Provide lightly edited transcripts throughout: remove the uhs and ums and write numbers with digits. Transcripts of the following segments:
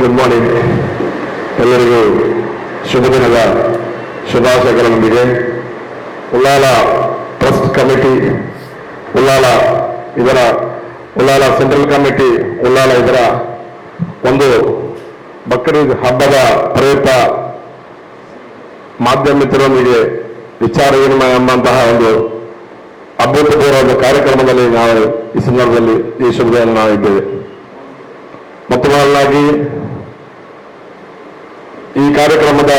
Good morning. ಎಲ್ಲರಿಗೂ ಶುಭ ದಿನದ ಶುಭಾಶಯಗಳೊಂದಿಗೆ Ullal trust committee, Ullal central committee, ಇದರ ಒಂದು ಬಕ್ರೀದ್ ಹಬ್ಬದ ಪ್ರಯುಕ್ತ ಮಾಧ್ಯಮ ಮಿತ್ರರೊಂದಿಗೆ ವಿಚಾರ ವಿನಿಮಯ ಎಂಬಂತಹ ಒಂದು ಅಭೂತಪೂರ್ವ ಕಾರ್ಯಕ್ರಮದಲ್ಲಿ ನಾವು ಈ ಸಂದರ್ಭದಲ್ಲಿ ಈ ಶುಭ ದಿನ ನಾವಿದ್ದೇವೆ. ಮತ್ತು ಮೊದಲಾಗಿ ಈ ಕಾರ್ಯಕ್ರಮದ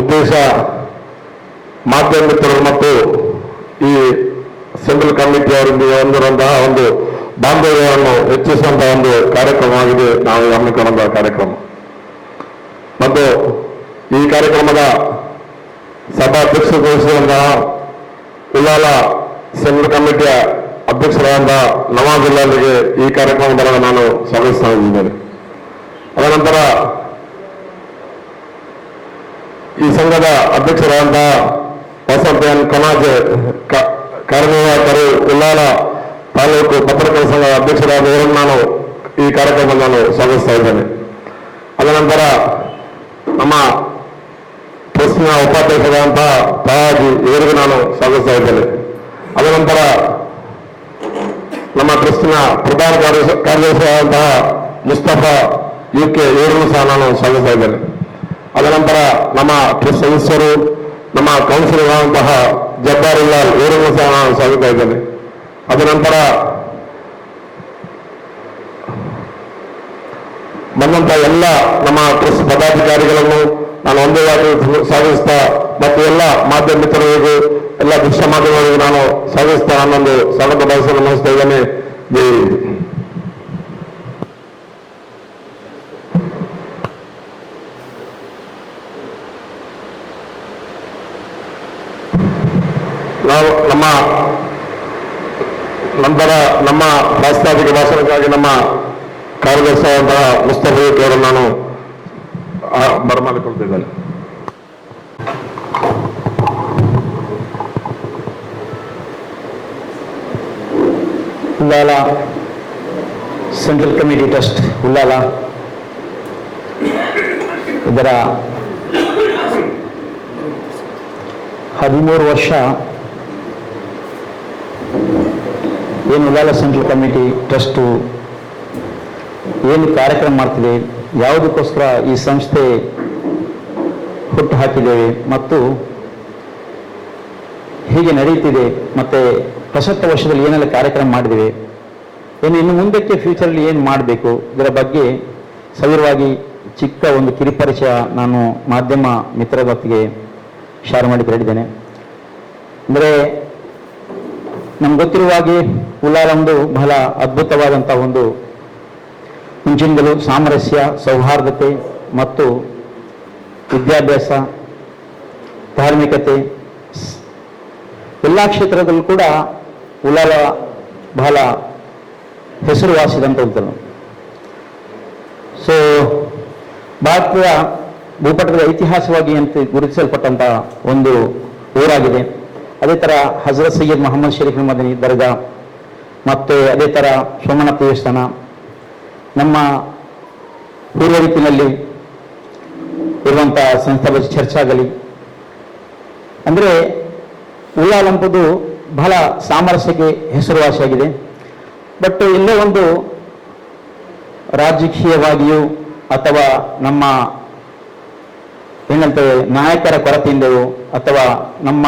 ಉದ್ದೇಶ ಮಾಧ್ಯಮ ಮಿತ್ರರು ಮತ್ತು ಈ ಸೆಂಟ್ರಲ್ ಕಮಿಟಿ ಅವರೊಂದಿಗೆ ಹೊಂದಿರುವಂತಹ ಒಂದು ಬಾಂಧವ್ಯವನ್ನು ಹೆಚ್ಚಿಸುವಂತಹ ಒಂದು ಕಾರ್ಯಕ್ರಮವಾಗಿದೆ ನಾವು ಹಮ್ಮಿಕೊಂಡಂತಹ ಕಾರ್ಯಕ್ರಮ. ಮತ್ತು ಈ ಕಾರ್ಯಕ್ರಮದ ಸಭಾಧ್ಯಕ್ಷರು ವಹಿಸಿದಂತಹ ಉಳ್ಳಾಲ ಸೆಂಟ್ರಲ್ ಕಮಿಟಿಯ ಅಧ್ಯಕ್ಷರಾದಂತಹ ನವಾಜುಲ್ಲಾರಿಗೆ ಈ ಕಾರ್ಯಕ್ರಮದ ನಾನು ಸ್ವಾಗತಿಸ್ತಾ ಇದ್ದೇನೆ. ಅದನಂತರ ಈ ಸಂಘದ ಅಧ್ಯಕ್ಷರಾದಂತಹ ವಸಂತ ಎನ್ ಕನಾಜೆ, ಕಾರ್ಯನಿರ್ವಾಹಕರು, ಉಳ್ಳಾಲ ತಾಲೂಕು ಪತ್ರಕರ್ತರ ಸಂಘದ ಅಧ್ಯಕ್ಷರಾದವರನ್ನು ನಾನು ಈ ಕಾರ್ಯಕ್ರಮವನ್ನು ನಾನು ಸ್ವಾಗತಿಸ್ತಾ ಇದ್ದೇನೆ. ಅದನಂತರ ನಮ್ಮ ಟ್ರಸ್ಟ್ನ ಉಪಾಧ್ಯಕ್ಷರಾದಂತಹ ತಾಜಿ, ಇವರಿಗೂ ನಾನು ಸ್ವಾಗತಿಸ್ತಾ ಇದ್ದೇನೆ. ಅದನಂತರ ನಮ್ಮ ಟ್ರಸ್ಟ್ನ ಪ್ರಧಾನ ಕಾರ್ಯದರ್ಶಿಯಾದಂತಹ ಮುಸ್ತಫಾ UK, ಇವರನ್ನು ಸಹ ನಾನು ಸ್ವಾಗತಿಸ್ತಾ ಇದ್ದೇನೆ. ಅದನಂತರ ನಮ್ಮ ಟ್ರಸ್ಟ್ ಸದಸ್ಯರು, ನಮ್ಮ ಕೌನ್ಸಿಲರ್ ಆದಂತಹ ಜಬ್ಬಾರುಲ್ಲಾಲ್, ಇವರನ್ನು ಸಹ ನಾನು ಸ್ವಾಗತಿಸ್ತಾ ಇದ್ದೇನೆ. ಅದನಂತರ ಬಂದಂತಹ ಎಲ್ಲ ನಮ್ಮ ಟ್ರಸ್ಟ್ ಪದಾಧಿಕಾರಿಗಳನ್ನು ನಾನು ಒಂದೇ ಸ್ವಾಗತಿಸ್ತಾ ಮತ್ತು ಎಲ್ಲ ಮಾಧ್ಯಮ ಮಿತ್ರರಿಗೂ, ಎಲ್ಲ ದೃಶ್ಯ ಮಾಧ್ಯಮಗಳಿಗೂ ನಾನು ಸ್ವಾಗತಿಸ್ತಾ ನನ್ನೊಂದು ಸ್ವಾಗತ ಭಾಷೆಯನ್ನು ನಡೆಸ್ತಾ ಇದ್ದೇನೆ. ನಾವು ನಮ್ಮ ಪ್ರಾಸ್ತಾವಿಕ ಭಾಷಣಕ್ಕಾಗಿ ನಮ್ಮ ಕಾರ್ಯದರ್ಶಿಯಾದಂತಹ ಮುಸ್ತಫಾ ಅವರನ್ನು ನಾನು ಬರಮಾಡಿಕೊಳ್ತಿದ್ದೇನೆ. Ullal central committee trust Ullal ಇದರ 13 ವರ್ಷ ಏನು ಉಳ್ಳಾಲ ಸೆಂಟ್ರಲ್ ಕಮಿಟಿ ಟ್ರಸ್ಟು ಏನು ಕಾರ್ಯಕ್ರಮ ಮಾಡ್ತಿದೆ, ಯಾವುದಕ್ಕೋಸ್ಕರ ಈ ಸಂಸ್ಥೆ ಹುಟ್ಟು ಹಾಕಿದ್ದೇವೆ ಮತ್ತು ಹೀಗೆ ನಡೆಯುತ್ತಿದೆ, ಮತ್ತು ಪ್ರಸಕ್ತ ವರ್ಷದಲ್ಲಿ ಏನೆಲ್ಲ ಕಾರ್ಯಕ್ರಮ ಮಾಡಿದ್ದೇವೆ, ಇನ್ನು ಮುಂದಕ್ಕೆ ಫ್ಯೂಚರಲ್ಲಿ ಏನು ಮಾಡಬೇಕು, ಇದರ ಬಗ್ಗೆ ಸವಿರವಾಗಿ ಚಿಕ್ಕ ಒಂದು ಕಿರುಪರಿಚಯ ನಾನು ಮಾಧ್ಯಮ ಮಿತ್ರರ ಹೊತ್ತಿಗೆ ಶೇರ್ ಮಾಡಿ ಹೇಳಿದ್ದೇನೆ. ಅಂದರೆ ನಮ್ಗೆ ಗೊತ್ತಿರುವ ಹಾಗೆ ಉಳ್ಳಾಲ ಒಂದು ಬಹಳ ಅದ್ಭುತವಾದಂಥ ಒಂದು ಮುಂಚಿನಿಂದಲೂ ಸಾಮರಸ್ಯ, ಸೌಹಾರ್ದತೆ ಮತ್ತು ವಿದ್ಯಾಭ್ಯಾಸ, ಧಾರ್ಮಿಕತೆ ಎಲ್ಲ ಕ್ಷೇತ್ರದಲ್ಲೂ ಕೂಡ ಉಳ್ಳಾಲ ಬಹಳ ಹೆಸರುವಾಸಿದಂಥ ಉಂಟು. ಸೊ ಭಾರತದ ಭೂಪಟದ ಐತಿಹಾಸಿಕವಾಗಿ ಅಂತ ಗುರುತಿಸಲ್ಪಟ್ಟಂಥ ಒಂದು ಊರಾಗಿದೆ. ಅದೇ ಥರ ಹಜರತ್ ಸೈಯದ್ ಮೊಹಮ್ಮದ್ ಶರೀಫ್ ಮದನಿ ದರ್ಗಾ ಮತ್ತು ಅದೇ ಥರ ಸೋಮನಾಥ ದೇವಸ್ಥಾನ ನಮ್ಮ ಪೂರ್ವ ರೀತಿಯಲ್ಲಿ ಇರುವಂಥ ಸಂಸ್ಥೆ ಬಗ್ಗೆ ಚರ್ಚೆ ಆಗಲಿ. ಅಂದರೆ ಉಳ್ಳಾಲ ಎಂಬುದು ಬಹಳ ಸಾಮರಸ್ಯಕ್ಕೆ ಹೆಸರುವಾಸಿಯಾಗಿದೆ. ಬಟ್ ಎಲ್ಲೋ ಒಂದು ರಾಜಕೀಯವಾಗಿಯೂ ಅಥವಾ ನಮ್ಮ ಏನಂತೇವೆ ನಾಯಕರ ಕೊರತೆಯಿಂದಲೂ ಅಥವಾ ನಮ್ಮ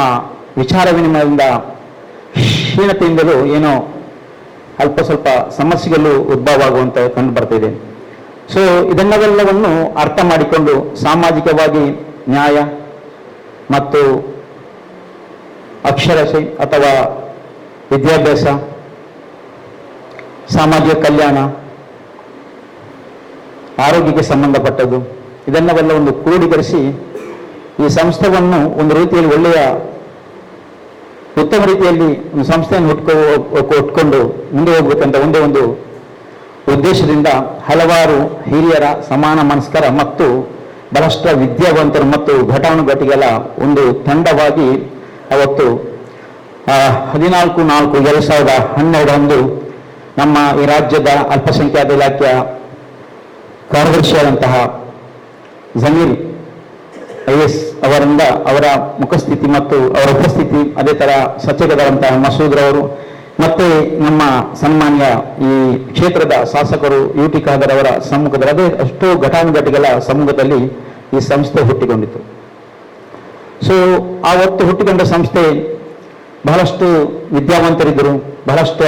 ವಿಚಾರ ವಿನಿಮಯದಿಂದ ಕ್ಷೀಣತೆಯಿಂದಲೂ ಏನೋ ಅಲ್ಪ ಸ್ವಲ್ಪ ಸಮಸ್ಯೆಗಳು ಉದ್ಭವ ಆಗುವಂತ ಕಂಡು ಬರ್ತಿದೆ. ಸೊ ಇದನ್ನೆಲ್ಲವನ್ನು ಅರ್ಥ ಮಾಡಿಕೊಂಡು ಸಾಮಾಜಿಕವಾಗಿ ನ್ಯಾಯ ಮತ್ತು ಅಕ್ಷರತೆ ಅಥವಾ ವಿದ್ಯಾಭ್ಯಾಸ, ಸಾಮಾಜಿಕ ಕಲ್ಯಾಣ, ಆರೋಗ್ಯಕ್ಕೆ ಸಂಬಂಧಪಟ್ಟದ್ದು ಇದನ್ನೆಲ್ಲ ಒಂದು ಕ್ರೋಢೀಕರಿಸಿ ಈ ಸಂಸ್ಥೆಯನ್ನು ಒಂದು ರೀತಿಯಲ್ಲಿ ಒಳ್ಳೆಯ ಉತ್ತಮ ರೀತಿಯಲ್ಲಿ ಒಂದು ಸಂಸ್ಥೆಯನ್ನು ಉಟ್ಕೊಂಡು ಮುಂದೆ ಹೋಗ್ಬೇಕಂತ ಒಂದೇ ಒಂದು ಉದ್ದೇಶದಿಂದ ಹಲವಾರು ಹಿರಿಯರ, ಸಮಾನ ಮನಸ್ಕರ ಮತ್ತು ಬಹಳಷ್ಟು ವಿದ್ಯಾವಂತರು ಮತ್ತು ಘಟಾನುಘಟಿಗಳ ಒಂದು ತಂಡವಾಗಿ ಅವತ್ತು 14/4/2012 ನಮ್ಮ ಈ ರಾಜ್ಯದ ಅಲ್ಪಸಂಖ್ಯಾತ ಇಲಾಖೆಯ ಕಾರ್ಯದರ್ಶಿಯಾದಂತಹ ಜಮೀರ್ IS ಅವರಿಂದ ಅವರ ಮುಖಸ್ಥಿತಿ ಮತ್ತು ಅವರ ಉಪಸ್ಥಿತಿ, ಅದೇ ಥರ ಸಚಿವರಾದಂತಹ ಮಸೂದ್ರವರು ಮತ್ತು ನಮ್ಮ ಸನ್ಮಾನ್ಯ ಈ ಕ್ಷೇತ್ರದ ಶಾಸಕರು UT ಖಾದರ್ ಅವರ ಸಮ್ಮುಖದಲ್ಲಿ, ಅದೇ ಅಷ್ಟು ಘಟಾನುಘಟಿಗಳ ಸಮ್ಮುಖದಲ್ಲಿ ಈ ಸಂಸ್ಥೆ ಹುಟ್ಟಿಕೊಂಡಿತು. ಸೊ ಆವತ್ತು ಹುಟ್ಟಿಕೊಂಡ ಸಂಸ್ಥೆ ಬಹಳಷ್ಟು ವಿದ್ಯಾವಂತರಿದ್ದರು, ಬಹಳಷ್ಟು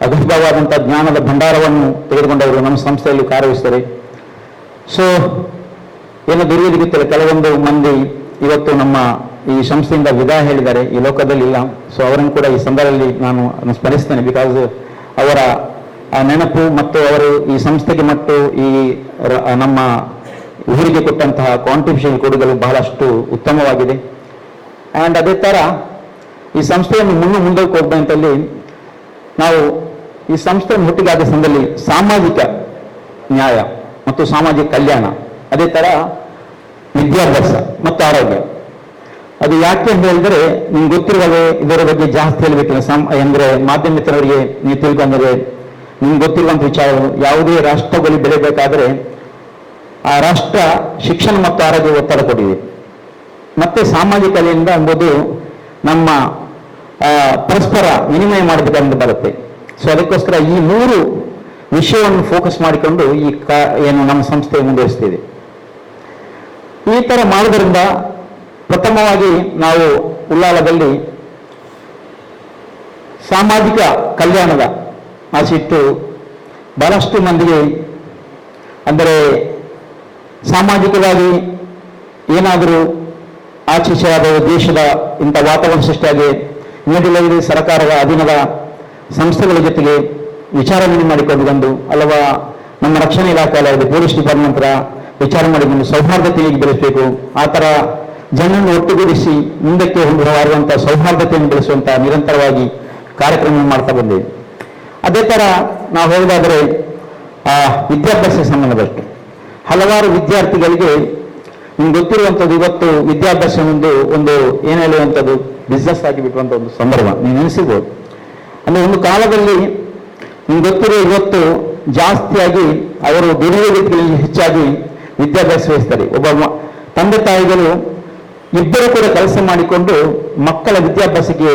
ಅಗಭವಾದಂಥ ಜ್ಞಾನದ ಭಂಡಾರವನ್ನು ತೆಗೆದುಕೊಂಡವರು ನಮ್ಮ ಸಂಸ್ಥೆಯಲ್ಲಿ ಕಾರ್ಯನಿರ್ವಹಿಸಿದ್ದಾರೆ. ಸೊ ಏನು ದುರ್ವಿಧಿ ಗೊತ್ತಿಲ್ಲ, ಕೆಲವೊಂದು ಮಂದಿ ಇವತ್ತು ನಮ್ಮ ಈ ಸಂಸ್ಥೆಯಿಂದ ವಿದಾಯ ಹೇಳಿದ್ದಾರೆ, ಈ ಲೋಕದಲ್ಲಿ ಇಲ್ಲ. ಸೊ ಅವರನ್ನು ಕೂಡ ಈ ಸಂದರ್ಭದಲ್ಲಿ ನಾನು ಸ್ಮರಿಸ್ತೇನೆ. ಬಿಕಾಸ್ ಅವರ ಆ ನೆನಪು ಮತ್ತು ಅವರು ಈ ಸಂಸ್ಥೆಗೆ ಮತ್ತು ಈ ನಮ್ಮ ಊರಿಗೆ ಕೊಟ್ಟಂತಹ ಕಾಂಟ್ರಿಬ್ಯೂಷನ್ ಕೊಡುಗಲು ಬಹಳಷ್ಟು ಉತ್ತಮವಾಗಿದೆ. ಆ್ಯಂಡ್ ಅದೇ ಥರ ಈ ಸಂಸ್ಥೆಯನ್ನು ಮುಂದಕ್ಕೆ ಹೋಗ್ಬೇಕಂತಲ್ಲಿ ನಾವು ಈ ಸಂಸ್ಥೆಯನ್ನು ಹುಟ್ಟಿಗಾದ ಸಂದರ್ಭದಲ್ಲಿ ಸಾಮಾಜಿಕ ನ್ಯಾಯ ಮತ್ತು ಸಾಮಾಜಿಕ ಕಲ್ಯಾಣ, ಅದೇ ಥರ ವಿದ್ಯಾಭ್ಯಾಸ ಮತ್ತು ಆರೋಗ್ಯ. ಅದು ಯಾಕೆ ಅಂತ ಹೇಳಿದ್ರೆ ನಿಮ್ಗೆ ಗೊತ್ತಿರುವಾಗ ಇದರ ಬಗ್ಗೆ ಜಾಸ್ತಿ ಹೇಳಬೇಕಿಲ್ಲ. ಅಂದರೆ ಮಾಧ್ಯಮಿತರವರಿಗೆ ನೀವು ತಿಳ್ಕೊಂಡ್ರೆ ನಿಮ್ಗೆ ಗೊತ್ತಿರುವಂಥ ವಿಚಾರಗಳು, ಯಾವುದೇ ರಾಷ್ಟ್ರದಲ್ಲಿ ಬೆಳೆಯಬೇಕಾದ್ರೆ ಆ ರಾಷ್ಟ್ರ ಶಿಕ್ಷಣ ಮತ್ತು ಆರೋಗ್ಯ ಒತ್ತಡ ಕೊಟ್ಟಿದೆ. ಮತ್ತೆ ಸಾಮಾಜಿಕ ಕಲೆಯಿಂದ ಎಂಬುದು ನಮ್ಮ ಪರಸ್ಪರ ವಿನಿಮಯ ಮಾಡಬೇಕಂತ ಬರುತ್ತೆ. ಸೊ ಅದಕ್ಕೋಸ್ಕರ ಈ 3 ವಿಷಯವನ್ನು ಫೋಕಸ್ ಮಾಡಿಕೊಂಡು ಈ ಏನು ನಮ್ಮ ಸಂಸ್ಥೆ ಮುಂದುವರಿಸ್ತಿದೆ. ಈ ಥರ ಮಾಡೋದ್ರಿಂದ ಪ್ರಥಮವಾಗಿ ನಾವು ಉಳ್ಳಾಲದಲ್ಲಿ ಸಾಮಾಜಿಕ ಕಲ್ಯಾಣದ ಆಸೆಯಿಟ್ಟು ಬಹಳಷ್ಟು ಮಂದಿಗೆ, ಅಂದರೆ ಸಾಮಾಜಿಕವಾಗಿ ಏನಾದರೂ ಆಚರಿಸಲಾದ ದೇಶದ ಇಂಥ ವಾತಾವರಣ ಸೃಷ್ಟಿಯಾಗಿ ನೀಡಲಾಗಿದೆ ಸರ್ಕಾರದ ಅಧೀನದ ಸಂಸ್ಥೆಗಳ ಜೊತೆಗೆ ವಿಚಾರಣೆ ಮಾಡಿಕೊಂಡು ಬಂದು, ಅಲ್ಲವಾ ನಮ್ಮ ರಕ್ಷಣಾ ಇಲಾಖೆ ಅಲ್ಲ ಪೊಲೀಸ್ ಡಿಪಾರ್ಟ್ಮೆಂಟ್ ವಿಚಾರ ಮಾಡಿಕೊಂಡು ಸೌಹಾರ್ದತೆಯನ್ನು ಬೆಳೆಸಬೇಕು. ಆ ಥರ ಜನರನ್ನು ಒಟ್ಟುಗೂಡಿಸಿ ಮುಂದಕ್ಕೆ ಹೊಂದಿರುವಂಥ ಸೌಹಾರ್ದತೆಯನ್ನು ಬೆಳೆಸುವಂಥ ನಿರಂತರವಾಗಿ ಕಾರ್ಯಕ್ರಮ ಮಾಡ್ತಾ ಬಂದಿದೆ. ಅದೇ ಥರ ನಾವು ಹೇಳೋದಾದರೆ ವಿದ್ಯಾಭ್ಯಾಸ ಸಂಬಂಧಪಟ್ಟು ಹಲವಾರು ವಿದ್ಯಾರ್ಥಿಗಳಿಗೆ ನಿಮ್ಗೆ ಗೊತ್ತಿರುವಂಥದ್ದು, ಇವತ್ತು ವಿದ್ಯಾಭ್ಯಾಸ ಒಂದು ಏನು ಹೇಳುವಂಥದ್ದು ಬಿಸ್ನೆಸ್ ಆಗಿ ಬಿಟ್ಟುವಂಥ ಒಂದು ಸಂದರ್ಭ ನೀವು ನೆನೆಸಿರ್ಬೋದು. ಅಂದರೆ ಒಂದು ಕಾಲದಲ್ಲಿ ನಿಮ್ಗೆ ಗೊತ್ತಿರೋ ಇವತ್ತು ಜಾಸ್ತಿಯಾಗಿ ಅವರು ದುಡಿಯುವ ವ್ಯಕ್ತಿಗಳಲ್ಲಿ ಹೆಚ್ಚಾಗಿ ವಿದ್ಯಾಭ್ಯಾಸ ವಹಿಸ್ತಾರೆ. ಒಬ್ಬ ತಂದೆ ತಾಯಿಗಳು ಇಬ್ಬರು ಕೂಡ ಕೆಲಸ ಮಾಡಿಕೊಂಡು ಮಕ್ಕಳ ವಿದ್ಯಾಭ್ಯಾಸಕ್ಕೆ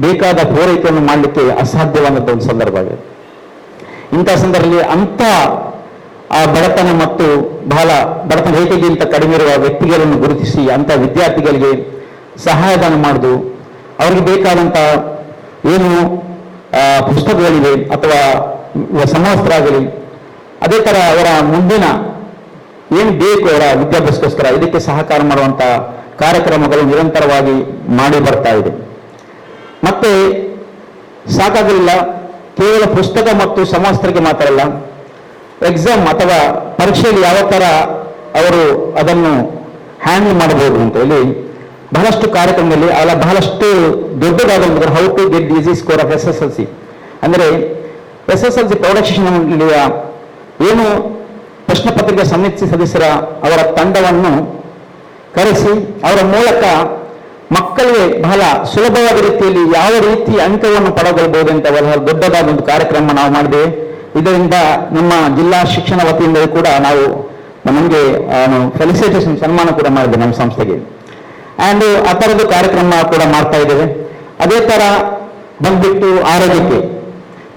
ಬೇಕಾದ ಪೂರೈಕೆಯನ್ನು ಮಾಡಲಿಕ್ಕೆ ಅಸಾಧ್ಯವಾದಂಥ ಒಂದು ಸಂದರ್ಭ ಆಗಿದೆ. ಇಂಥ ಸಂದರ್ಭದಲ್ಲಿ ಅಂಥ ಆ ಬಡತನ ಮತ್ತು ಬಹಳ ಬಡತನ ರೇಖೆಗಿಂತ ಕಡಿಮೆ ಇರುವ ವ್ಯಕ್ತಿಗಳನ್ನು ಗುರುತಿಸಿ ಅಂಥ ವಿದ್ಯಾರ್ಥಿಗಳಿಗೆ ಸಹಾಯದಾನ ಮಾಡುವುದು, ಅವರಿಗೆ ಬೇಕಾದಂಥ ಏನು ಪುಸ್ತಕಗಳಿವೆ ಅಥವಾ ಸಮವಸ್ತ್ರ ಆಗಲಿ, ಅದೇ ಥರ ಅವರ ಮುಂದಿನ ಏನು ಬೇಕು ಅವರ ವಿದ್ಯಾಭ್ಯಾಸಕ್ಕೋಸ್ಕರ ಇದಕ್ಕೆ ಸಹಕಾರ ಮಾಡುವಂಥ ಕಾರ್ಯಕ್ರಮಗಳು ನಿರಂತರವಾಗಿ ಮಾಡಿ ಬರ್ತಾ ಇದೆ. ಮತ್ತೆ ಸಾಕಾಗಲಿಲ್ಲ, ಕೇವಲ ಪುಸ್ತಕ ಮತ್ತು ಸಮವಸ್ತ್ರಕ್ಕೆ ಮಾತ್ರ ಅಲ್ಲ, ಎಕ್ಸಾಮ್ ಅಥವಾ ಪರೀಕ್ಷೆಯಲ್ಲಿ ಯಾವ ಥರ ಅವರು ಅದನ್ನು ಹ್ಯಾಂಡಲ್ ಮಾಡಬಹುದು ಅಂತ ಹೇಳಿ ಬಹಳಷ್ಟು ಕಾರ್ಯಕ್ರಮದಲ್ಲಿ ಬಹಳಷ್ಟು ದೊಡ್ಡದಾದ how to get easy score of SSLC. ಅಂದರೆ SSLC ಪ್ರೌಢಶಿಕ್ಷಣ ಏನು ಪ್ರಶ್ನೆ ಪತ್ರಿಕೆ ಸಮಿತಿ ಸದಸ್ಯರ ಅವರ ತಂಡವನ್ನು ಕರೆಸಿ ಅವರ ಮೂಲಕ ಮಕ್ಕಳಿಗೆ ಬಹಳ ಸುಲಭವಾದ ರೀತಿಯಲ್ಲಿ ಯಾವ ರೀತಿ ಅಂಕವನ್ನು ಪಡೆದುಕೊಳ್ಳಬಹುದು ಅಂತ ದೊಡ್ಡದಾದ ಒಂದು ಕಾರ್ಯಕ್ರಮ ನಾವು ಮಾಡಿದ್ದೇವೆ. ಇದರಿಂದ ನಮ್ಮ ಜಿಲ್ಲಾ ಶಿಕ್ಷಣ ವತಿಯಿಂದ ಕೂಡ ನಾವು ನಮಗೆ ಫೆಲಿಸಿಟೇಷನ್ ಸನ್ಮಾನ ಕೂಡ ಮಾಡಿದ್ದೇವೆ ನಮ್ಮ ಸಂಸ್ಥೆಗೆ. ಆ್ಯಂಡ್ ಆ ಥರದ್ದು ಕಾರ್ಯಕ್ರಮ ಕೂಡ ಮಾಡ್ತಾ ಇದ್ದೇವೆ. ಅದೇ ಥರ ಬಂದ್ಬಿಟ್ಟು ಆರೋಗ್ಯಕ್ಕೆ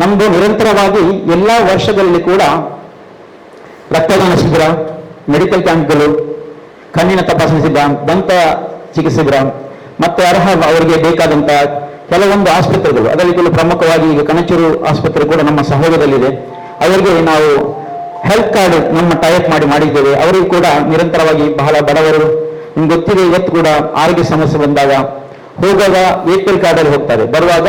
ನಮ್ಮದು ನಿರಂತರವಾಗಿ ಎಲ್ಲ ವರ್ಷಗಳಲ್ಲಿ ಕೂಡ ರಕ್ತದಾನ ಶಿಬಿರ, ಮೆಡಿಕಲ್ ಕ್ಯಾಂಪ್ಗಳು, ಕಣ್ಣಿನ ತಪಾಸಣೆ ಶಿಬಿರ, ದಂತ ಚಿಕಿತ್ಸೆ ಶಿಬಿರ, ಮತ್ತು ಅರ್ಹ ಅವರಿಗೆ ಬೇಕಾದಂಥ ಕೆಲವೊಂದು ಆಸ್ಪತ್ರೆಗಳು, ಅದರಲ್ಲಿ ಕೆಲವು ಪ್ರಮುಖವಾಗಿ ಈಗ ಕಣಚೂರು ಆಸ್ಪತ್ರೆ ಕೂಡ ನಮ್ಮ ಸಹಯೋಗದಲ್ಲಿದೆ. ಅವರಿಗೆ ನಾವು ಹೆಲ್ತ್ ಕಾರ್ಡ್ ನಮ್ಮ ಟೈಪ್ ಮಾಡಿದ್ದೇವೆ. ಅವರಿಗೂ ಕೂಡ ನಿರಂತರವಾಗಿ ಬಹಳ ಬಡವರು, ನಿಮ್ಗೆ ಗೊತ್ತಿದೆ, ಇವತ್ತು ಕೂಡ ಆರೋಗ್ಯ ಸಮಸ್ಯೆ ಬಂದಾಗ ಹೋಗುವಾಗ APL ಕಾರ್ಡಲ್ಲಿ ಹೋಗ್ತಾರೆ, ಬರುವಾಗ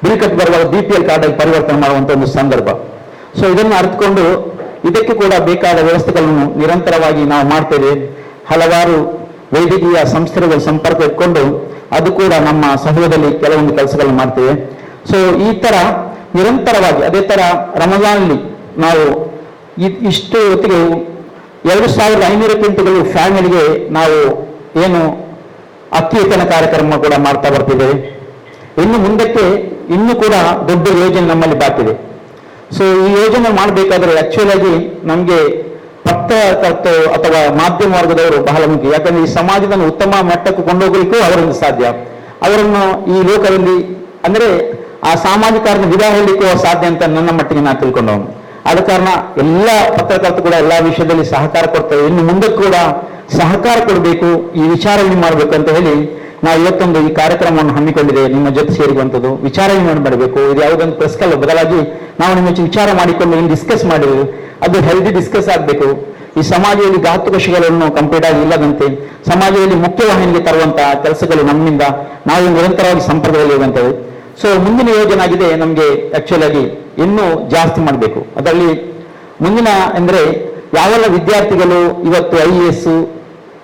ಬಿಲ್ ಕಟ್ ಬರುವಾಗ BPL ಕಾರ್ಡಲ್ಲಿ ಪರಿವರ್ತನೆ ಮಾಡುವಂಥ ಒಂದು ಸಂದರ್ಭ. ಸೊ ಇದನ್ನು ಅರ್ಥಕೊಂಡು ಇದಕ್ಕೆ ಕೂಡ ಬೇಕಾದ ವ್ಯವಸ್ಥೆಗಳನ್ನು ನಿರಂತರವಾಗಿ ನಾವು ಮಾಡ್ತೇವೆ. ಹಲವಾರು ವೈದ್ಯಕೀಯ ಸಂಸ್ಥೆಗಳ ಸಂಪರ್ಕ ಇಟ್ಕೊಂಡು ಅದು ಕೂಡ ನಮ್ಮ ಸಹಯೋಗದಲ್ಲಿ ಕೆಲವೊಂದು ಕೆಲಸಗಳನ್ನು ಮಾಡ್ತೇವೆ. ಸೊ ಈ ಥರ ನಿರಂತರವಾಗಿ ಅದೇ ಥರ ರಮಜಾನಲ್ಲಿ ನಾವು ಇಷ್ಟು ಹೊತ್ತಿಗೆ 2500 ಕ್ವಿಂಟಲ್ಗಳು ಫ್ಯಾಮಿಲಿಗೆ ನಾವು ಏನು ಅಕ್ಕಿ ವಿತರಣಾ ಕಾರ್ಯಕ್ರಮ ಕೂಡ ಮಾಡ್ತಾ ಬರ್ತಿದ್ದೇವೆ. ಇನ್ನು ಮುಂದಕ್ಕೆ ಇನ್ನೂ ಕೂಡ ದೊಡ್ಡ ಯೋಜನೆ ನಮ್ಮಲ್ಲಿ ಬಾಕಿದೆ. ಸೊ ಈ ಯೋಜನೆ ಮಾಡಬೇಕಾದ್ರೆ ಆಕ್ಚುಲ್ ಆಗಿ ನಮಗೆ ಪತ್ರಕರ್ತರು ಅಥವಾ ಮಾಧ್ಯಮ ವರ್ಗದವರು ಬಹಳ ಮುಖ್ಯ. ಯಾಕಂದ್ರೆ ಈ ಸಮಾಜವನ್ನು ಉತ್ತಮ ಮಟ್ಟಕ್ಕೆ ಕೊಂಡೋಗ್ಲಿಕ್ಕೂ ಅವರಿಂದ ಸಾಧ್ಯ. ಅವರನ್ನು ಈ ಲೋಕದಲ್ಲಿ ಅಂದ್ರೆ ಆ ಸಾಮಾಜಿಕರನ್ನ ವಿಧ ಹೇಳಲಿಕ್ಕೂ ಸಾಧ್ಯ ಅಂತ ನನ್ನ ಮಟ್ಟಿಗೆ ನಾನು ತಿಳ್ಕೊಂಡವನು. ಆದ ಕಾರಣ ಎಲ್ಲ ಪತ್ರಕರ್ತರು ಕೂಡ ಎಲ್ಲ ವಿಷಯದಲ್ಲಿ ಸಹಕಾರ ಕೊಡ್ತಾರೆ. ಇನ್ನು ಮುಂದೆ ಕೂಡ ಸಹಕಾರ ಕೊಡಬೇಕು, ಈ ವಿಚಾರ ವಿನಿಮಯ ಮಾಡಬೇಕು ಅಂತ ಹೇಳಿ ನಾವು ಇವತ್ತೊಂದು ಈ ಕಾರ್ಯಕ್ರಮವನ್ನು ಹಮ್ಮಿಕೊಂಡಿದೆ. ನಿಮ್ಮ ಜೊತೆ ಸೇರಿರುವಂಥದ್ದು ವಿಚಾರ ವಿನಿಮಯ ಮಾಡಬೇಕು. ಇದು ಯಾವುದೊಂದು ಪ್ರೆಸ್ಕಲ್ಲ, ಬದಲಾಗಿ ನಾವು ನಿಮ್ಮ ವಿಚಾರ ಮಾಡಿಕೊಂಡು ಇಲ್ಲಿ ಡಿಸ್ಕಸ್ ಮಾಡಿದ್ವಿ. ಅದು ಹೆಲ್ದಿ ಡಿಸ್ಕಸ್ ಆಗಬೇಕು. ಈ ಸಮಾಜದಲ್ಲಿ ಘಾತುಕಶಿಗಳನ್ನು ಕಂಪ್ಲೀಟ್ ಆಗಿ ಇಲ್ಲದಂತೆ ಸಮಾಜದಲ್ಲಿ ಮುಖ್ಯವಾಹಿನಿಗೆ ತರುವಂತಹ ಕೆಲಸಗಳು ನಮ್ಮಿಂದ ನಾವು ನಿರಂತರವಾಗಿ ಸಂಪರ್ಕದಲ್ಲಿ ಇರುವಂಥದ್ದು. ಸೊ ಮುಂದಿನ ಯೋಜನೆ ಆಗಿದೆ ನಮಗೆ ಆಕ್ಚುಲ್ ಆಗಿ ಇನ್ನೂ ಜಾಸ್ತಿ ಮಾಡಬೇಕು. ಅದರಲ್ಲಿ ಮುಂದಿನ ಅಂದರೆ ಯಾವೆಲ್ಲ ವಿದ್ಯಾರ್ಥಿಗಳು ಇವತ್ತು IAS,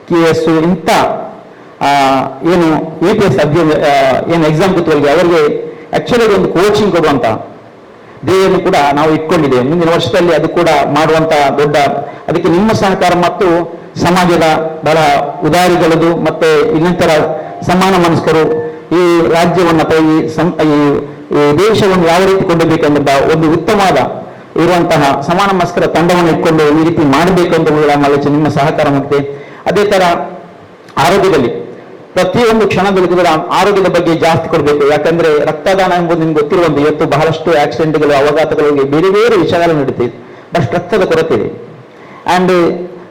KS ಇಂಥ ಏನು APS ಏನು ಎಕ್ಸಾಮ್ ಕೂತ್ಕೊಳ್ಳಿ ಅವರಿಗೆ ಆಕ್ಚುಲಿ ಒಂದು ಕೋಚಿಂಗ್ ಕೊಡುವಂತ ಧ್ಯೇಯವನ್ನು ಕೂಡ ನಾವು ಇಟ್ಕೊಂಡಿದ್ದೇವೆ. ಮುಂದಿನ ವರ್ಷದಲ್ಲಿ ಅದು ಕೂಡ ಮಾಡುವಂತ ದೊಡ್ಡ ಅದಕ್ಕೆ ನಿಮ್ಮ ಸಹಕಾರ ಮತ್ತು ಸಮಾಜದ ಬಹಳ ಉದಾರಿಗಳದು ಮತ್ತೆ ಇನ್ನಿತರ ಸಮಾನ ಮನಸ್ಕರು ಈ ರಾಜ್ಯವನ್ನು ಅಥವಾ ಈ ದೇಶವನ್ನು ಯಾವ ರೀತಿ ಕೊಂಡೊಯ್ಬೇಕೆಂಬ ಒಂದು ಉತ್ತಮವಾದ ಇರುವಂತಹ ಸಮಾನ ಮನಸ್ಕರ ತಂಡವನ್ನು ಇಟ್ಕೊಂಡು ಈ ರೀತಿ ಮಾಡಬೇಕು ಅಂತ ಆಲೋಚನೆ ನಿಮ್ಮ ಸಹಕಾರ ಮತ್ತೆ. ಅದೇ ತರ ಆರೋಗ್ಯದಲ್ಲಿ ಪ್ರತಿಯೊಂದು ಕ್ಷಣದಲ್ಲಿ ಕೂಡ ಆರೋಗ್ಯದ ಬಗ್ಗೆ ಜಾಸ್ತಿ ಕೊಡಬೇಕು. ಯಾಕಂದ್ರೆ ರಕ್ತದಾನ ಎಂಬುದು ನಿಮ್ಗೆ ಗೊತ್ತಿರುವಂತೆ ಇವತ್ತು ಬಹಳಷ್ಟು ಆಕ್ಸಿಡೆಂಟ್ಗಳು ಅವಘಾತಗಳಿಗೆ ಬೇರೆ ಬೇರೆ ವಿಷಯಗಳು ನಡೀತಿದೆ. ಬಟ್ ರಕ್ತದ ಕೊರತೆ ಇದೆ. ಅಂಡ್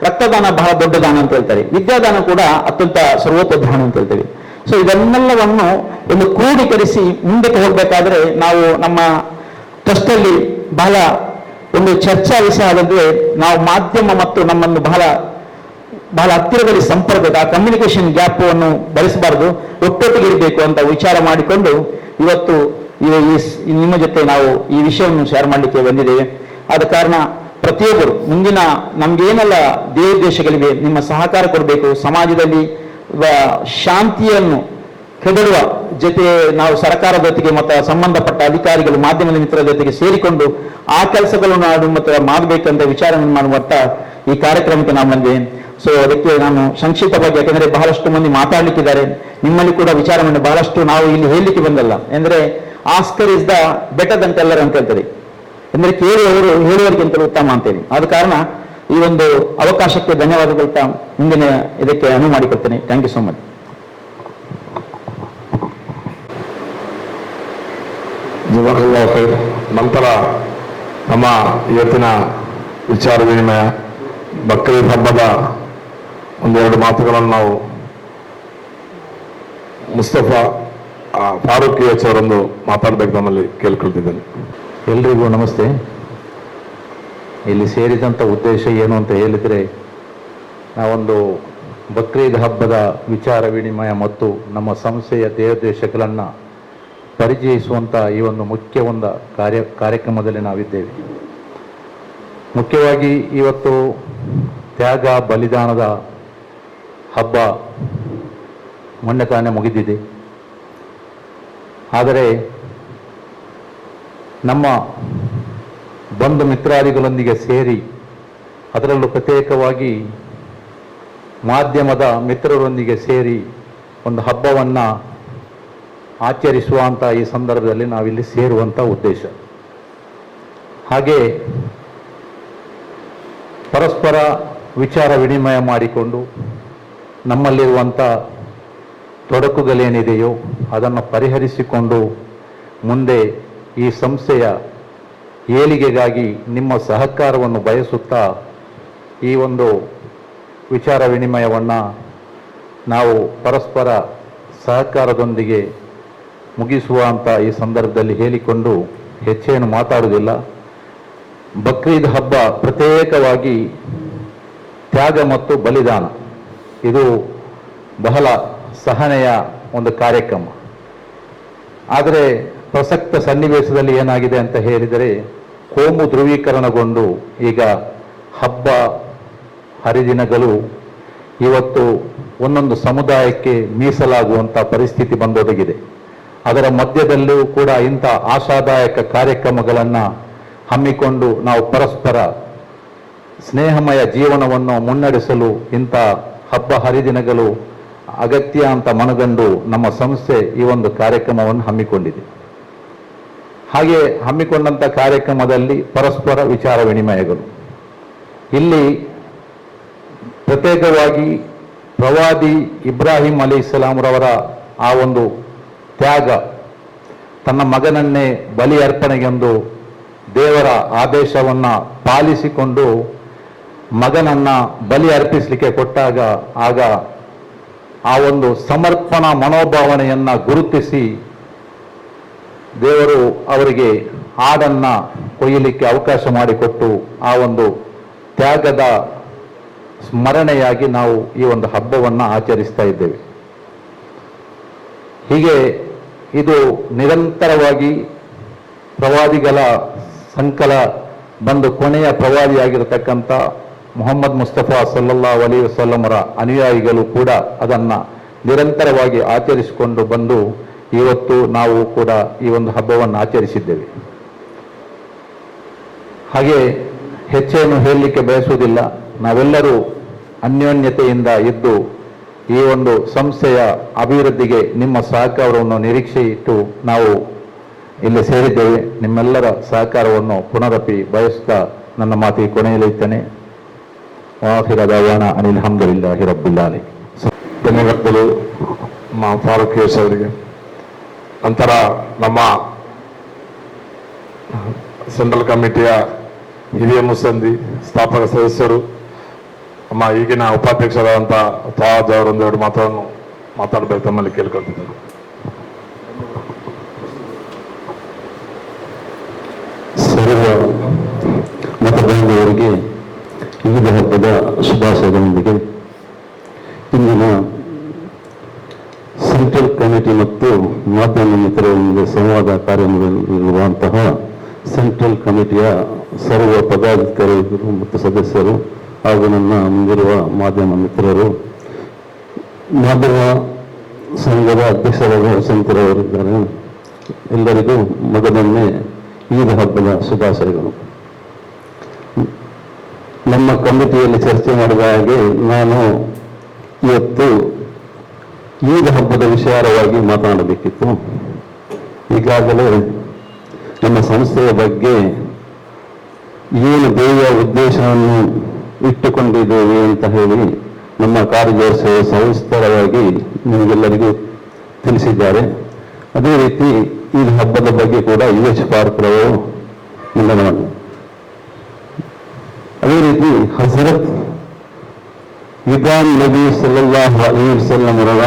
ರಕ್ತದಾನ ಬಹಳ ದೊಡ್ಡ ದಾನ ಅಂತ ಹೇಳ್ತಾರೆ. ವಿದ್ಯಾದಾನ ಕೂಡ ಅತ್ಯಂತ ಸರ್ವೋಪದಾನ ಅಂತ ಹೇಳ್ತೇವೆ. ಸೊ ಇದನ್ನೆಲ್ಲವನ್ನು ಒಂದು ಕ್ರೋಢೀಕರಿಸಿ ಮುಂದಕ್ಕೆ ಹೋಗ್ಬೇಕಾದ್ರೆ ನಾವು ನಮ್ಮ ಟ್ರಸ್ಟ್ ಅಲ್ಲಿ ಬಹಳ ಒಂದು ಚರ್ಚಾ ವಿಷಯ ಆದಂದ್ರೆ ನಾವು ಮಾಧ್ಯಮ ಮತ್ತು ನಮ್ಮನ್ನು ಬಹಳ ಹತ್ತಿರದಲ್ಲಿ ಸಂಪರ್ಕದ ಆ ಕಮ್ಯುನಿಕೇಶನ್ ಗ್ಯಾಪ್ ಅನ್ನು ಬಳಸಬಾರದು, ಒಟ್ಟೊಟ್ಟಿಗೆ ಇರಬೇಕು ಅಂತ ವಿಚಾರ ಮಾಡಿಕೊಂಡು ಇವತ್ತು ನಿಮ್ಮ ಜೊತೆ ನಾವು ಈ ವಿಷಯವನ್ನು ಶೇರ್ ಮಾಡಲಿಕ್ಕೆ ಬಂದಿದ್ದೇವೆ. ಆದ ಕಾರಣ ಪ್ರತಿಯೊಬ್ಬರು ಮುಂದಿನ ನಮ್ಗೇನೆಲ್ಲ ದೇಶಗಳಿವೆ ನಿಮ್ಮ ಸಹಕಾರ ಕೊಡಬೇಕು. ಸಮಾಜದಲ್ಲಿ ಶಾಂತಿಯನ್ನು ಕೆಡಳುವ ಜೊತೆ ನಾವು ಸರ್ಕಾರದ ಜೊತೆಗೆ ಮತ್ತು ಸಂಬಂಧಪಟ್ಟ ಅಧಿಕಾರಿಗಳು ಮಾಧ್ಯಮದ ಮಿತ್ರರ ಜೊತೆಗೆ ಸೇರಿಕೊಂಡು ಆ ಕೆಲಸಗಳನ್ನು ನಾವು ಮತ್ತೆ ಮಾಡಬೇಕಂತ ವಿಚಾರವನ್ನು ಮಾಡುವಂತ ಈ ಕಾರ್ಯಕ್ರಮಕ್ಕೆ ನಾವು ಬಂದೆ. ಸೊ ಅದಕ್ಕೆ ನಾನು ಸಂಕ್ಷಿಪ್ತವಾಗಿ, ಯಾಕಂದ್ರೆ ಬಹಳಷ್ಟು ಮಂದಿ ಮಾತಾಡ್ಲಿಕ್ಕಿದ್ದಾರೆ, ನಿಮ್ಮಲ್ಲಿ ಕೂಡ ವಿಚಾರವನ್ನು ಬಹಳಷ್ಟು ನಾವು ಇಲ್ಲಿ ಹೇಳಲಿಕ್ಕೆ ಬಂದಲ್ಲ. ಅಂದ್ರೆ ಆಸ್ಕರ್ ಇಸ್ ದ ಬೆಟರ್ ದಂತ ಎಲ್ಲರ ಅಂತ ಹೇಳ್ತಾರೆ. ಅಂದ್ರೆ ಕೇಳುವವರು ಹೇಳುವವರಿಗಿಂತಲೂ ಉತ್ತಮ ಅಂತೇಳಿ. ಆದ ಕಾರಣ ಈ ಒಂದು ಅವಕಾಶಕ್ಕೆ ಧನ್ಯವಾದಗಳು. ಮುಂದಿನ ಇದಕ್ಕೆ ಅನುವು ಮಾಡಿಕೊಡ್ತೇನೆ. Thank you so much. ನಂತರ ನಮ್ಮ ಇವತ್ತಿನ ವಿಚಾರ ವಿನಿಮಯ ಬಕ್ರೀದ್ ಹಬ್ಬದ ಒಂದೆರಡು ಮಾತುಗಳನ್ನು ನಾವು ಮುಸ್ತಫಾ ಫಾರೂಕ್ KH ಅವರೊಂದು ಮಾತಾಡಬೇಕು ನಮ್ಮಲ್ಲಿ ಕೇಳ್ಕೊಳ್ತಿದ್ದೇನೆ. ಎಲ್ರಿಗೂ ನಮಸ್ತೆ. ಇಲ್ಲಿ ಸೇರಿದಂಥ ಉದ್ದೇಶ ಏನು ಅಂತ ಹೇಳಿದರೆ, ನಾವೊಂದು ಬಕ್ರೀದ್ ಹಬ್ಬದ ವಿಚಾರ ವಿನಿಮಯ ಮತ್ತು ನಮ್ಮ ಸಂಸ್ಥೆಯ ದೇಶಗಳನ್ನು ಪರಿಚಯಿಸುವಂಥ ಈ ಒಂದು ಮುಖ್ಯ ಒಂದು ಕಾರ್ಯಕ್ರಮದಲ್ಲಿ ನಾವಿದ್ದೇವೆ. ಮುಖ್ಯವಾಗಿ ಇವತ್ತು ತ್ಯಾಗ ಬಲಿದಾನದ ಹಬ್ಬ ಮೊನ್ನೆ ತಾನೇ ಮುಗಿದಿದೆ. ಆದರೆ ನಮ್ಮ ಬಂಧು ಮಿತ್ರಾದಿಗಳೊಂದಿಗೆ ಸೇರಿ, ಅದರಲ್ಲೂ ಪ್ರತ್ಯೇಕವಾಗಿ ಮಾಧ್ಯಮದ ಮಿತ್ರರೊಂದಿಗೆ ಸೇರಿ ಒಂದು ಹಬ್ಬವನ್ನು ಆಚರಿಸುವಂಥ ಈ ಸಂದರ್ಭದಲ್ಲಿ ನಾವಿಲ್ಲಿ ಸೇರುವಂಥ ಉದ್ದೇಶ. ಹಾಗೆ ಪರಸ್ಪರ ವಿಚಾರ ವಿನಿಮಯ ಮಾಡಿಕೊಂಡು ನಮ್ಮಲ್ಲಿರುವಂಥ ತೊಡಕುಗಳೇನಿದೆಯೋ ಅದನ್ನು ಪರಿಹರಿಸಿಕೊಂಡು ಮುಂದೆ ಈ ಸಂಸ್ಥೆಯ ಏಳಿಗೆಗಾಗಿ ನಿಮ್ಮ ಸಹಕಾರವನ್ನು ಬಯಸುತ್ತಾ ಈ ಒಂದು ವಿಚಾರ ವಿನಿಮಯವನ್ನು ನಾವು ಪರಸ್ಪರ ಸಹಕಾರದೊಂದಿಗೆ ಮುಗಿಸುವಂಥ ಈ ಸಂದರ್ಭದಲ್ಲಿ ಹೇಳಿಕೊಂಡು ಹೆಚ್ಚೇನು ಮಾತಾಡುವುದಿಲ್ಲ. ಬಕ್ರೀದ್ ಹಬ್ಬ ಪ್ರತ್ಯೇಕವಾಗಿ ತ್ಯಾಗ ಮತ್ತು ಬಲಿದಾನ, ಇದು ಬಹಳ ಸಹನೆಯ ಒಂದು ಕಾರ್ಯಕ್ರಮ. ಆದರೆ ಪ್ರಸಕ್ತ ಸನ್ನಿವೇಶದಲ್ಲಿ ಏನಾಗಿದೆ ಅಂತ ಹೇಳಿದರೆ, ಕೋಮು ಧ್ರುವೀಕರಣಗೊಂಡು ಈಗ ಹಬ್ಬ ಹರಿದಿನಗಳು ಇವತ್ತು ಒಂದೊಂದು ಸಮುದಾಯಕ್ಕೆ ಮೀಸಲಾಗುವಂಥ ಪರಿಸ್ಥಿತಿ ಬಂದೊದಗಿದೆ. ಅದರ ಮಧ್ಯದಲ್ಲೂ ಕೂಡ ಇಂಥ ಆಶಾದಾಯಕ ಕಾರ್ಯಕ್ರಮಗಳನ್ನು ಹಮ್ಮಿಕೊಂಡು ನಾವು ಪರಸ್ಪರ ಸ್ನೇಹಮಯ ಜೀವನವನ್ನು ಮುನ್ನಡೆಸಲು ಇಂಥ ಹಬ್ಬ ಹರಿದಿನಗಳು ಅಗತ್ಯ ಅಂತ ಮನಗಂಡು ನಮ್ಮ ಸಂಸ್ಥೆ ಈ ಒಂದು ಕಾರ್ಯಕ್ರಮವನ್ನು ಹಮ್ಮಿಕೊಂಡಿದೆ. ಹಾಗೆ ಹಮ್ಮಿಕೊಂಡಂಥ ಕಾರ್ಯಕ್ರಮದಲ್ಲಿ ಪರಸ್ಪರ ವಿಚಾರ ವಿನಿಮಯಗಳು. ಇಲ್ಲಿ ಪ್ರತ್ಯೇಕವಾಗಿ ಪ್ರವಾದಿ ಇಬ್ರಾಹಿಂ ಅಲೈಹಿಸ್ಸಲಾಂರವರ ಆ ಒಂದು ತ್ಯಾಗ, ತನ್ನ ಮಗನನ್ನೇ ಬಲಿ ಅರ್ಪಣೆಗೆಂದು ದೇವರ ಆದೇಶವನ್ನು ಪಾಲಿಸಿಕೊಂಡು ಮಗನನ್ನು ಬಲಿ ಅರ್ಪಿಸಲಿಕ್ಕೆ ಕೊಟ್ಟಾಗ ಆಗ ಆ ಒಂದು ಸಮರ್ಪಣಾ ಮನೋಭಾವನೆಯನ್ನು ಗುರುತಿಸಿ ದೇವರು ಅವರಿಗೆ ಆಡನ್ನು ಕೊಯ್ಯಲಿಕ್ಕೆ ಅವಕಾಶ ಮಾಡಿಕೊಟ್ಟು ಆ ಒಂದು ತ್ಯಾಗದ ಸ್ಮರಣೆಯಾಗಿ ನಾವು ಈ ಒಂದು ಹಬ್ಬವನ್ನು ಆಚರಿಸ್ತಾ ಇದ್ದೇವೆ. ಹೀಗೆ ಇದು ನಿರಂತರವಾಗಿ ಪ್ರವಾದಿಗಳ ಸಂಕಲ ಬಂದು ಕೊನೆಯ ಪ್ರವಾದಿಯಾಗಿರತಕ್ಕಂಥ ಮುಹಮ್ಮದ್ ಮುಸ್ತಫಾ ಸಲ್ಲಲ್ಲಾಹು ಅಲೈಹಿ ವಸಲ್ಲಮರ ಅನುಯಾಯಿಗಳು ಕೂಡ ಅದನ್ನು ನಿರಂತರವಾಗಿ ಆಚರಿಸಿಕೊಂಡು ಬಂದು ಇವತ್ತು ನಾವು ಕೂಡ ಈ ಒಂದು ಹಬ್ಬವನ್ನು ಆಚರಿಸಿದ್ದೇವೆ. ಹಾಗೆ ಹೆಚ್ಚೇನು ಹೇಳಲಿಕ್ಕೆ ಬಯಸುವುದಿಲ್ಲ. ನಾವೆಲ್ಲರೂ ಅನ್ಯೋನ್ಯತೆಯಿಂದ ಇದ್ದು ಈ ಒಂದು ಸಂಸ್ಥೆಯ ಅಭಿವೃದ್ಧಿಗೆ ನಿಮ್ಮ ಸಹಕಾರವನ್ನು ನಿರೀಕ್ಷೆ ಇಟ್ಟು ನಾವು ಇಲ್ಲಿ ಸೇರಿದ್ದೇವೆ. ನಿಮ್ಮೆಲ್ಲರ ಸಹಕಾರವನ್ನು ಪುನರಪಿ ಬಯಸುತ್ತಾ ನನ್ನ ಮಾತಿಗೆ ಕೊನೆಯಲ್ಲಿದ್ದೇನೆ. ಆಖಿರ ದವಾನ ಅನಿಲ್ ಹಮ್ದುಲಿಲ್ಲಾಹಿ ರಬ್ಬಿಲ್ ಆಲಮೀನ್. ಧನ್ಯವಾದಗಳು ಫಾರೂಕ್ ಯೇಸ್ ಅವರಿಗೆ. ನಂತರ ನಮ್ಮ ಸೆಂಟ್ರಲ್ ಕಮಿಟಿಯ ಹಿರಿಯ ಮುಸಂದಿ ಸ್ಥಾಪಕ ಸದಸ್ಯರು ನಮ್ಮ ಈಗಿನ ಉಪಾಧ್ಯಕ್ಷರಾದಂಥ ಫವಾದ್ ಅವರೊಂದೆರಡು ಮಾತನ್ನು ಮಾತಾಡಬೇಕು ತಮ್ಮಲ್ಲಿ ಕೇಳ್ಕೊಳ್ತಿದ್ದಾರೆ. ಸರ್ವ ಮತದಾರರಿಗೆ ಈದ್ ಹಬ್ಬದ ಶುಭಾಶಯಗಳೊಂದಿಗೆ ಇಂದಿನ ಸೆಂಟ್ರಲ್ ಕಮಿಟಿ ಮತ್ತು ಮಾಧ್ಯಮ ಮಿತ್ರರೊಂದಿಗೆ ಸಂವಾದ ಕಾರ್ಯಕ್ರಮದಲ್ಲಿರುವಂತಹ ಸೆಂಟ್ರಲ್ ಕಮಿಟಿಯ ಸರ್ವ ಪದಾಧಿಕಾರಿಗಳು ಮತ್ತು ಸದಸ್ಯರು ಹಾಗೂ ನನ್ನ ಮುಂದಿರುವ ಮಾಧ್ಯಮ ಮಿತ್ರರು, ಮಾಧ್ಯಮ ಸಂಘದ ಅಧ್ಯಕ್ಷರಾದ ವಸಂತರವರಿದ್ದಾರೆ, ಎಲ್ಲರಿಗೂ ಮೊದಲನೇ ಈದ್ ಹಬ್ಬದ ಶುಭಾಶಯಗಳು. ನಮ್ಮ ಕಮಿಟಿಯಲ್ಲಿ ಚರ್ಚೆ ಮಾಡಿದ ಹಾಗೆ ನಾನು ಇವತ್ತು ಈದ್ ಹಬ್ಬದ ವಿಚಾರವಾಗಿ ಮಾತನಾಡಬೇಕಿತ್ತು. ಈಗಾಗಲೇ ನಮ್ಮ ಸಂಸ್ಥೆಯ ಬಗ್ಗೆ ಏನು ಧ್ಯೇಯ ಉದ್ದೇಶವನ್ನು ಇಟ್ಟುಕೊಂಡಿದ್ದೇವೆ ಅಂತ ಹೇಳಿ ನಮ್ಮ ಕಾರ್ಯದರ್ಶಿಯು ಸವಿಸ್ತರವಾಗಿ ನಿಮಗೆಲ್ಲರಿಗೂ ತಿಳಿಸಿದ್ದಾರೆ. ಅದೇ ರೀತಿ ಈ ಹಬ್ಬದ ಬಗ್ಗೆ ಕೂಡ UH ಪಾರ್ಕ್ ರವರು ನಿಂದನೆ. ಅದೇ ರೀತಿ ಹಜರತ್ ಇಬ್ರಾಹಿಂ ನಬಿ ಸಲ್ಲಲ್ಲಾಹು ಅಲೈಹಿ ವಸಲ್ಲಂ ಅವರ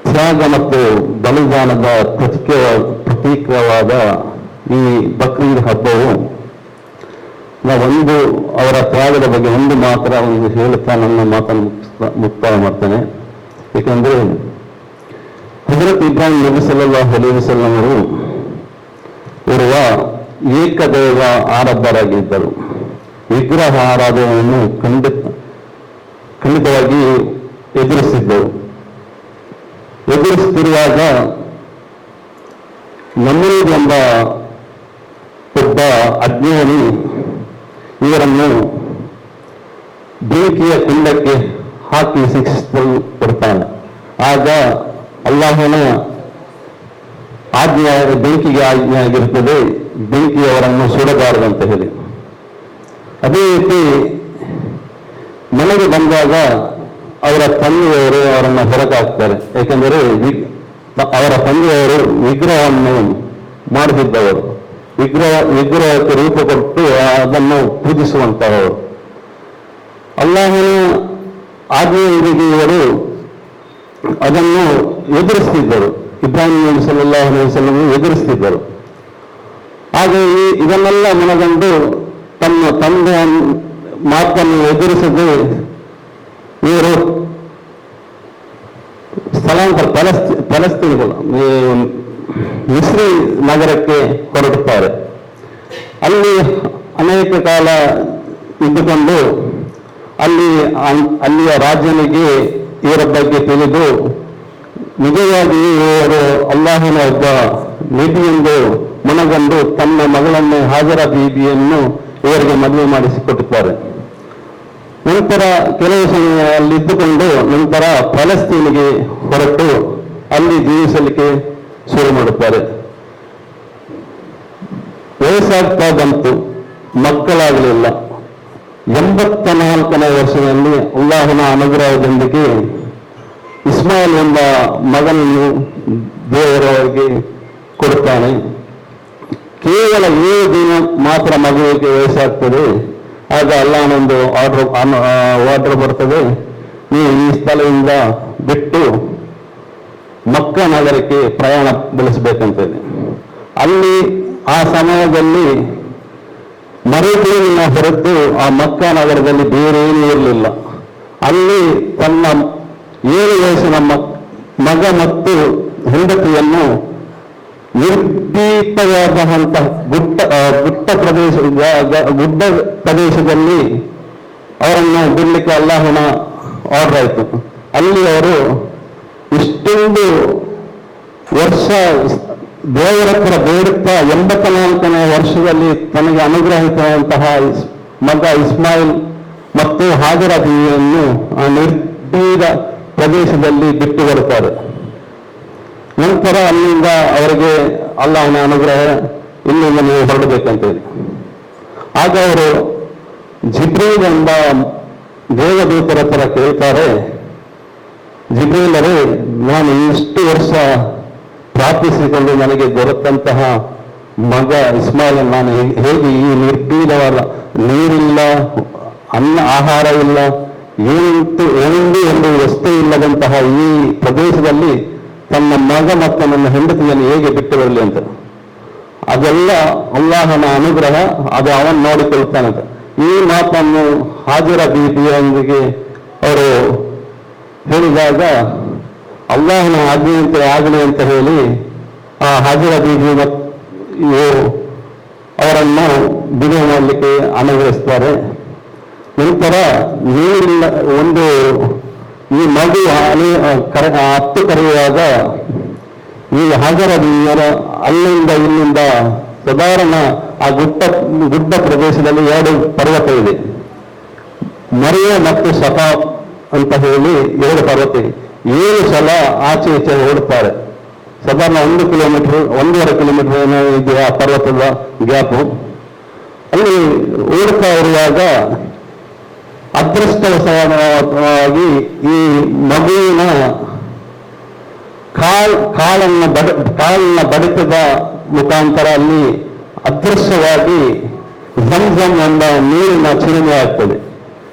ತ್ಯಾಗ ಮತ್ತು ಬಲಿದಾನದ ಪ್ರತೀಕವಾದ ಈ ಬಕ್ರೀದ್ ಹಬ್ಬವು ನಾವೊಂದು ಅವರ ತ್ಯಾಗದ ಬಗ್ಗೆ ಒಂದು ಮಾತ್ರ ಒಂದು ಹೇಳುತ್ತಾ ನನ್ನ ಮಾತನ್ನು ಮುಕ್ತಾಯ ಮಾಡ್ತೇನೆ. ಏಕೆಂದರೆ ಹಜರತ್ ಇಬ್ರಾಹಿಂ ನಬಿ ಸಲ್ಲಲ್ಲಾಹು ಅಲೈಹಿ ವಸಲ್ಲಂ ಅವರು ಇರುವ ಏಕದೈವ ಆರಾಧರಾಗಿದ್ದರು. ವಿಗ್ರಹ ಆರಾಧನೆಯನ್ನು ಖಂಡಿತವಾಗಿ ಎದುರಿಸುತ್ತಿರುವಾಗ ನಮೂದ್ ಎಂಬ ಒಬ್ಬ ಅಜ್ಞಾನಿ ಇವರನ್ನು ಬೆಂಕಿಯ ಕುಂಡಕ್ಕೆ ಹಾಕಿ ಶಿಕ್ಷಿಸಲ್ಪಡ್ತಾನೆ. ಆಗ ಅಲ್ಲಾಹನ ಆಜ್ಞೆ, ಬೆಂಕಿಗೆ ಆಜ್ಞೆ ಆಗಿರುತ್ತದೆ, ಬೆಂಕಿಯವರನ್ನು ಸುಡಬಾರದಂತ ಹೇಳಿ. ಅದೇ ರೀತಿ ಮನೆಗೆ ಬಂದಾಗ ಅವರ ತಂದೆಯವರು ಅವರನ್ನು ಹೊರಗಾಕ್ತಾರೆ. ಏಕೆಂದರೆ ಅವರ ತಂದೆಯವರು ವಿಗ್ರಹವನ್ನು ಮಾಡುತ್ತಿದ್ದವರು, ವಿಗ್ರಹಕ್ಕೆ ರೂಪ ಕೊಟ್ಟು ಅದನ್ನು ಪೂಜಿಸುವಂತಹವರು. ಅಲ್ಲಾಹನ ಆಜ್ಞೆಯೊಂದಿಗೆ ಇವರು ಅದನ್ನು ಎದುರಿಸ್ತಿದ್ದರು. ಇಬ್ರಾಹಿಂ ನಬಿ ಸಲ್ಲಲ್ಲಾಹು ಅಲೈಹಿ ವಸಲ್ಲಂ ಎದುರಿಸ್ತಿದ್ದರು. ಹಾಗೆ ಇದನ್ನೆಲ್ಲ ಮನಗಂಡು ತಮ್ಮ ತಂದೆಯ ಮಾತನ್ನು ಎದುರಿಸದೆ ಇವರು ಸ್ಥಳಾಂತರ ಫಲಸ್ತೀನಿಗಳು ಮಿಸ್ರಿ ನಗರಕ್ಕೆ ಹೊರಡುತ್ತಾರೆ. ಅಲ್ಲಿ ಅನೇಕ ಕಾಲ ಇದ್ದುಕೊಂಡು ಅಲ್ಲಿಯ ರಾಜನಿಗೆ ಇವರ ಬಗ್ಗೆ ತಿಳಿದು ನಿಜವಾಗಿ ಇವರು ಅಲ್ಲಾಹನ ಒಬ್ಬ ನಬಿ ಎಂದು ಮನಗಂಡು ತನ್ನ ಮಗಳನ್ನು ಹಾಜರಾ ಬೀಬಿಯನ್ನು ಇವರಿಗೆ ಮದುವೆ ಮಾಡಿಸಿಕೊಟ್ಟುತ್ತಾರೆ. ನಂತರ ಕೆಲವು ಸಮಯ ಅಲ್ಲಿದ್ದುಕೊಂಡು ನಂತರ ಫಲಸ್ತೀನಿಗೆ ಹೊರಟು ಅಲ್ಲಿ ಜೀವಿಸಲಿಕ್ಕೆ ಶುರು ಮಾಡುತ್ತಾರೆ. ವಯಸ್ಸಾಗ್ತಾ ಬಂತು, ಮಕ್ಕಳಾಗಲಿಲ್ಲ. 84ನೇ ವರ್ಷದಲ್ಲಿ ಅಲ್ಲಾಹನ ಅನುಗ್ರಹದೊಂದಿಗೆ ಇಸ್ಮಾಯಿಲ್ ಎಂಬ ಮಗನನ್ನು ದೇವರವರಿಗೆ ಕೊಡ್ತಾನೆ. ಕೇವಲ 7 ದಿನ ಮಾತ್ರ ಮಗುವಿಗೆ ವಯಸ್ಸಾಗ್ತದೆ. ಆಗ ಅಲ್ಲಾಹನೊಂದು ಆರ್ಡರ್ ಬರ್ತದೆ, ನೀವು ಈ ಸ್ಥಳದಿಂದ ಬಿಟ್ಟು ಮಕ್ಕ ನಗರಕ್ಕೆ ಪ್ರಯಾಣ ಬೆಳೆಸಬೇಕಂತೇಳಿ. ಅಲ್ಲಿ ಆ ಸಮಯದಲ್ಲಿ ಮರುಭೂಮಿನ ಹೊರತು ಆ ಮಕ್ಕ ನಗರದಲ್ಲಿ ಬೇರೆ ಏನೂ ಇರಲಿಲ್ಲ. ಅಲ್ಲಿ ತನ್ನ 7 ವಯಸ್ಸಿನ ಮಗ ಮತ್ತು ಹೆಂಡತಿಯನ್ನು ನಿರ್ಭೀತವಾದಂತಹ ಗುಡ್ಡ ಪ್ರದೇಶದಲ್ಲಿ ಅವರನ್ನು ಬಿಡಲಿಕ್ಕೆ ಅಲ್ಲಾಹನ ಆರ್ಡರ್ ಆಯಿತು. ಅಲ್ಲಿ ಅವರು ಇಷ್ಟೊಂದು ವರ್ಷ ದೇವರ ಹತ್ರ ಬೇಡುತ್ತಾ 84ನೇ ವರ್ಷದಲ್ಲಿ ತನಗೆ ಅನುಗ್ರಹಿಸುವಂತಹ ಮಗ ಇಸ್ಮಾಯಿಲ್ ಮತ್ತು ಹಾಜರ ದೇವಿಯನ್ನು ಆ ನಿರ್ಭೀತ ಪ್ರದೇಶದಲ್ಲಿ ಬಿಟ್ಟು ಬರುತ್ತಾರೆ. ನಂತರ ಅಲ್ಲಿಂದ ಅವರಿಗೆ ಅಲ್ಲಾಹನ ಅನುಗ್ರಹ, ಇಲ್ಲಿಂದ ನೀವು ಹೊರಡಬೇಕಂತೇಳಿ. ಆಗ ಅವರು ಜಿಬ್ರೀಲ್ ಎಂಬ ದೇವದೂತರ ಹತ್ರ ಕೇಳ್ತಾರೆ, ಜಿಬ್ರೀಲರೇ, ನಾನು ಇಷ್ಟು ವರ್ಷ ಪ್ರಾರ್ಥಿಸಿಕೊಂಡು ನನಗೆ ದೊರೆತಂತಹ ಮಗ ಇಸ್ಮಾಯಿಲ್ ನಾನು ಹೇಗೆ ಈ ನಿರ್ಭೀಲವಾದ ನೀರಿಲ್ಲ, ಆಹಾರ ಇಲ್ಲ, ಒಂದು ವಸ್ತು ಇಲ್ಲದಂತಹ ಈ ಪ್ರದೇಶದಲ್ಲಿ ತನ್ನ ಮಗ ಮತ್ತು ನನ್ನ ಹೆಂಡತಿಯನ್ನು ಹೇಗೆ ಬಿಟ್ಟು ಬರಲಿ ಅಂತ. ಅದೆಲ್ಲ ಅಲ್ಲಾಹನ ಅನುಗ್ರಹ, ಅದು ಅವನು ನೋಡಿಕೊಳ್ತಾನಂತೆ. ಈ ಮಾತನ್ನು ಹಾಜರ ಬೀಬಿಯೊಂದಿಗೆ ಅವರು ಹೇಳಿದಾಗ ಅಲ್ಲಾಹನ ಆಜ್ಞೆಯಂತೆ ಆಗಲಿ ಅಂತ ಹೇಳಿ ಆ ಹಾಜರ ಬೀಬಿ ಅವರನ್ನು ಬಿಡುಗಡೆ ಮಾಡಲಿಕ್ಕೆ ಅನುಗ್ರಹಿಸ್ತಾರೆ. ನಂತರ ನೀರಿಲ್ಲ ಈ ಮಗು ಹತ್ತು ಕರೆಯುವಾಗ ಈ ಹಾಜರ ಬೀಬಿಯರ ಅಲ್ಲಿಂದ ಇಲ್ಲಿಂದ ಸಾಧಾರಣ ಆ ಗುಡ್ಡ ಪ್ರದೇಶದಲ್ಲಿ 2 ಪರ್ವತ ಇದೆ, ಮರಿಯ ಮತ್ತು ಸಫಾ ಅಂತ ಹೇಳಿ 2 ಪರ್ವತ ಇದೆ. 7 ಸಲ ಆಚೆ ಈಚೆ ಓಡುತ್ತಾರೆ. ಸಾಧಾರಣ 1.5 ಕಿಲೋಮೀಟರ್ ಏನೋ ಇದೆ ಆ ಪರ್ವತದ ಗ್ಯಾಪು. ಅಲ್ಲಿ ಓಡುತ್ತಾ ಇರುವಾಗ ಅದೃಷ್ಟವಶವಾಗಿ ಈ ಮಗುವಿನ ಕಾಲಿನ ಬಡಿತದ ಮುಖಾಂತರ ಅಲ್ಲಿ ಅದೃಶ್ಯವಾಗಿ ಝಂಝಂ ಎಂಬ ನೀರಿನ ಚಿಲುಮೆ ಆಗ್ತದೆ.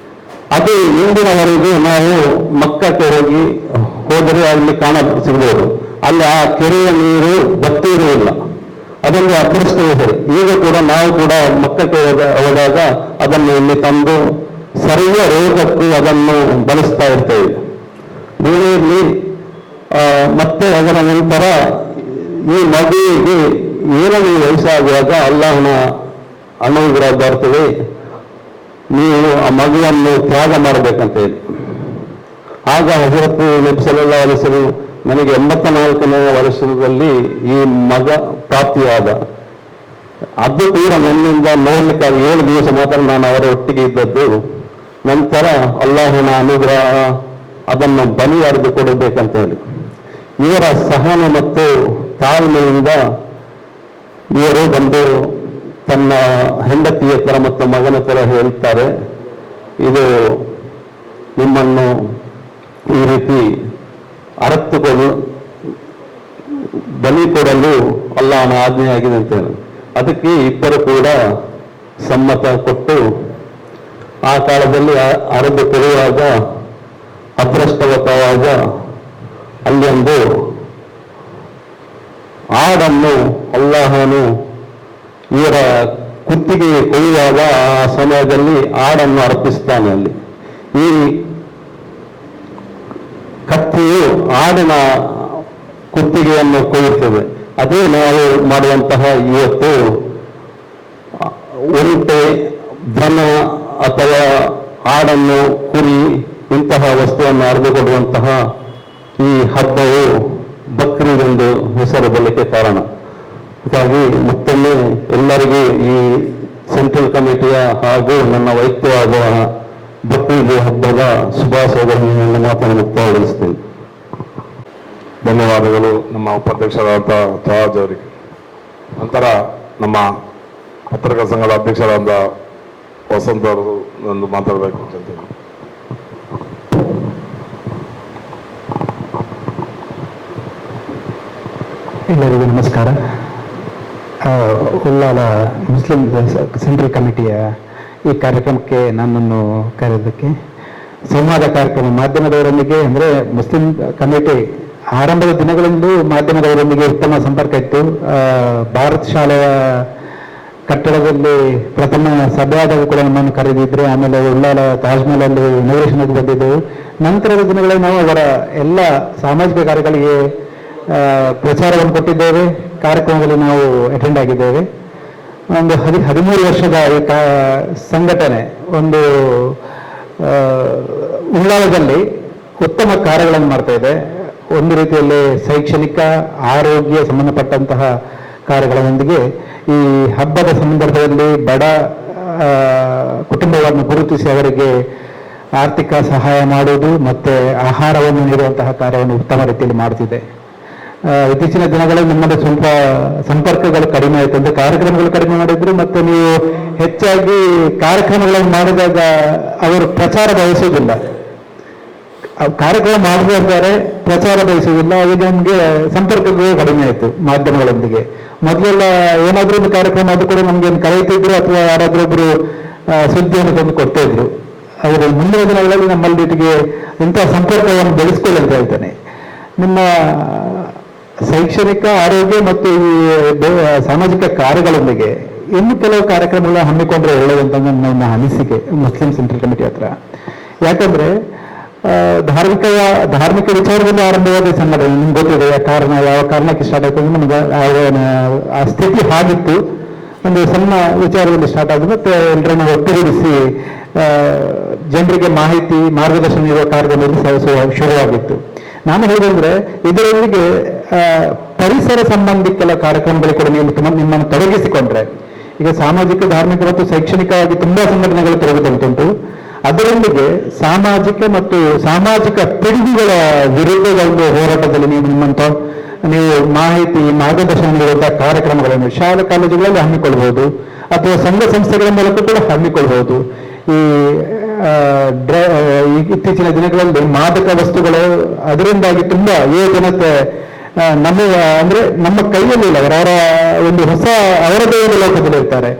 ಅದು ಇಂದಿನವರೆಗೂ ನಾವು ಮಕ್ಕಕ್ಕೆ ಹೋದರೆ ಅಲ್ಲಿ ಸಿಗಬಹುದು. ಅಲ್ಲಿ ಆ ಕೆರೆಯ ನೀರು ಬತ್ತಿ ಇರುವುದಿಲ್ಲ. ಅದೊಂದು ಅದೃಷ್ಟವೇ ಸರಿ. ಈಗ ಕೂಡ ನಾವು ಕೂಡ ಮಕ್ಕಕ್ಕೆ ಹೋದಾಗ ಅದನ್ನು ಇಲ್ಲಿ ತಂದು ಸರಿಯ ರೋಗಕ್ಕೂ ಅದನ್ನು ಬಳಸ್ತಾ ಇರ್ತೇವೆ. ಬೇರೆಯಲ್ಲಿ ಮತ್ತೆ ಅದರ ನಂತರ ಈ ಮಗುವಿಗೆ 7ನೇ ವಯಸ್ಸಾಗುವಾಗ ಅಲ್ಲಾಹನ ಅನುಗ್ರಹ ಬರ್ತದೆ, ನೀವು ಆ ಮಗುವನ್ನು ತ್ಯಾಗ ಮಾಡಬೇಕಂತ ಹೇಳಿ. ಆಗ ಹಜರತ್ ನಬಿ ಸಲ್ಲಲ್ಲಾಹು ಅಲೈಹಿ ವಸಲ್ಲಂ ನನಗೆ 84ನೇ ವರ್ಷದಲ್ಲಿ ಈ ಮಗ ಪ್ರಾಪ್ತಿಯಾದ. ಅದು ಕೂಡ ನನ್ನಿಂದ ನೋಡ್ಲಿಕ್ಕೆ 7 ದಿವಸ ಮಾತ್ರ ನಾನು ಅವರ ಒಟ್ಟಿಗೆ ಇದ್ದದ್ದು. ನಂತರ ಅಲ್ಲಾಹನ ಅನುಗ್ರಹ ಅದನ್ನು ಬಲಿಯಾರ್ದು ಕೊಡಬೇಕಂತ ಹೇಳಿ ಇವರ ಸಹನ ಮತ್ತು ತಾಳ್ಮೆಯಿಂದ ಇವರು ಬಂದು ತನ್ನ ಹೆಂಡತಿಯ ತರ ಮತ್ತು ಮಗನ ತರ ಹೇಳ್ತಾರೆ, ಇದು ನಿಮ್ಮನ್ನು ಈ ರೀತಿ ಅರತ್ತುಕೊಂಡು ಬಲಿ ಕೊಡಲು ಅಲ್ಲಾಹನ ಆಜ್ಞೆಯಾಗಿದೆ ಅಂತ ಹೇಳಿ. ಅದಕ್ಕೆ ಇಬ್ಬರು ಕೂಡ ಸಮ್ಮತ ಕೊಟ್ಟು ಆ ಕಾಲದಲ್ಲಿ ಅರದು ಕೊಡುವಾಗ ಅದೃಷ್ಟವತವಾದ ಅಲ್ಲಿ ಒಂದು ಆಡನ್ನು ಅಲ್ಲಾಹನು ಇವರ ಕುತ್ತಿಗೆ ಕೊಯ್ಯುವಾಗ ಆ ಸಮಯದಲ್ಲಿ ಆಡನ್ನು ಅರ್ಪಿಸ್ತಾನೆ. ಅಲ್ಲಿ ಈ ಕತ್ತಿಯು ಆಡಿನ ಕುತ್ತಿಗೆಯನ್ನು ಕೊಯ್ಯುತ್ತದೆ. ಅದೇ ನಾವು ಮಾಡುವಂತಹ ಇವತ್ತು ಒಂಟೆ, ದನ ಅಥವಾ ಆಡನ್ನು, ಕುರಿ ಇಂತಹ ವಸ್ತುವನ್ನು ಅರಿದುಕೊಡುವಂತಹ ಈ ಹಬ್ಬವು ಬಕ್ರೀದ್ ಎಂದು ಹೆಸರು ಬರಲಿಕ್ಕೆ ಕಾರಣ. ಹಾಗಾಗಿ ಮತ್ತೊಮ್ಮೆ ಎಲ್ಲರಿಗೂ ಈ ಸೆಂಟ್ರಲ್ ಕಮಿಟಿಯ ಹಾಗೂ ನನ್ನ ವೈಯಕ್ತಿಕವಾದ ಬಕ್ರೀದ್ ಹಬ್ಬದ ಶುಭಾಶಯಗಳನ್ನು ಮಾತನ್ನು ಮುಕ್ತಾಯಗೊಳಿಸ್ತೇನೆ. ಧನ್ಯವಾದಗಳು ನಮ್ಮ ಉಪಾಧ್ಯಕ್ಷರಾದ ತವಾಜ್ ಅವರಿಗೆ. ನಂತರ ನಮ್ಮ ಪತ್ರಕರ್ತರ ಸಂಘದ ಅಧ್ಯಕ್ಷರಾದ ವಸಂತ ಅವರು ಒಂದು ಮಾತಾಡಬೇಕು ಅಂತ ಹೇಳ್ತೀನಿ. ಎಲ್ಲರಿಗೂ ನಮಸ್ಕಾರ. ಉಳ್ಳಾಲ ಮುಸ್ಲಿಂ ಸೆಂಟ್ರಲ್ ಕಮಿಟಿಯ ಈ ಕಾರ್ಯಕ್ರಮಕ್ಕೆ ನನ್ನನ್ನು ಕರೆಯೋದಕ್ಕೆ, ಸಂವಾದ ಕಾರ್ಯಕ್ರಮ ಮಾಧ್ಯಮದವರೊಂದಿಗೆ ಅಂದರೆ ಮುಸ್ಲಿಂ ಕಮಿಟಿ ಆರಂಭದ ದಿನಗಳಿಂದಲೂ ಮಾಧ್ಯಮದವರೊಂದಿಗೆ ಉತ್ತಮ ಸಂಪರ್ಕ ಇತ್ತು. ಭಾರತ್ ಶಾಲೆಯ ಕಟ್ಟಡದಲ್ಲಿ ಪ್ರಥಮ ಸಭೆಯಾದಾಗ ಕೂಡ ನಮ್ಮನ್ನು ಕರೆದಿದ್ರು. ಆಮೇಲೆ ಉಳ್ಳಾಲ ತಾಜ್ಮಹಲಲ್ಲಿ ಇನಾಗ್ರೇಷನ್ಗೆ ಬಂದಿದ್ದೆವು. ನಂತರದ ದಿನಗಳಲ್ಲಿ ನಾವು ಅವರ ಎಲ್ಲ ಸಾಮಾಜಿಕ ಕಾರ್ಯಗಳಿಗೆ ಪ್ರಚಾರವನ್ನು ಕೊಟ್ಟಿದ್ದೇವೆ. ಕಾರ್ಯಕ್ರಮದಲ್ಲಿ ನಾವು ಅಟೆಂಡ್ ಆಗಿದ್ದೇವೆ. ಒಂದು 13 ವರ್ಷದ ಈ ಸಂಘಟನೆ ಒಂದು ಉಳ್ಳಾಲದಲ್ಲಿ ಉತ್ತಮ ಕಾರ್ಯಗಳನ್ನು ಮಾಡ್ತಾ ಇದೆ. ಒಂದು ರೀತಿಯಲ್ಲಿ ಶೈಕ್ಷಣಿಕ ಆರೋಗ್ಯ ಸಂಬಂಧಪಟ್ಟಂತಹ ಕಾರ್ಯಗಳೊಂದಿಗೆ ಈ ಹಬ್ಬದ ಸಂದರ್ಭದಲ್ಲಿ ಬಡ ಕುಟುಂಬವನ್ನು ಗುರುತಿಸಿ ಅವರಿಗೆ ಆರ್ಥಿಕ ಸಹಾಯ ಮಾಡುವುದು ಮತ್ತು ಆಹಾರವನ್ನು ನೀಡುವಂತಹ ಕಾರ್ಯವನ್ನು ಉತ್ತಮ ರೀತಿಯಲ್ಲಿ ಮಾಡುತ್ತಿದೆ. ಇತ್ತೀಚಿನ ದಿನಗಳಲ್ಲಿ ನಮ್ಮದು ಸ್ವಲ್ಪ ಸಂಪರ್ಕಗಳು ಕಡಿಮೆ ಆಯಿತು, ಅಂದರೆ ಕಾರ್ಯಕ್ರಮಗಳು ಕಡಿಮೆ ಮಾಡಿದ್ರು. ಮತ್ತು ನೀವು ಹೆಚ್ಚಾಗಿ ಕಾರ್ಯಕ್ರಮಗಳನ್ನು ಮಾಡಿದಾಗ ಅವರು ಪ್ರಚಾರ ಬಯಸುವುದಿಲ್ಲ. ಕಾರ್ಯಕ್ರಮ ಮಾಡಬೇಕಾದ್ರೆ ಪ್ರಚಾರ ಬಯಸುವುದಿಲ್ಲ. ಈಗ ನಮಗೆ ಸಂಪರ್ಕಗಳು ಕಡಿಮೆ ಆಯಿತು ಮಾಧ್ಯಮಗಳೊಂದಿಗೆ. ಮೊದಲೆಲ್ಲ ಏನಾದರೂ ಒಂದು ಕಾರ್ಯಕ್ರಮ ಅದು ಕೂಡ ನಮ್ಗೆ ಕರೆಯುತ್ತಿದ್ರು ಅಥವಾ ಯಾರಾದ್ರೂ ಒಬ್ರು ಸುದ್ದಿಯನ್ನು ತಂದು ಕೊಡ್ತಾ ಇದ್ರು. ಅವರು ಮುಂದಿನ ದಿನಗಳಲ್ಲಿ ನಮ್ಮಲ್ಲಿಗೆ ಇಂತಹ ಸಂಪರ್ಕವನ್ನು ಬೆಳೆಸ್ಕೊಳ್ಳಿ ಅಂತ ಹೇಳ್ತೇನೆ. ನಿಮ್ಮ ಶೈಕ್ಷಣಿಕ ಆರೋಗ್ಯ ಮತ್ತು ಈ ಸಾಮಾಜಿಕ ಕಾರ್ಯಗಳೊಂದಿಗೆ ಇನ್ನು ಕೆಲವು ಕಾರ್ಯಕ್ರಮಗಳನ್ನ ಹಮ್ಮಿಕೊಂಡ್ರೆ ಒಳ್ಳೆಯದಂತ ನನ್ನ ಅನಿಸಿಕೆ ಮುಸ್ಲಿಂ ಸೆಂಟ್ರಲ್ ಕಮಿಟಿ ಹತ್ರ. ಯಾಕಂದ್ರೆ ಧಾರ್ಮಿಕ ವಿಚಾರದಲ್ಲಿ ಆರಂಭವಾದ ಸಂಘಟನೆ ನಿಮ್ಗೆ ಗೊತ್ತಿದೆ. ಯಾವ ಕಾರಣಕ್ಕೆ ಸ್ಟಾರ್ಟ್ ಆಯ್ತು ಅಂದ್ರೆ ನಮ್ಗೆ ಆ ಸ್ಥಿತಿ ಹಾಗಿತ್ತು. ಒಂದು ಸಣ್ಣ ವಿಚಾರದಲ್ಲಿ ಸ್ಟಾರ್ಟ್ ಆಗಿದೆ. ಮತ್ತೆ ಎಲ್ಲರನ್ನ ಒಟ್ಟುಗೂಡಿಸಿ ಜನರಿಗೆ ಮಾಹಿತಿ ಮಾರ್ಗದರ್ಶನ ನೀಡುವ ಕಾರ್ಯಕ್ರಮದಲ್ಲಿ ಶುರುವಾಗಿತ್ತು. ನಾನು ಹೇಳಿದ್ರೆ ಇದರೊಂದಿಗೆ ಪರಿಸರ ಸಂಬಂಧಿ ಕೆಲ ಕಾರ್ಯಕ್ರಮಗಳಿಗೆ ಕೂಡ ನೀವು ನಿಮ್ಮನ್ನು ತೊಡಗಿಸಿಕೊಂಡ್ರೆ, ಈಗ ಸಾಮಾಜಿಕ, ಧಾರ್ಮಿಕ ಮತ್ತು ಶೈಕ್ಷಣಿಕವಾಗಿ ತುಂಬಾ ಸಂಘಟನೆಗಳು ತೊಡಗುತ್ತುಂಟು. ಅದರೊಂದಿಗೆ ಸಾಮಾಜಿಕ ಮತ್ತು ಸಾಮಾಜಿಕ ಪಿಡುಗುಗಳ ವಿರುದ್ಧದ ಒಂದು ಹೋರಾಟದಲ್ಲಿ ನೀವು ಮಾಹಿತಿ ಮಾರ್ಗದರ್ಶನ ನೀಡುವಂತಹ ಕಾರ್ಯಕ್ರಮಗಳನ್ನು ಶಾಲಾ ಕಾಲೇಜುಗಳಲ್ಲಿ ಹಮ್ಮಿಕೊಳ್ಬಹುದು ಅಥವಾ ಸಂಘ ಸಂಸ್ಥೆಗಳ ಮೂಲಕ ಕೂಡ ಹಮ್ಮಿಕೊಳ್ಬಹುದು. ಈ ಇತ್ತೀಚಿನ ದಿನಗಳಲ್ಲಿ ಮಾದಕ ವಸ್ತುಗಳು ಅದರಿಂದಾಗಿ ತುಂಬಾ ಜನತೆ ನಮ್ಮ ಕೈಯಲ್ಲಿಲ್ಲ, ಅವರವರ ಒಂದು ಅವರದೇ ಒಂದು ಲೋಕದಲ್ಲಿ ಇರ್ತಾರೆ.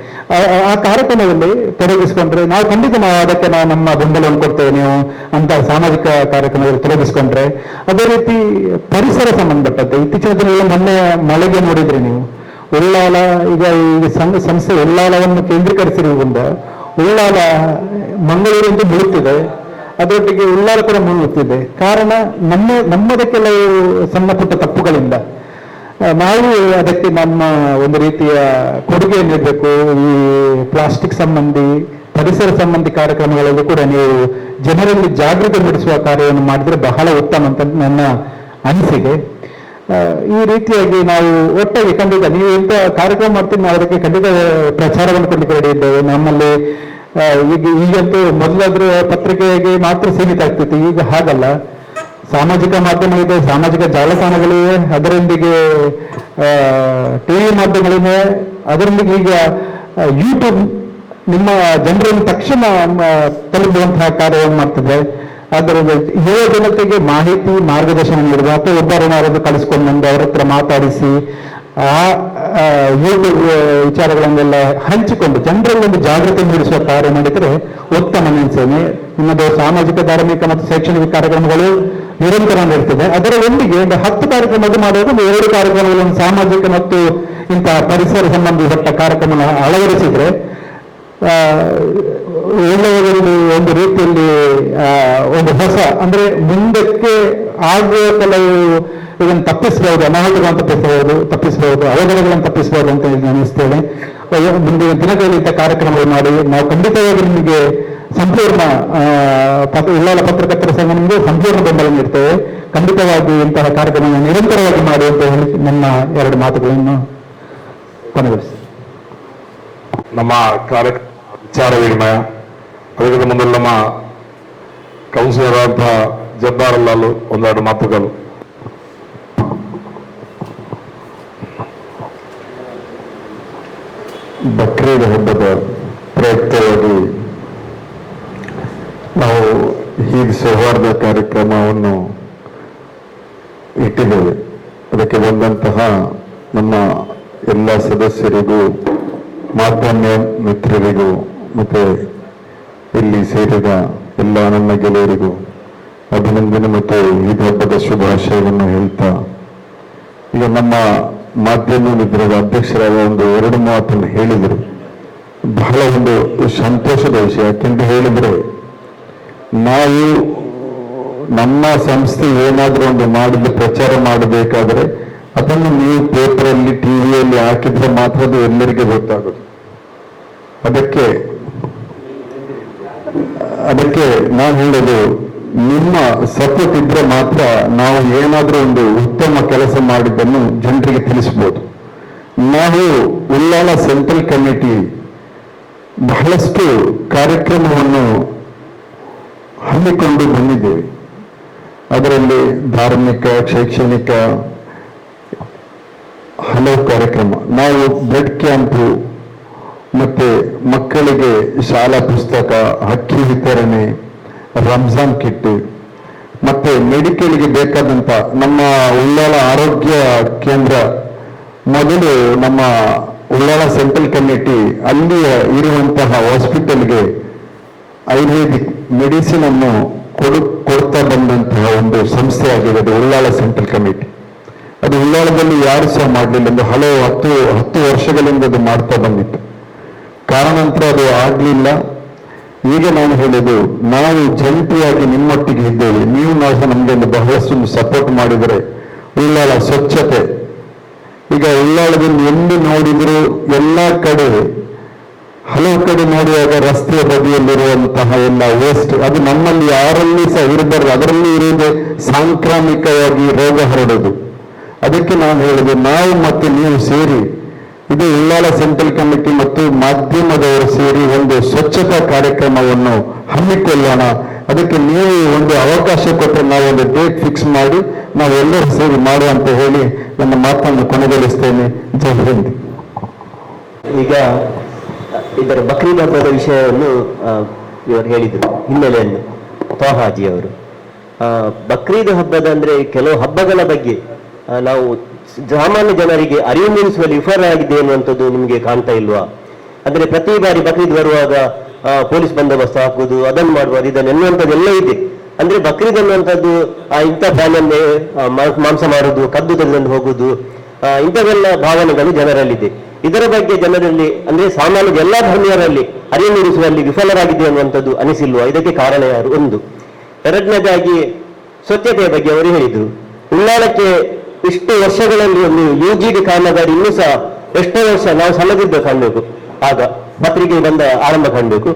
ಆ ಕಾರ್ಯಕ್ರಮದಲ್ಲಿ ತೊಡಗಿಸ್ಕೊಂಡ್ರೆ ನಾವು ಖಂಡಿತ ಅದಕ್ಕೆ ನಾವು ನಮ್ಮ ಬೆಂಬಲವನ್ನು ಕೊಡ್ತೇವೆ. ನೀವು ಅಂತ ಸಾಮಾಜಿಕ ಕಾರ್ಯಕ್ರಮದಲ್ಲಿ ತೊಡಗಿಸ್ಕೊಂಡ್ರೆ. ಅದೇ ರೀತಿ ಪರಿಸರ ಸಂಬಂಧಪಟ್ಟಂತೆ ಇತ್ತೀಚಿನ ದಿನಗಳಲ್ಲಿ ಮೊನ್ನೆ ಮಳೆಗೆ ನೋಡಿದ್ರಿ ನೀವು. ಉಳ್ಳಾಲ ಈಗ ಈ ಸಂಸ್ಥೆ ಉಳ್ಳಾಲವನ್ನು ಕೇಂದ್ರೀಕರಿಸಿರುವುದರಿಂದ ಉಳ್ಳಾಲ ಮಂಗಳೂರಂತೂ ಮುಳುತ್ತಿದೆ, ಅದರೊಟ್ಟಿಗೆ ಉಳ್ಳಾಲ ಕೂಡ ಮುಳುಗುತ್ತಿದೆ. ಕಾರಣ ನಮ್ಮದ ಕೆಲವು ಸಣ್ಣ ಪುಟ್ಟ ತಪ್ಪುಗಳಿಂದ ನಾವು ಅದಕ್ಕೆ ನಮ್ಮ ಒಂದು ರೀತಿಯ ಕೊಡುಗೆ ನೀಡಬೇಕು. ಈ ಪ್ಲಾಸ್ಟಿಕ್ ಸಂಬಂಧಿ ಪರಿಸರ ಸಂಬಂಧಿ ಕಾರ್ಯಕ್ರಮಗಳಲ್ಲಿ ಕೂಡ ನೀವು ಜನರಲ್ಲಿ ಜಾಗೃತಿ ಮೂಡಿಸುವ ಕಾರ್ಯವನ್ನು ಮಾಡಿದ್ರೆ ಬಹಳ ಉತ್ತಮ ಅಂತ ನನ್ನ ಅನಿಸಿಕೆ. ಈ ರೀತಿಯಾಗಿ ನಾವು ಒಟ್ಟಾಗಿ ಖಂಡಿತ ನೀವು ಎಂತ ಕಾರ್ಯಕ್ರಮ ಮಾಡ್ತೀವಿ, ನಾವು ಅದಕ್ಕೆ ಖಂಡಿತ ಪ್ರಚಾರವನ್ನು ಕೊಡಲಿಕ್ಕೆ ರೆಡಿ ಇದ್ದೇವೆ. ನಮ್ಮಲ್ಲಿ ಈಗಂತೂ ಮೊದಲಾದ್ರೂ ಪತ್ರಿಕೆಗೆ ಮಾತ್ರ ಸೀಮಿತ ಆಗ್ತಿತ್ತು, ಈಗ ಹಾಗಲ್ಲ. ಸಾಮಾಜಿಕ ಮಾಧ್ಯಮ ಇದೆ, ಸಾಮಾಜಿಕ ಜಾಲತಾಣಗಳಿವೆ, ಅದರೊಂದಿಗೆ ಟಿವಿ ಮಾಧ್ಯಮಗಳಿವೆ, ಅದರೊಂದಿಗೆ ಈಗ ಯೂಟ್ಯೂಬ್ ನಿಮ್ಮ ಜನರನ್ನು ತಕ್ಷಣ ತಲುಪುವಂತಹ ಕಾರ್ಯವನ್ನು ಮಾಡ್ತಿದೆ. ಅದರಿಂದ ಯುವ ಜನತೆಗೆ ಮಾಹಿತಿ ಮಾರ್ಗದರ್ಶನ ನೀಡುವ ಅಥವಾ ಒಬ್ಬರನ್ನಾರನ್ನು ಕಳಿಸ್ಕೊಂಡು ಬಂದು ಅವರ ಹತ್ರ ಮಾತಾಡಿಸಿ ಆ ಯೂಟ್ಯೂಬ್ ವಿಚಾರಗಳನ್ನೆಲ್ಲ ಹಂಚಿಕೊಂಡು ಜನರಲ್ಲಿ ಒಂದು ಜಾಗೃತಿ ಮೂಡಿಸುವ ಕಾರ್ಯ ಮಾಡಿದರೆ ಉತ್ತಮ ಅನಿಸ್ತೇನೆ. ನಿಮ್ಮದು ಸಾಮಾಜಿಕ, ಧಾರ್ಮಿಕ ಮತ್ತು ಶೈಕ್ಷಣಿಕ ಕಾರ್ಯಕ್ರಮಗಳು ನಿರಂತರ ಇರ್ತದೆ. ಅದರ ಒಂದಿಗೆ ಒಂದು 10 ಕಾರ್ಯಕ್ರಮ ಮಾಡುವಾಗ 2 ಕಾರ್ಯಕ್ರಮಗಳನ್ನು ಸಾಮಾಜಿಕ ಮತ್ತು ಇಂತಹ ಪರಿಸರ ಸಂಬಂಧಿಸಿದ ಕಾರ್ಯಕ್ರಮ ಅಳವಡಿಸಿದ್ರೆ ಒಂದು ರೀತಿಯಲ್ಲಿ ಒಂದು ಹೊಸ ಅಂದ್ರೆ ಮುಂದಕ್ಕೆ ಆಗುವ ಕೆಲವು ಇದನ್ನು ತಪ್ಪಿಸಬಹುದು, ಅನಾಹುತಗಳನ್ನು ತಪ್ಪಿಸಬಹುದು, ಅವಘಡಗಳನ್ನು ತಪ್ಪಿಸಬಹುದು ಅಂತ ಅನಿಸ್ತೇನೆ. ಮುಂದಿನ ದಿನಗಳಲ್ಲಿ ಇಂಥ ಕಾರ್ಯಕ್ರಮಗಳು ಮಾಡಿ ನಾವು ಖಂಡಿತವಾಗಿ ನಿಮಗೆ ಸಂಪೂರ್ಣ ಉಳ್ಳಾಲ ಪತ್ರಕರ್ತರ ಸಂಘ ನಿಮಗೆ ಸಂಪೂರ್ಣ ಬೆಂಬಲ ನೀಡ್ತೇವೆ. ಖಂಡಿತವಾಗಿ ಇಂತಹ ಕಾರ್ಯಕ್ರಮ ನಿರಂತರವಾಗಿ ಮಾಡಿ ಅಂತ ಹೇಳಿ ನನ್ನ 2 ಮಾತುಗಳನ್ನು ಕೊನೆಗೊಳಿಸಿ ನಮ್ಮ ಕಾರ್ಯಕ್ರಮ ವಿಚಾರ ವಿನಿಮಯ. ಅದಕ್ಕಿಂತ ಮೊದಲು ನಮ್ಮ ಕೌನ್ಸಿಲರ್ ಅಂತ ಜಬ್ಬಾರ್ ಲಾಲು 1-2 ಮಾತುಗಳು. ಬಕ್ರೀದ್ ಹಬ್ಬದ ಪ್ರಯುಕ್ತವಾಗಿ ನಾವು ಹೀಗೆ ಸೌಹಾರ್ದ ಕಾರ್ಯಕ್ರಮವನ್ನು ಇಟ್ಟಿದ್ದೇವೆ. ಅದಕ್ಕೆ ಬಂದಂತಹ ನಮ್ಮ ಎಲ್ಲ ಸದಸ್ಯರಿಗೂ, ಮಾಧ್ಯಮ ಮಿತ್ರರಿಗೂ ಮತ್ತು ಇಲ್ಲಿ ಸೇರಿದ ಎಲ್ಲ ನನ್ನ ಗೆಳೆಯರಿಗೂ ಅಭಿನಂದನೆ ಮತ್ತು ಈದ್ ಹಬ್ಬದ ಶುಭಾಶಯವನ್ನು ಹೇಳ್ತಾ, ಈಗ ನಮ್ಮ ಮಾಧ್ಯಮ ಮಿತ್ರರ ಅಧ್ಯಕ್ಷರಾದ ಒಂದು 2 ಮಾತನ್ನು ಹೇಳಿದರು. ಬಹಳ ಒಂದು ಸಂತೋಷದ ವಿಷಯ. ಯಾಕೆಂತ ಹೇಳಿದರೆ, ನಾವು ನಮ್ಮ ಸಂಸ್ಥೆ ಏನಾದರೂ ಒಂದು ಮಾಡಿದ ಪ್ರಚಾರ ಮಾಡಬೇಕಾದ್ರೆ ಅದನ್ನು ನೀವು ಪೇಪರಲ್ಲಿ, ಟಿವಿಯಲ್ಲಿ ಹಾಕಿದ್ರೆ ಮಾತ್ರ ಅದು ಎಲ್ಲರಿಗೆ ಗೊತ್ತಾಗೋದು. ಅದಕ್ಕೆ ನಾನು ಹೇಳೋದು, ನಿಮ್ಮ ಸಪೋರ್ಟ್ ಇದ್ರೆ ಮಾತ್ರ ನಾವು ಏನಾದರೂ ಒಂದು ಉತ್ತಮ ಕೆಲಸ ಮಾಡಿದ್ದನ್ನು ಜನರಿಗೆ ತಿಳಿಸ್ಬೋದು. ನಾವು ಉಳ್ಳಾಲ ಸೆಂಟ್ರಲ್ ಕಮಿಟಿ ಬಹಳಷ್ಟು ಕಾರ್ಯಕ್ರಮವನ್ನು ಹಮ್ಮಿಕೊಂಡು ಬಂದಿದ್ದೇವೆ. ಅದರಲ್ಲಿ ಧಾರ್ಮಿಕ, ಶೈಕ್ಷಣಿಕ ಹಲವು ಕಾರ್ಯಕ್ರಮ. ನಾವು ಬ್ಲಡ್ ಕ್ಯಾಂಪು ಮತ್ತೆ ಮಕ್ಕಳಿಗೆ ಶಾಲಾ ಪುಸ್ತಕ, ಅಕ್ಕಿ ವಿತರಣೆ, ರಂಜಾನ್ ಕಿಟ್, ಮತ್ತೆ ಮೆಡಿಕಲ್ಗೆ ಬೇಕಾದಂತ ನಮ್ಮ ಉಳ್ಳಾಲ ಆರೋಗ್ಯ ಕೇಂದ್ರ, ಮೊದಲು ನಮ್ಮ ಉಳ್ಳಾಲ ಸೆಂಟ್ರಲ್ ಕಮಿಟಿ ಅಲ್ಲಿ ಇರುವಂತಹ ಹಾಸ್ಪಿಟಲ್ಗೆ ಆಯುರ್ವೇದಿಕ್ ಮೆಡಿಸಿನ್ ಅನ್ನು ಕೊಡ್ತಾ ಬಂದಂತಹ ಒಂದು ಸಂಸ್ಥೆ ಆಗಿದೆ ಅದು ಉಳ್ಳಾಲ ಸೆಂಟ್ರಲ್ ಕಮಿಟಿ. ಅದು ಉಳ್ಳಾಲದಲ್ಲಿ ಯಾರು ಸಹ ಮಾಡಲಿಲ್ಲ ಎಂದು ಹಲವು 10 ವರ್ಷಗಳಿಂದ ಅದು ಮಾಡ್ತಾ ಬಂದಿತ್ತು. ಕಾರಣಾಂತರ ಅದು ಆಗಲಿಲ್ಲ. ಈಗ ನಾನು ಹೇಳೋದು, ನಾವು ಜಂಟಿಯಾಗಿ ನಿಮ್ಮೊಟ್ಟಿಗೆ ಇದ್ದೇವೆ. ನೀವು ನಾವು ನಮಗೆ ಒಂದು ಬಹಳಷ್ಟು ಸಪೋರ್ಟ್ ಮಾಡಿದರೆ ಉಳ್ಳಾಲ ಸ್ವಚ್ಛತೆ, ಈಗ ಉಳ್ಳಾಲದಲ್ಲಿ ಎಲ್ಲಿ ನೋಡಿದ್ರು ಎಲ್ಲ ಕಡೆ, ಹಲವು ಕಡೆ ನೋಡುವಾಗ ರಸ್ತೆಯ ಬದಿಯಲ್ಲಿರುವಂತಹ ಎಲ್ಲ ವೇಸ್ಟ್, ಅದು ನಮ್ಮಲ್ಲಿ ಯಾರಲ್ಲಿ ಸಹ ಇರಬಾರ್ದು. ಅದರಲ್ಲಿ ಇರುವುದೇ ಸಾಂಕ್ರಾಮಿಕವಾಗಿ ರೋಗ ಹರಡೋದು. ಅದಕ್ಕೆ ನಾನು ಹೇಳಿದೆ, ನಾವು ಮತ್ತು ನೀವು ಸೇರಿ, ಇದು ಉಳ್ಳಾಲ ಸೆಂಟ್ರಲ್ ಕಮಿಟಿ ಮತ್ತು ಮಾಧ್ಯಮದವರು ಸೇರಿ ಒಂದು ಸ್ವಚ್ಛತಾ ಕಾರ್ಯಕ್ರಮವನ್ನು ಹಮ್ಮಿಕೊಳ್ಳೋಣ. ಅದಕ್ಕೆ ನೀವು ಒಂದು ಅವಕಾಶ ಕೊಟ್ಟರೆ ನಾವು ಒಂದು ಡೇಟ್ ಫಿಕ್ಸ್ ಮಾಡಿ ನಾವೆಲ್ಲರೂ ಸೇರಿ ಮಾಡುವ ಅಂತ ಹೇಳಿ ನನ್ನ ಮಾತನ್ನು ಕೊನೆಗೊಳಿಸ್ತೇನೆ. ಜೈ ಹಿಂದ್. ಈಗ ಇದರ ಬಕ್ರೀದ್ ಹಬ್ಬದ ವಿಷಯವನ್ನು ಇವರು ಹೇಳಿದರು, ಹಿನ್ನೆಲೆಯನ್ನು ತೋಹಾಜಿ ಅವರು. ಬಕ್ರೀದ್ ಹಬ್ಬದ ಅಂದ್ರೆ ಕೆಲವು ಹಬ್ಬಗಳ ಬಗ್ಗೆ ನಾವು ಸಾಮಾನ್ಯ ಜನರಿಗೆ ಅರಿವು ಮೂಡಿಸುವಲ್ಲಿ ವಿಫಲರಾಗಿದೆ ಎನ್ನುವಂಥದ್ದು ನಿಮಗೆ ಕಾಣ್ತಾ ಇಲ್ವಾ? ಅಂದ್ರೆ ಪ್ರತಿ ಬಾರಿ ಬಕ್ರೀದ್ ಬರುವಾಗ ಪೊಲೀಸ್ ಬಂದೋಬಸ್ತ್ ಹಾಕುವುದು, ಅದನ್ನು ಮಾಡುವುದು, ಇದನ್ನು ಎನ್ನುವಂಥದ್ದೆಲ್ಲ ಇದೆ. ಅಂದ್ರೆ ಬಕ್ರೀದ್ ಅನ್ನುವಂಥದ್ದು ಇಂಥ ಪ್ರಾಣಿಯನ್ನೇ ಮಾಂಸ ಮಾಡುವುದು, ಕದ್ದು ತೆಗೆದುಕೊಂಡು ಹೋಗುವುದು, ಇಂಥವೆಲ್ಲ ಭಾವನೆಗಳು ಜನರಲ್ಲಿದೆ. ಇದರ ಬಗ್ಗೆ ಜನರಲ್ಲಿ ಅಂದ್ರೆ ಸಾಮಾನ್ಯ ಎಲ್ಲ ಧರ್ಮೀಯರಲ್ಲಿ ಅರಿವು ಮೂಡಿಸುವಲ್ಲಿ ವಿಫಲರಾಗಿದೆ ಅನ್ನುವಂಥದ್ದು ಅನಿಸಿಲ್ವಾ? ಇದಕ್ಕೆ ಕಾರಣ ಯಾರು? ಒಂದು. ಎರಡನೇದಾಗಿ ಸ್ವಚ್ಛತೆಯ ಬಗ್ಗೆ ಅವರು ಹೇಳಿದರು. ಉಳ್ಳಾಲಕ್ಕೆ ಇಷ್ಟು ವರ್ಷಗಳಲ್ಲಿ ಒಂದು UGD ಕಾಮಗಾರಿ ಇನ್ನೂ ಸಹ ಎಷ್ಟೋ ವರ್ಷ ನಾವು ಸಣ್ಣದಿದ್ದ ಕಾಣಬೇಕು, ಆಗ ಪತ್ರಿಕೆ ಬಂದ ಆರಂಭ ಕಾಣಬೇಕು,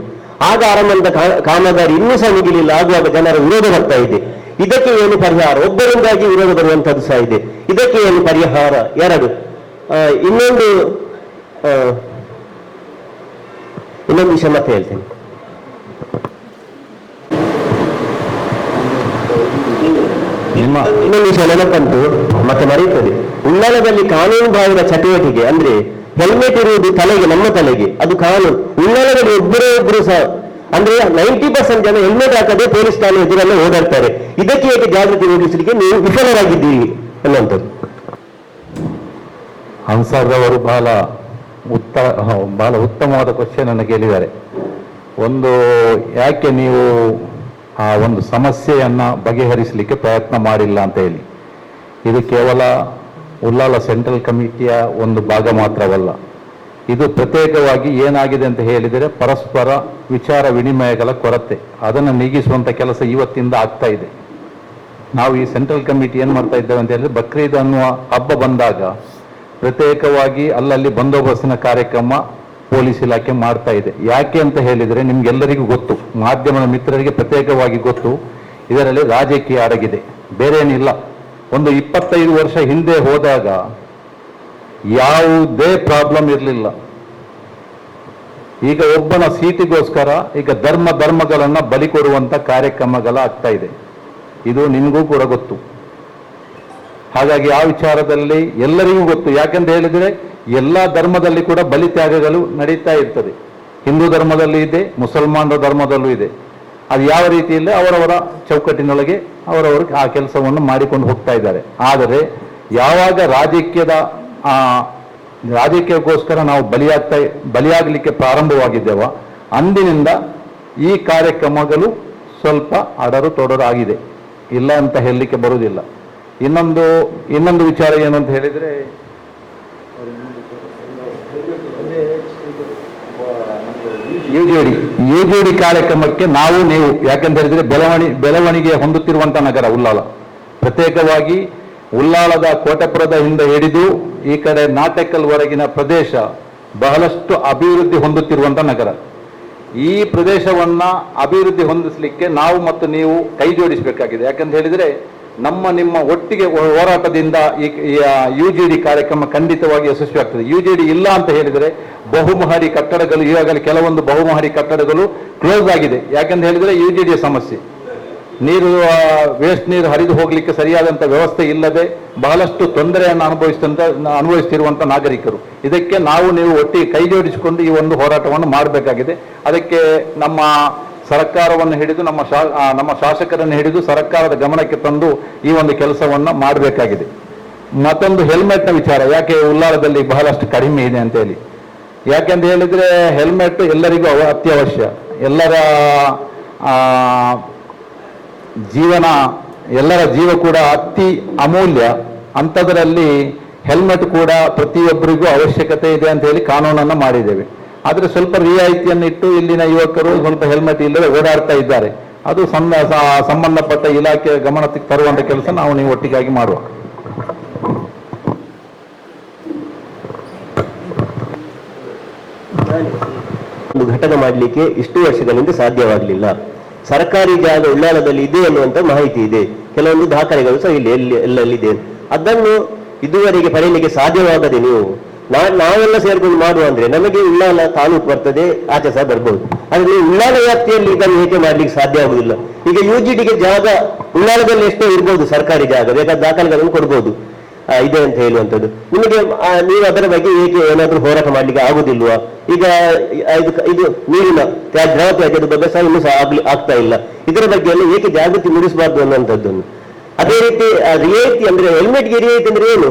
ಆಗ ಆರಂಭದ ಕಾಮಗಾರಿ ಇನ್ನೂ ಸಹ ಮುಗಿಲಿಲ್ಲ. ಆಗುವಾಗ ಜನರ ವಿರೋಧ ಬರ್ತಾ ಇದೆ. ಇದಕ್ಕೆ ಏನು ಪರಿಹಾರ? ಒಬ್ಬರಿಂದಾಗಿ ವಿರೋಧ ಬರುವಂತದ್ದು ಸಹ ಇದೆ. ಇದಕ್ಕೆ ಏನು ಪರಿಹಾರ? ಎರಡು. ಇನ್ನೊಂದು ವಿಷಯ ಮತ್ತೆ ಹೇಳ್ತೇನೆ. ಇನ್ನೊಂದು ವಿಷಯ ನೆನಪಂತು ಮತ್ತೆ ಮರೆಯುತ್ತದೆ. ಉಳ್ಳಾಲದಲ್ಲಿ ಕಾನೂನು ಬಾಹಿರ ಚಟುವಟಿಕೆ ಅಂದ್ರೆ ಹೆಲ್ಮೆಟ್ ಇರುವುದು ತಲೆಗೆ, ನಮ್ಮ ತಲೆಗೆ, ಅದು ಕಾನೂನು. ಉಳ್ಳಾಲದಲ್ಲಿ ಒಬ್ಬರು ಸಹ ಅಂದ್ರೆ 90% ಜನ ಹೆಲ್ಮೆಟ್ ಹಾಕದೆ ಪೊಲೀಸ್ ಠಾಣೆ ಎದುರಲ್ಲೇ ಓಡಾಡ್ತಾರೆ. ಇದಕ್ಕೆ ಹೇಗೆ ಜಾಗೃತಿ ಮೂಡಿಸಲಿಕ್ಕೆ ನೀವು ವಿಫಲರಾಗಿದ್ದೀವಿ ಅನ್ನುವಂಥದ್ದು. ಅನ್ಸಾರ್ ಅವರು ಬಹಳ ಉತ್ತಮವಾದ ಕ್ವಶನ್ ಅನ್ನು ಕೇಳಿದ್ದಾರೆ. ಒಂದು, ಯಾಕೆ ನೀವು ಆ ಒಂದು ಸಮಸ್ಯೆಯನ್ನ ಬಗೆಹರಿಸಲಿಕ್ಕೆ ಪ್ರಯತ್ನ ಮಾಡಿಲ್ಲ ಅಂತ ಹೇಳಿ. ಇದು ಕೇವಲ ಉಳ್ಳಾಲ ಸೆಂಟ್ರಲ್ ಕಮಿಟಿಯ ಒಂದು ಭಾಗ ಮಾತ್ರವಲ್ಲ. ಇದು ಪ್ರತ್ಯೇಕವಾಗಿ ಏನಾಗಿದೆ ಅಂತ ಹೇಳಿದರೆ ಪರಸ್ಪರ ವಿಚಾರ ವಿನಿಮಯಗಳ ಕೊರತೆ, ಅದನ್ನು ನೀಗಿಸುವಂತ ಕೆಲಸ ಇವತ್ತಿಂದ ಆಗ್ತಾ ಇದೆ. ನಾವು ಈ ಸೆಂಟ್ರಲ್ ಕಮಿಟಿ ಏನ್ ಮಾಡ್ತಾ ಇದ್ದೇವೆ ಅಂತ ಹೇಳಿದ್ರೆ, ಬಕ್ರೀದ್ ಅನ್ನುವ ಹಬ್ಬ ಬಂದಾಗ ಪ್ರತ್ಯೇಕವಾಗಿ ಅಲ್ಲಲ್ಲಿ ಬಂದೋಬಸ್ತಿನ ಕಾರ್ಯಕ್ರಮ ಪೊಲೀಸ್ ಇಲಾಖೆ ಮಾಡ್ತಾ ಇದೆ. ಯಾಕೆ ಅಂತ ಹೇಳಿದರೆ ನಿಮ್ಗೆಲ್ಲರಿಗೂ ಗೊತ್ತು, ಮಾಧ್ಯಮದ ಮಿತ್ರರಿಗೆ ಪ್ರತ್ಯೇಕವಾಗಿ ಗೊತ್ತು, ಇದರಲ್ಲಿ ರಾಜಕೀಯ ಅಡಗಿದೆ, ಬೇರೆ ಏನಿಲ್ಲ. ಒಂದು 25 ವರ್ಷ ಹಿಂದೆ ಹೋದಾಗ ಯಾವುದೇ ಪ್ರಾಬ್ಲಮ್ ಇರಲಿಲ್ಲ. ಈಗ ಒಬ್ಬನ ಸೀಟಿಗೋಸ್ಕರ ಈಗ ಧರ್ಮಗಳನ್ನ ಬಲಿ ಕೊಡುವಂತ ಕಾರ್ಯಕ್ರಮಗಳ ಆಗ್ತಾ ಇದೆ. ಇದು ನಿಮಗೂ ಕೂಡ ಗೊತ್ತು. ಹಾಗಾಗಿ ಆ ವಿಚಾರದಲ್ಲಿ ಎಲ್ಲರಿಗೂ ಗೊತ್ತು. ಯಾಕೆಂತ ಹೇಳಿದ್ರೆ ಎಲ್ಲ ಧರ್ಮದಲ್ಲಿ ಕೂಡ ಬಲಿತ್ಯಾಗಗಳು ನಡೀತಾ ಇರ್ತದೆ. ಹಿಂದೂ ಧರ್ಮದಲ್ಲಿ ಇದೆ, ಮುಸಲ್ಮಾನರ ಧರ್ಮದಲ್ಲೂ ಇದೆ. ಅದು ಯಾವ ರೀತಿಯಲ್ಲಿ ಅವರವರ ಚೌಕಟ್ಟಿನೊಳಗೆ ಅವರವರು ಆ ಕೆಲಸವನ್ನು ಮಾಡಿಕೊಂಡು ಹೋಗ್ತಾ ಇದ್ದಾರೆ. ಆದರೆ ಯಾವಾಗ ರಾಜಕೀಯಕ್ಕೋಸ್ಕರ ನಾವು ಬಲಿಯಾಗಲಿಕ್ಕೆ ಪ್ರಾರಂಭವಾಗಿದ್ದೇವ, ಅಂದಿನಿಂದ ಈ ಕಾರ್ಯಕ್ರಮಗಳು ಸ್ವಲ್ಪ ಅಡರು ತೊಡರು ಆಗಿದೆ, ಇಲ್ಲ ಅಂತ ಹೇಳಲಿಕ್ಕೆ ಬರುವುದಿಲ್ಲ. ಇನ್ನೊಂದು ವಿಚಾರ ಏನು ಅಂತ ಹೇಳಿದರೆ, ಯುಜೆಡಿ ಕಾರ್ಯಕ್ರಮಕ್ಕೆ ನೀವು ಯಾಕಂತ ಹೇಳಿದ್ರೆ ಬೆಳವಣಿಗೆ ಹೊಂದುತ್ತಿರುವಂತ ನಗರ ಉಲ್ಲಾಳ. ಪ್ರತ್ಯೇಕವಾಗಿ ಉಲ್ಲಾಳದ ಕೋಟೆಪುರದ ಹಿಂದೆ ಹಿಡಿದು ಈ ಕಡೆ ನಾಟೆಕಲ್ವರೆಗಿನ ಪ್ರದೇಶ ಬಹಳಷ್ಟು ಅಭಿವೃದ್ಧಿ ಹೊಂದುತ್ತಿರುವಂತ ನಗರ. ಈ ಪ್ರದೇಶವನ್ನ ಅಭಿವೃದ್ಧಿ ಹೊಂದಿಸಲಿಕ್ಕೆ ನಾವು ಮತ್ತು ನೀವು ಕೈ ಜೋಡಿಸಬೇಕಾಗಿದೆ. ಯಾಕಂತ ಹೇಳಿದ್ರೆ ನಿಮ್ಮ ಒಟ್ಟಿಗೆ ಹೋರಾಟದಿಂದ ಈ ಯುಜೆಡಿ ಕಾರ್ಯಕ್ರಮ ಖಂಡಿತವಾಗಿ ಯಶಸ್ವಿ ಆಗ್ತದೆ. ಯುಜೆಡಿ ಇಲ್ಲ ಅಂತ ಹೇಳಿದರೆ ಬಹುಮಹಡಿ ಕಟ್ಟಡಗಳು, ಈಗಾಗಲೇ ಕೆಲವೊಂದು ಬಹುಮಹಡಿ ಕಟ್ಟಡಗಳು ಕ್ಲೋಸ್ ಆಗಿದೆ. ಯಾಕಂತ ಹೇಳಿದ್ರೆ ಯುಜೆಡಿಯ ಸಮಸ್ಯೆ, ವೇಸ್ಟ್ ನೀರು ಹರಿದು ಹೋಗ್ಲಿಕ್ಕೆ ಸರಿಯಾದಂಥ ವ್ಯವಸ್ಥೆ ಇಲ್ಲದೆ ಬಹಳಷ್ಟು ತೊಂದರೆಯನ್ನು ಅನುಭವಿಸ್ತಿರುವಂಥ ನಾಗರಿಕರು. ಇದಕ್ಕೆ ನೀವು ಒಟ್ಟಿಗೆ ಕೈ ಜೋಡಿಸಿಕೊಂಡು ಈ ಒಂದು ಹೋರಾಟವನ್ನು ಮಾಡಬೇಕಾಗಿದೆ. ಅದಕ್ಕೆ ನಮ್ಮ ಸರ್ಕಾರವನ್ನು ಹಿಡಿದು ನಮ್ಮ ಶಾಸಕರನ್ನು ಹಿಡಿದು ಸರ್ಕಾರದ ಗಮನಕ್ಕೆ ತಂದು ಈ ಒಂದು ಕೆಲಸವನ್ನು ಮಾಡಬೇಕಾಗಿದೆ. ಮತ್ತೊಂದು ಹೆಲ್ಮೆಟ್ನ ವಿಚಾರ, ಯಾಕೆ ಉಲ್ಲಾಳದಲ್ಲಿ ಬಹಳಷ್ಟು ಕಡಿಮೆ ಇದೆ ಅಂತ ಹೇಳಿ. ಯಾಕೆಂತ ಹೇಳಿದ್ರೆ ಹೆಲ್ಮೆಟ್ ಎಲ್ಲರಿಗೂ ಅತ್ಯವಶ್ಯ. ಎಲ್ಲರ ಜೀವ ಕೂಡ ಅತಿ ಅಮೂಲ್ಯ. ಅಂಥದ್ರಲ್ಲಿ ಹೆಲ್ಮೆಟ್ ಕೂಡ ಪ್ರತಿಯೊಬ್ಬರಿಗೂ ಅವಶ್ಯಕತೆ ಇದೆ ಅಂತ ಹೇಳಿ ಕಾನೂನನ್ನು ಮಾಡಿದ್ದೇವೆ. ಆದರೆ ಸ್ವಲ್ಪ ರಿಯಾಯಿತಿಯನ್ನು ಇಟ್ಟು ಇಲ್ಲಿನ ಯುವಕರು ಸ್ವಲ್ಪ ಹೆಲ್ಮೆಟ್ ಇಲ್ಲದೆ ಓಡಾಡ್ತಾ ಇದ್ದಾರೆ. ಅದು ಸಂಬಂಧಪಟ್ಟ ಇಲಾಖೆ ಗಮನಕ್ಕೆ ತರುವಂತ ಕೆಲಸ ನೀವು ಒಟ್ಟಿಗಾಗಿ ಮಾಡುವ. ಒಂದು ಘಟನೆ ಮಾಡಲಿಕ್ಕೆ ಇಷ್ಟು ವರ್ಷಗಳಿಂದ ಸಾಧ್ಯವಾಗಲಿಲ್ಲ. ಸರ್ಕಾರಿ ಜಾಗ ಉಳ್ಳಾಳದಲ್ಲಿ ಇದೆ ಎನ್ನುವಂತ ಮಾಹಿತಿ ಇದೆ, ಕೆಲವೊಂದು ದಾಖಲೆಗಳು ಸಹ ಎಲ್ಲೆಲ್ಲಿದೆ. ಅದನ್ನು ಇದುವರೆಗೆ ಪಡೆಯಲಿಕ್ಕೆ ಸಾಧ್ಯವಾಗದೆ ನಾವೆಲ್ಲ ಸೇರ್ಕೊಂಡು ಮಾಡುವ ಅಂದ್ರೆ ನಮಗೆ ಉಳ್ಳಾಲ ತಾಲೂಕು ಬರ್ತದೆ, ಆಚೆ ಸಹ ಬರ್ಬೋದು. ಆದ್ರೆ ಉಳ್ಳಾಲ ವ್ಯಾಪ್ತಿಯಲ್ಲಿ ಇದನ್ನು ಏಕೆ ಮಾಡ್ಲಿಕ್ಕೆ ಸಾಧ್ಯ ಆಗುದಿಲ್ಲ. ಈಗ ಯುಜಿಡಿಗೆ ಜಾಗ ಉಳ್ಳಾಲದಲ್ಲಿ ಎಷ್ಟೋ ಇರ್ಬೋದು, ಸರ್ಕಾರಿ ಜಾಗ, ಬೇಕಾದ ದಾಖಲೆಗಳನ್ನು ಕೊಡ್ಬೋದು ಇದೆ ಅಂತ ಹೇಳುವಂಥದ್ದು. ನಿಮಗೆ ನೀವು ಅದರ ಬಗ್ಗೆ ಏಕೆ ಏನಾದ್ರೂ ಹೋರಾಟ ಮಾಡ್ಲಿಕ್ಕೆ ಆಗುದಿಲ್ವಾ? ಈಗ ಇದು ನೀರಿನ ದ್ರವ ತ್ಯಾಜ್ಯದ ಬಗ್ಗೆ ಸಹ ಇನ್ನೂ ಸಹ ಆಗ್ತಾ ಇಲ್ಲ. ಇದರ ಬಗ್ಗೆ ಎಲ್ಲ ಏಕೆ ಜಾಗೃತಿ ಮೂಡಿಸಬಾರ್ದು ಅನ್ನುವಂಥದ್ದನ್ನು. ಅದೇ ರೀತಿ ರಿಯಾಯಿತಿ ಅಂದ್ರೆ ಹೆಲ್ಮೆಟ್ಗೆ ರಿಯಾಯಿತಿ ಅಂದ್ರೆ ಏನು?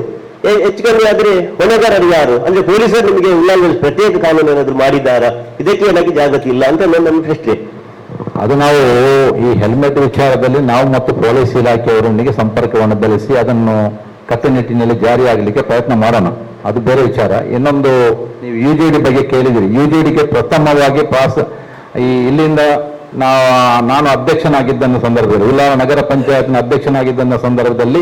ಹೆಚ್ಚು ಕಮ್ಮಿ ಆದ್ರೆ ಹೊಣೆಗಾರರು ಯಾರು? ಅಂದ್ರೆ ಪೊಲೀಸರು ನಿಮಗೆ ಉಲ್ಲಂಘನೆ ಪ್ರತ್ಯೇಕ ಕಾನೂನು ಏನಾದ್ರು ಮಾಡಿದ್ದಾರಾ? ಇದಕ್ಕೆ ಏನಾಗಿ ಜಾಗೃತಿ ಇಲ್ಲ ಅಂತ ನನ್ನ ಪ್ರಶ್ನೆ. ಅದು ಈ ಹೆಲ್ಮೆಟ್ ವಿಚಾರದಲ್ಲಿ ನಾವು ಮತ್ತು ಪೊಲೀಸ್ ಇಲಾಖೆಯವರೊಂದಿಗೆ ಸಂಪರ್ಕವನ್ನು ಬೆಳೆಸಿ ಅದನ್ನು ಕಟ್ಟುನಿಟ್ಟಿನಲ್ಲಿ ಜಾರಿಯಾಗಲಿಕ್ಕೆ ಪ್ರಯತ್ನ ಮಾಡೋಣ, ಅದು ಬೇರೆ ವಿಚಾರ. ಇನ್ನೊಂದು, ನೀವು ಯುಜೆಡಿ ಬಗ್ಗೆ ಕೇಳಿದಿರಿ. ಯುಜೆಡಿಗೆ ಪ್ರಥಮವಾಗಿ ಇಲ್ಲಿಂದ ನಾನು ಅಧ್ಯಕ್ಷನಾಗಿದ್ದ ಸಂದರ್ಭದಲ್ಲಿ, ಉಲ್ಲಾಳ ನಗರ ಪಂಚಾಯತ್ನ ಅಧ್ಯಕ್ಷನಾಗಿದ್ದ ಸಂದರ್ಭದಲ್ಲಿ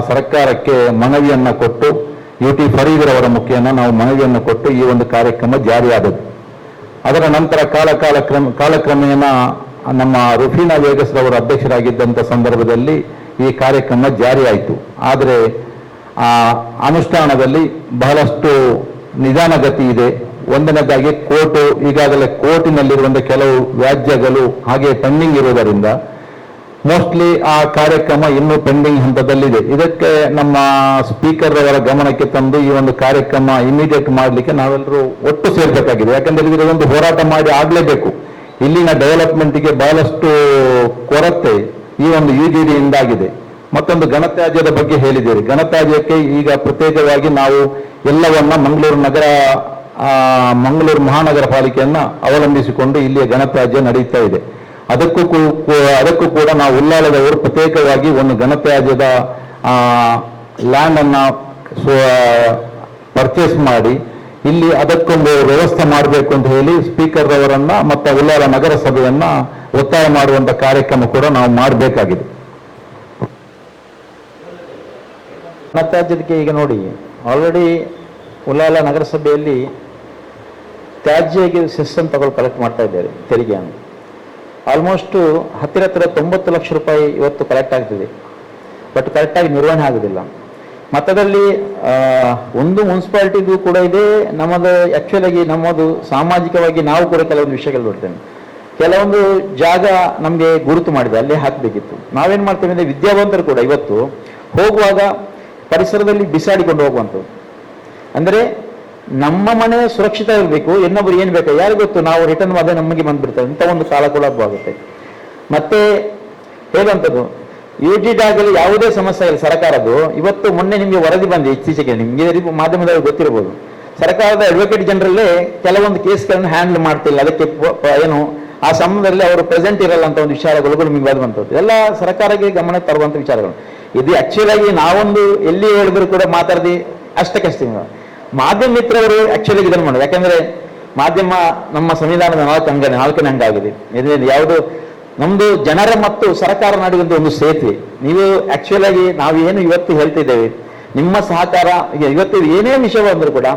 ಸರ್ಕಾರಕ್ಕೆ ಮನವಿಯನ್ನು ಕೊಟ್ಟು, ಯುಟಿ ಫರೀದರ್ ಅವರ ಮುಖೇನ ನಾವು ಮನವಿಯನ್ನು ಕೊಟ್ಟು ಈ ಒಂದು ಕಾರ್ಯಕ್ರಮ ಜಾರಿಯಾದದ್ದು. ಅದರ ನಂತರ ಕಾಲಕ್ರಮೇಣ ನಮ್ಮ ರುಫೀನಾ ವೇಗಸ್ರವರು ಅಧ್ಯಕ್ಷರಾಗಿದ್ದಂಥ ಸಂದರ್ಭದಲ್ಲಿ ಈ ಕಾರ್ಯಕ್ರಮ ಜಾರಿಯಾಯಿತು. ಆದರೆ ಅನುಷ್ಠಾನದಲ್ಲಿ ಬಹಳಷ್ಟು ನಿಧಾನಗತಿ ಇದೆ. ಒಂದನೇದಾಗಿ ಈಗಾಗಲೇ ಕೋರ್ಟಿನಲ್ಲಿರುವಂಥ ಕೆಲವು ವ್ಯಾಜ್ಯಗಳು ಹಾಗೆ ಪೆಂಡಿಂಗ್ ಇರುವುದರಿಂದ ಮೋಸ್ಟ್ಲಿ ಆ ಕಾರ್ಯಕ್ರಮ ಇನ್ನೂ ಪೆಂಡಿಂಗ್ ಹಂತದಲ್ಲಿದೆ. ಇದಕ್ಕೆ ನಮ್ಮ ಸ್ಪೀಕರ್ ಅವರ ಗಮನಕ್ಕೆ ತಂದು ಈ ಒಂದು ಕಾರ್ಯಕ್ರಮ ಇಮಿಡಿಯೇಟ್ ಮಾಡಲಿಕ್ಕೆ ನಾವೆಲ್ಲರೂ ಒಟ್ಟು ಸೇರ್ಬೇಕಾಗಿದೆ. ಯಾಕಂದ್ರೆ ಇದೊಂದು ಹೋರಾಟ ಮಾಡಿ ಆಗಲೇಬೇಕು. ಇಲ್ಲಿನ ಡೆವಲಪ್ಮೆಂಟ್ಗೆ ಬಹಳಷ್ಟು ಕೊರತೆ ಈ ಒಂದು ಯುಜಿಡಿಯಿಂದಾಗಿದೆ. ಮತ್ತೊಂದು ಘನತ್ಯಾಜ್ಯದ ಬಗ್ಗೆ ಹೇಳಿದ್ದೀರಿ. ಘನತ್ಯಾಜ್ಯಕ್ಕೆ ಈಗ ಪ್ರತ್ಯೇಕವಾಗಿ ನಾವು ಎಲ್ಲವನ್ನ ಮಂಗಳೂರು ಮಹಾನಗರ ಪಾಲಿಕೆಯನ್ನ ಅವಲಂಬಿಸಿಕೊಂಡು ಇಲ್ಲಿಯ ಘನತ್ಯಾಜ್ಯ ನಡೀತಾ ಇದೆ. ಅದಕ್ಕೂ ಕೂಡ ನಾವು ಉಲ್ಲಾಳದವರು ಪ್ರತ್ಯೇಕವಾಗಿ ಒಂದು ಘನತ್ಯಾಜ್ಯದ ಲ್ಯಾಂಡ್ ಅನ್ನ ಪರ್ಚೇಸ್ ಮಾಡಿ ಇಲ್ಲಿ ಅದಕ್ಕೊಂದು ವ್ಯವಸ್ಥೆ ಮಾಡಬೇಕು ಅಂತ ಹೇಳಿ ಸ್ಪೀಕರ್ ಅವರನ್ನ ಮತ್ತೆ ಉಲ್ಲಾಳ ನಗರಸಭೆಯನ್ನ ಒತ್ತಾಯ ಮಾಡುವಂತ ಕಾರ್ಯಕ್ರಮ ಕೂಡ ನಾವು ಮಾಡಬೇಕಾಗಿದೆ. ಘನತ್ಯಾಜ್ಯದಕ್ಕೆ ಈಗ ನೋಡಿ, ಆಲ್ರೆಡಿ ಉಲ್ಲಾಳ ನಗರಸಭೆಯಲ್ಲಿ ತ್ಯಾಜ್ಯಗೆ ಸೆಸ್ ಅಂತ ಕಲೆಕ್ಟ್ ಮಾಡ್ತಾ ಇದ್ದಾರೆ, ತೆರಿಗೆಯನ್ನು. ಆಲ್ಮೋಸ್ಟ್ ಹತ್ತಿರ 90 ಲಕ್ಷ ರೂಪಾಯಿ ಇವತ್ತು ಕಲೆಕ್ಟ್ ಆಗ್ತಿದೆ. ಬಟ್ ಕರೆಕ್ಟಾಗಿ ನಿರ್ವಹಣೆ ಆಗುದಿಲ್ಲ. ಮತ್ತದಲ್ಲಿ ಒಂದು ಮುನ್ಸಿಪಾಲಿಟಿದು ಕೂಡ ಇದೆ. ನಮ್ಮದು ಆಕ್ಚುಲ್ ಆಗಿ ನಮ್ಮದು ಸಾಮಾಜಿಕವಾಗಿ ನಾವು ಕೂಡ ಕೆಲವೊಂದು ವಿಷಯಗಳು ನೋಡ್ತೇವೆ. ಕೆಲವೊಂದು ಜಾಗ ನಮಗೆ ಗುರುತು ಮಾಡಿದೆ, ಅಲ್ಲೇ ಹಾಕಬೇಕಿತ್ತು. ನಾವೇನ್ ಮಾಡ್ತೇವೆ ಅಂದ್ರೆ ವಿದ್ಯಾವಂತರು ಕೂಡ ಇವತ್ತು ಹೋಗುವಾಗ ಪರಿಸರದಲ್ಲಿ ಬಿಸಾಡಿಕೊಂಡು ಹೋಗುವಂಥದ್ದು. ಅಂದರೆ ನಮ್ಮ ಮನೆ ಸುರಕ್ಷಿತ ಇರಬೇಕು, ಇನ್ನೊಬ್ರು ಏನು ಬೇಕು ಯಾರು ಗೊತ್ತು, ನಾವು ರಿಟರ್ನ್ ಮಾಡಿದ್ರೆ ನಮಗೆ ಬಂದ್ಬಿಡ್ತದೆ, ಇಂಥ ಒಂದು ಕಾಲ ಕೂಡ ಆಗುತ್ತೆ. ಮತ್ತೆ ಹೇಳುವಂಥದ್ದು UTD ಆಗಲಿ ಯಾವುದೇ ಸಮಸ್ಯೆ ಇಲ್ಲ ಸರ್ಕಾರದ್ದು. ಇವತ್ತು ಮೊನ್ನೆ ನಿಮಗೆ ವರದಿ ಬಂದಿದೆ ಇತ್ತೀಚೆಗೆ, ನಿಮಗೆ ಮಾಧ್ಯಮದಲ್ಲಿ ಗೊತ್ತಿರಬಹುದು, ಸರ್ಕಾರದ ಅಡ್ವೊಕೇಟ್ ಜನರಲ್ಲೇ ಕೆಲವೊಂದು ಕೇಸ್ಗಳನ್ನು ಹ್ಯಾಂಡಲ್ ಮಾಡ್ತಿಲ್ಲ, ಅದಕ್ಕೆ ಏನು ಆ ಸಂಬಂಧದಲ್ಲಿ ಅವರು ಪ್ರೆಸೆಂಟ್ ಇರಲ್ಲ ಅಂತ ಒಂದು ವಿಚಾರಗಳು ನಿಮಗೆ ಬಂದಂಥದ್ದು ಎಲ್ಲ ಸರ್ಕಾರಕ್ಕೆ ಗಮನ ತರುವಂಥ ವಿಚಾರಗಳು. ಇದು ಆಕ್ಚುಲ್ ಆಗಿ ನಾವೊಂದು ಎಲ್ಲಿ ಹೇಳಿದ್ರು ಕೂಡ ಮಾತಾಡಿ ಅಷ್ಟಕ್ಕಷ್ಟೇ. ಮಾಧ್ಯಮ ಮಿತ್ರರು ಆಕ್ಚುಲಿ ಇದನ್ನು ಮಾಡೋದು, ಯಾಕಂದ್ರೆ ಮಾಧ್ಯಮ ನಮ್ಮ ಸಂವಿಧಾನದ ನಾಲ್ಕನೇ ಅಂಗ ಆಗಿದೆ. ಇದರಿಂದ ಯಾವುದು ನಮ್ದು ಜನರ ಮತ್ತು ಸರ್ಕಾರ ನಡುವಂತ ಒಂದು ಸೇತುವೆ. ನೀವು ಆಕ್ಚುಲ್ ಆಗಿ ನಾವೇನು ಇವತ್ತು ಹೇಳ್ತಿದ್ದೇವೆ, ನಿಮ್ಮ ಸಹಕಾರ ಇವತ್ತು ಏನೇ ವಿಷಯ ಬಂದರೂ ಕೂಡ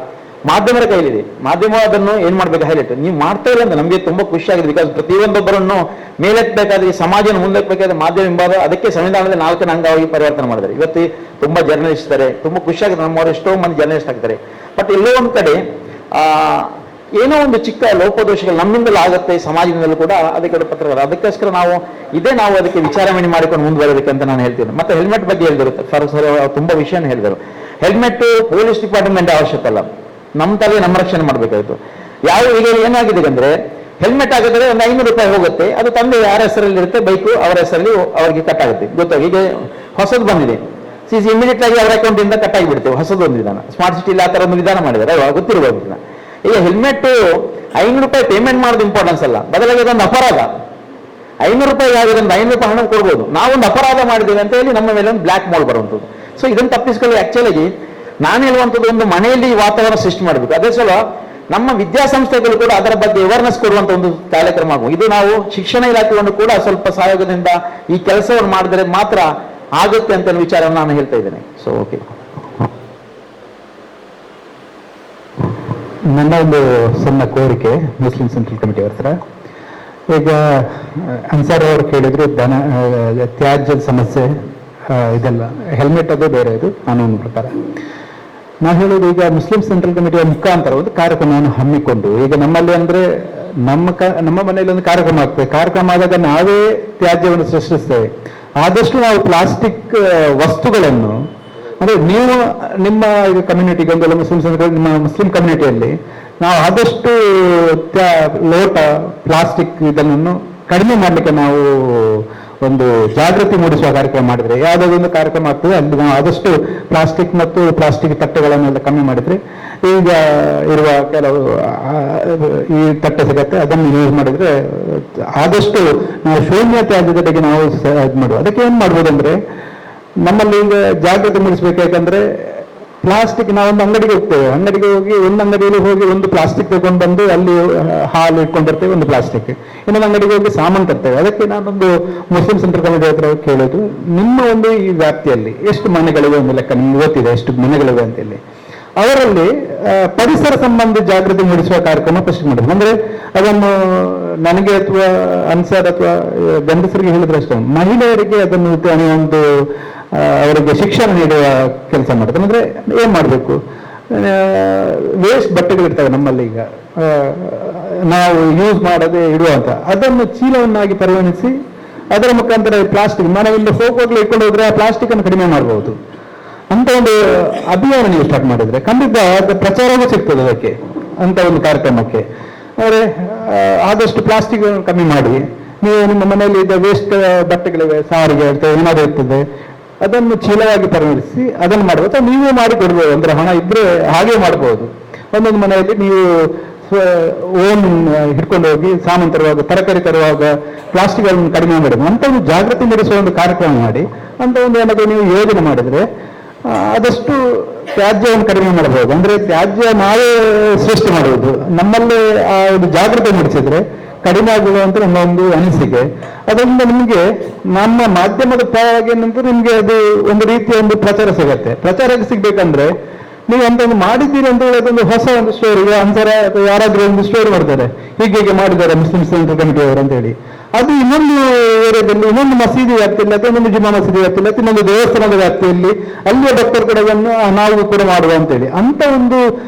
ಮಾಧ್ಯಮದ ಕೈಲಿದೆ. ಮಾಧ್ಯಮ ಅದನ್ನು ಏನ್ ಮಾಡ್ಬೇಕು ಹೈಲೈಟ್ ನೀವು ಮಾಡ್ತಾ ಇಲ್ಲ ಅಂತ ನಮಗೆ ತುಂಬಾ ಖುಷಿ ಆಗಿದೆ. ಬಿಕಾಸ್ ಪ್ರತಿಯೊಂದೊಬ್ಬರನ್ನು ಮೇಲೆತ್ತಬೇಕಾದ್ರೆ, ಸಮಾಜನ ಮುಂದೆತ್ತಬೇಕಾದ್ರೆ ಮಾಧ್ಯಮ ಎಂಬಾದ ಅದಕ್ಕೆ ಸಂವಿಧಾನದ 4ನೇ ಅಂಗವಾಗಿ ಪರಿವರ್ತನೆ ಮಾಡಿದ್ದಾರೆ. ಇವತ್ತು ತುಂಬಾ ಜರ್ನಲಿಸ್ಟ್ ಇದ್ದಾರೆ, ತುಂಬಾ ಖುಷಿ ಆಗಿದೆ, ನಮ್ಮವರು ಎಷ್ಟೋ ಮಂದಿ ಜರ್ನಲಿಸ್ಟ್ ಆಗ್ತಾರೆ. ಬಟ್ ಎಲ್ಲೋ ಒಂದ್ ಕಡೆ ಏನೋ ಒಂದು ಚಿಕ್ಕ ಲೋಪದೋಷಗಳು ನಮ್ಮಿಂದಲೂ ಆಗುತ್ತೆ, ಸಮಾಜದಿಂದಲೂ ಕೂಡ ಅದಕ್ಕೆ ಪತ್ರಗಳು. ಅದಕ್ಕೋಸ್ಕರ ನಾವು ಅದಕ್ಕೆ ವಿಚಾರಣೆ ಮಾಡಿಕೊಂಡು ಮುಂದುವರಬೇಕು ಅಂತ ನಾನು ಹೇಳ್ತೀನಿ. ಮತ್ತೆ ಹೆಲ್ಮೆಟ್ ಬಗ್ಗೆ ಹೇಳಿದರು ಸರ್, ತುಂಬಾ ವಿಷಯನ ಹೇಳಿದರು. ಹೆಲ್ಮೆಟ್ ಪೊಲೀಸ್ ಡಿಪಾರ್ಟ್ಮೆಂಟ್ ಅವಶ್ಯಕ ಅಲ್ಲ, ನಮ್ಮ ತಲೆ ನಮ್ಮ ರಕ್ಷಣೆ ಮಾಡಬೇಕಾಗಿತ್ತು. ಈಗ ಏನಾಗಿದೆ ಅಂದ್ರೆ ಹೆಲ್ಮೆಟ್ ಆಗಿದ್ರೆ ಒಂದು 500 ರೂಪಾಯಿ ಹೋಗುತ್ತೆ, ಅದು ತಂದೆ ಯಾರ ಹೆಸರಲ್ಲಿ ಇರುತ್ತೆ ಬೈಕು ಅವರ ಹೆಸರಲ್ಲಿ ಅವ್ರಿಗೆ ಕಟ್ ಆಗುತ್ತೆ. ಗೊತ್ತಾಗ ಈಗ ಹೊಸದು ಬಂದಿದೆ, ಇಮಿಡಿಯೇಟ್ ಆಗಿ ಅವರ ಅಕೌಂಟ್ ಇಂದ ಕಟ್ ಆಗಿಬಿಡ್ತೇವೆ. ಹೊಸದು ಒಂದು ವಿಧಾನ, ಸ್ಮಾರ್ಟ್ ಸಿಟಿಲಿ ಆ ತರ ಒಂದು ವಿಧಾನ ಮಾಡಿದ್ದಾರೆ, ಗೊತ್ತಿರಬಹುದು. ಈಗ ಹೆಲ್ಮೆಟ್ 500 ರೂಪಾಯಿ ಪೇಮೆಂಟ್ ಮಾಡೋದು ಇಂಪಾರ್ಟೆನ್ಸ್ ಅಲ್ಲ, ಬದಲಾಗಿ ಅದೊಂದು ಅಪರಾಧ. 500 ರೂಪಾಯಿ ಆಗಿರೋದ್ರಿಂದ 500 ರೂಪಾಯಿ ಹಣ ಕೊಡ್ಬೋದು, ನಾವೊಂದು ಅಪರಾಧ ಮಾಡಿದ್ದೇವೆ ಅಂತ ಹೇಳಿ ನಮ್ಮ ಮೇಲೆ ಒಂದು ಬ್ಲ್ಯಾಕ್ ಮಾಲ್ ಬರುವಂಥದ್ದು. ಸೊ ಇದನ್ನು ತಪ್ಪಿಸ್ಕೊಳ್ಳಿ. ಆಕ್ಚುಲಾಗಿ ನಾನು ಹೇಳುವಂಥದ್ದು ಒಂದು ಮನೆಯಲ್ಲಿ ವಾತಾವರಣ ಸೃಷ್ಟಿ ಮಾಡಬೇಕು. ಅದೇ ಸಲ ನಮ್ಮ ವಿದ್ಯಾಸಂಸ್ಥೆಗಳು ಕೂಡ ಅದರ ಬಗ್ಗೆ ಅವೇರ್ನೆಸ್ ಕೊಡುವಂತ ಒಂದು ಕಾರ್ಯಕ್ರಮ ಆಗುವ. ಇದು ನಾವು ಶಿಕ್ಷಣ ಇಲಾಖೆಯನ್ನು ಕೂಡ ಸ್ವಲ್ಪ ಸಹಯೋಗದಿಂದ ಈ ಕೆಲಸವನ್ನು ಮಾಡಿದರೆ ಮಾತ್ರ ಆಗುತ್ತೆ ಅಂತ ವಿಚಾರವನ್ನು ನಾನು ಹೇಳ್ತಾ ಇದ್ದೇನೆ. ಸೊ ಓಕೆ, ನನ್ನ ಒಂದು ಸಣ್ಣ ಕೋರಿಕೆ ಮುಸ್ಲಿಂ ಸೆಂಟ್ರಲ್ ಕಮಿಟಿ ಅವ್ರ ಹತ್ರ. ಈಗ ಅನ್ಸಾರ್ ಅವರು ಕೇಳಿದ್ರು ತ್ಯಾಜ್ಯದ ಸಮಸ್ಯೆ ಇದೆಲ್ಲ, ಹೆಲ್ಮೆಟ್ ಅದು ಬೇರೆ, ಇದು ಕಾನೂನು ಪ್ರಕಾರ. ನಾವು ಹೇಳೋದು ಈಗ ಮುಸ್ಲಿಂ ಸೆಂಟ್ರಲ್ ಕಮಿಟಿಯ ಮುಖಾಂತರ ಒಂದು ಕಾರ್ಯಕ್ರಮವನ್ನು ಹಮ್ಮಿಕೊಂಡು, ಈಗ ನಮ್ಮಲ್ಲಿ ಅಂದ್ರೆ ನಮ್ಮ ಮನೆಯಲ್ಲಿ ಒಂದು ಕಾರ್ಯಕ್ರಮ ಆಗ್ತದೆ. ಕಾರ್ಯಕ್ರಮ ಆದಾಗ ನಾವೇ ತ್ಯಾಜ್ಯವನ್ನು ಸೃಷ್ಟಿಸ್ತೇವೆ. ಆದಷ್ಟು ನಾವು ಪ್ಲಾಸ್ಟಿಕ್ ವಸ್ತುಗಳನ್ನು ಅಂದ್ರೆ ನೀವು ನಿಮ್ಮ ಕಮ್ಯುನಿಟಿಗೆ ಒಂದು ನಿಮ್ಮ ಮುಸ್ಲಿಂ ಕಮ್ಯುನಿಟಿಯಲ್ಲಿ ನಾವು ಆದಷ್ಟು ಲೋಟ ಪ್ಲಾಸ್ಟಿಕ್ ಇದನ್ನು ಕಡಿಮೆ ಮಾಡಲಿಕ್ಕೆ ನಾವು ಒಂದು ಜಾಗೃತಿ ಮೂಡಿಸುವ ಕಾರ್ಯಕ್ರಮ ಮಾಡಿದ್ರೆ, ಯಾವುದಾದ್ರು ಒಂದು ಕಾರ್ಯಕ್ರಮ ಆಗ್ತದೆ ಅಲ್ಲಿ ನಾವು ಆದಷ್ಟು ಪ್ಲಾಸ್ಟಿಕ್ ಮತ್ತು ಪ್ಲಾಸ್ಟಿಕ್ ತಟ್ಟೆಗಳನ್ನೆಲ್ಲ ಕಮ್ಮಿ ಮಾಡಿದ್ರೆ, ಈಗ ಇರುವ ಕೆಲವು ಈ ತಟ್ಟೆ ಸಿಗತ್ತೆ ಅದನ್ನು ಯೂಸ್ ಮಾಡಿದ್ರೆ ಆದಷ್ಟು ನಾವು ಶೂನ್ಯ ತ್ಯಾಜ್ಯದ ಬಗ್ಗೆ ನಾವು ಇದು ಮಾಡುವ. ಅದಕ್ಕೆ ಏನ್ ಮಾಡ್ಬೋದು ಅಂದ್ರೆ ನಮ್ಮಲ್ಲಿ ಈಗ ಜಾಗೃತಿ ಮೂಡಿಸ್ಬೇಕು. ಯಾಕಂದ್ರೆ ಪ್ಲಾಸ್ಟಿಕ್ ನಾವೊಂದು ಅಂಗಡಿಗೆ ಹೋಗ್ತೇವೆ, ಅಂಗಡಿಗೆ ಹೋಗಿ ಒಂದು ಅಂಗಡಿಯಲ್ಲಿ ಹೋಗಿ ಒಂದು ಪ್ಲಾಸ್ಟಿಕ್ ತಗೊಂಡು ಬಂದು ಅಲ್ಲಿ ಹಾಲು ಇಟ್ಕೊಂಡಿರ್ತೇವೆ, ಒಂದು ಪ್ಲಾಸ್ಟಿಕ್. ಇನ್ನೊಂದು ಅಂಗಡಿಗೆ ಹೋಗಿ ಸಾಮಾನು ತರ್ತೇವೆ. ಅದಕ್ಕೆ ನಾನೊಂದು ಮುಸ್ಲಿಂ ಸೆಂಟ್ರಲ್ ಕಮಿಟಿ ಹತ್ರ ಕೇಳೋದು, ನಿಮ್ಮ ಒಂದು ಈ ವ್ಯಾಪ್ತಿಯಲ್ಲಿ ಎಷ್ಟು ಮನೆಗಳಿವೆ ಒಂದು ಲೆಕ್ಕ ನಿಮ್ಗೆ ಗೊತ್ತಿದೆ, ಎಷ್ಟು ಮನೆಗಳಿವೆ ಅಂತೇಳಿ ಅವರಲ್ಲಿ ಪರಿಸರ ಸಂಬಂಧಿ ಜಾಗೃತಿ ಮೂಡಿಸುವ ಕಾರ್ಯಕ್ರಮ ಫಸ್ಟ್ ಮಾಡೋದು. ಅಂದ್ರೆ ಅದನ್ನು ನನಗೆ ಅಥವಾ ಅನ್ಸರ್ ಅಥವಾ ಗಂಡಸರಿಗೆ ಹೇಳಿದ್ರೆ ಅಷ್ಟೇ, ಮಹಿಳೆಯರಿಗೆ ಅದನ್ನು ಒಂದು ಅವರಿಗೆ ಶಿಕ್ಷಣ ನೀಡುವ ಕೆಲಸ ಮಾಡ್ತಾರೆ. ಅಂದ್ರೆ ಏನ್ ಮಾಡ್ಬೇಕು, ವೇಸ್ಟ್ ಬಟ್ಟೆಗಳಿರ್ತವೆ ನಮ್ಮಲ್ಲಿ ಈಗ ನಾವು ಯೂಸ್ ಮಾಡದೆ ಇಡುವಂತ, ಅದನ್ನು ಚೀಲವನ್ನಾಗಿ ಪರಿಗಣಿಸಿ ಅದರ ಮುಖಾಂತರ ಪ್ಲಾಸ್ಟಿಕ್ ಮನೆಯಲ್ಲಿ ಹೋಗುವಾಗಲೇ ಇಟ್ಕೊಂಡು ಹೋದ್ರೆ ಆ ಪ್ಲಾಸ್ಟಿಕ್ ಅನ್ನು ಕಡಿಮೆ ಮಾಡಬಹುದು ಅಂತ ಒಂದು ಅಭಿಯಾನ ನೀವು ಸ್ಟಾರ್ಟ್ ಮಾಡಿದ್ರೆ ಖಂಡಿತ ಪ್ರಚಾರವೂ ಸಿಗ್ತದೆ ಅದಕ್ಕೆ, ಅಂತ ಒಂದು ಕಾರ್ಯಕ್ರಮಕ್ಕೆ. ಅಂದ್ರೆ ಆದಷ್ಟು ಪ್ಲಾಸ್ಟಿಕ್ ಕಮ್ಮಿ ಮಾಡಿ, ನೀವು ನಿಮ್ಮ ಮನೆಯಲ್ಲಿ ಇದ್ದ ವೇಸ್ಟ್ ಬಟ್ಟೆಗಳಿವೆ, ಸಾರಿಗೆ ಇರ್ತದೆ, ಏನಾದ್ರು ಇರ್ತದೆ, ಅದನ್ನು ಚೀಲವಾಗಿ ಪರಿಗಣಿಸಿ ಅದನ್ನು ಮಾಡ್ಬೋದು. ಅಥವಾ ನೀವೇ ಮಾಡಿ ಕೊಡ್ಬೋದು, ಅಂದ್ರೆ ಹಣ ಇದ್ರೆ ಹಾಗೆ ಮಾಡ್ಬೋದು. ಒಂದೊಂದು ಮನೆಯಲ್ಲಿ ನೀವು ಓನ್ ಹಿಡ್ಕೊಂಡು ಹೋಗಿ ಸಾಮಾನು ತರುವಾಗ, ತರಕಾರಿ ತರುವಾಗ ಪ್ಲಾಸ್ಟಿಕ್ ಅನ್ನು ಕಡಿಮೆ ಮಾಡಿದ್ರು ಅಂತ ಒಂದು ಜಾಗೃತಿ ಮೂಡಿಸುವ ಒಂದು ಕಾರ್ಯಕ್ರಮ ಮಾಡಿ, ಅಂತ ಒಂದು ಏನಾದರೂ ನೀವು ಯೋಜನೆ ಮಾಡಿದ್ರೆ ಆದಷ್ಟು ತ್ಯಾಜ್ಯವನ್ನು ಕಡಿಮೆ ಮಾಡಬಹುದು. ಅಂದ್ರೆ ತ್ಯಾಜ್ಯ ನಾವೇ ಸೃಷ್ಟಿ ಮಾಡುವುದು, ನಮ್ಮಲ್ಲೇ ಆ ಒಂದು ಜಾಗೃತಿ ಮೂಡಿಸಿದ್ರೆ ಕಡಿಮೆ ಆಗುವಂತ ನಮ್ಮ ಒಂದು ಅನಿಸಿಕೆ. ಅದರಿಂದ ನಿಮಗೆ ನಮ್ಮ ಮಾಧ್ಯಮದ ಪರವಾಗಿ ಏನಂದ್ರೆ ನಿಮ್ಗೆ ಅದು ಒಂದು ರೀತಿಯ ಒಂದು ಪ್ರಚಾರ ಸಿಗತ್ತೆ. ಪ್ರಚಾರ ಸಿಗ್ಬೇಕಂದ್ರೆ ನೀವು ಅಂತೊಂದು ಮಾಡಿದ್ದೀರಿ ಅಂತ ಹೇಳಿ ಅದೊಂದು ಹೊಸ ಒಂದು ಸ್ಟೋರಿ, ಅನ್ಸರ ಅಥವಾ ಯಾರಾದ್ರೂ ಒಂದು ಸ್ಟೋರಿ ಮಾಡ್ತಾರೆ, ಹೀಗೆ ಮಾಡಿದ್ದಾರೆ ಮುಸ್ಲಿಂ ಸೆಂಟ್ರಲ್ ಕಮಿಟಿ ಅವರು ಅಂತ ಹೇಳಿ, ಅದು ಇನ್ನೊಂದು ಏರಿಯಾದಲ್ಲಿ ಇನ್ನೊಂದು ಮಸೀದಿ ವ್ಯಾಪ್ತಿಯಲ್ಲಿ ಅಥವಾ ಇನ್ನೊಂದು ಜುಮಾ ಮಸೀದಿ ವ್ಯಾಪ್ತಿಯಲ್ಲಿ ಅಥವಾ ಇನ್ನೊಂದು ದೇವಸ್ಥಾನದ ವ್ಯಾಪ್ತಿಯಲ್ಲಿ ಅಲ್ಲಿಯ ಭಕ್ತರು ಕೂಡ ಅದನ್ನು ನಾವು ಕೂಡ ಮಾಡುವ ಅಂತೇಳಿ ಅಂತ ಒಂದು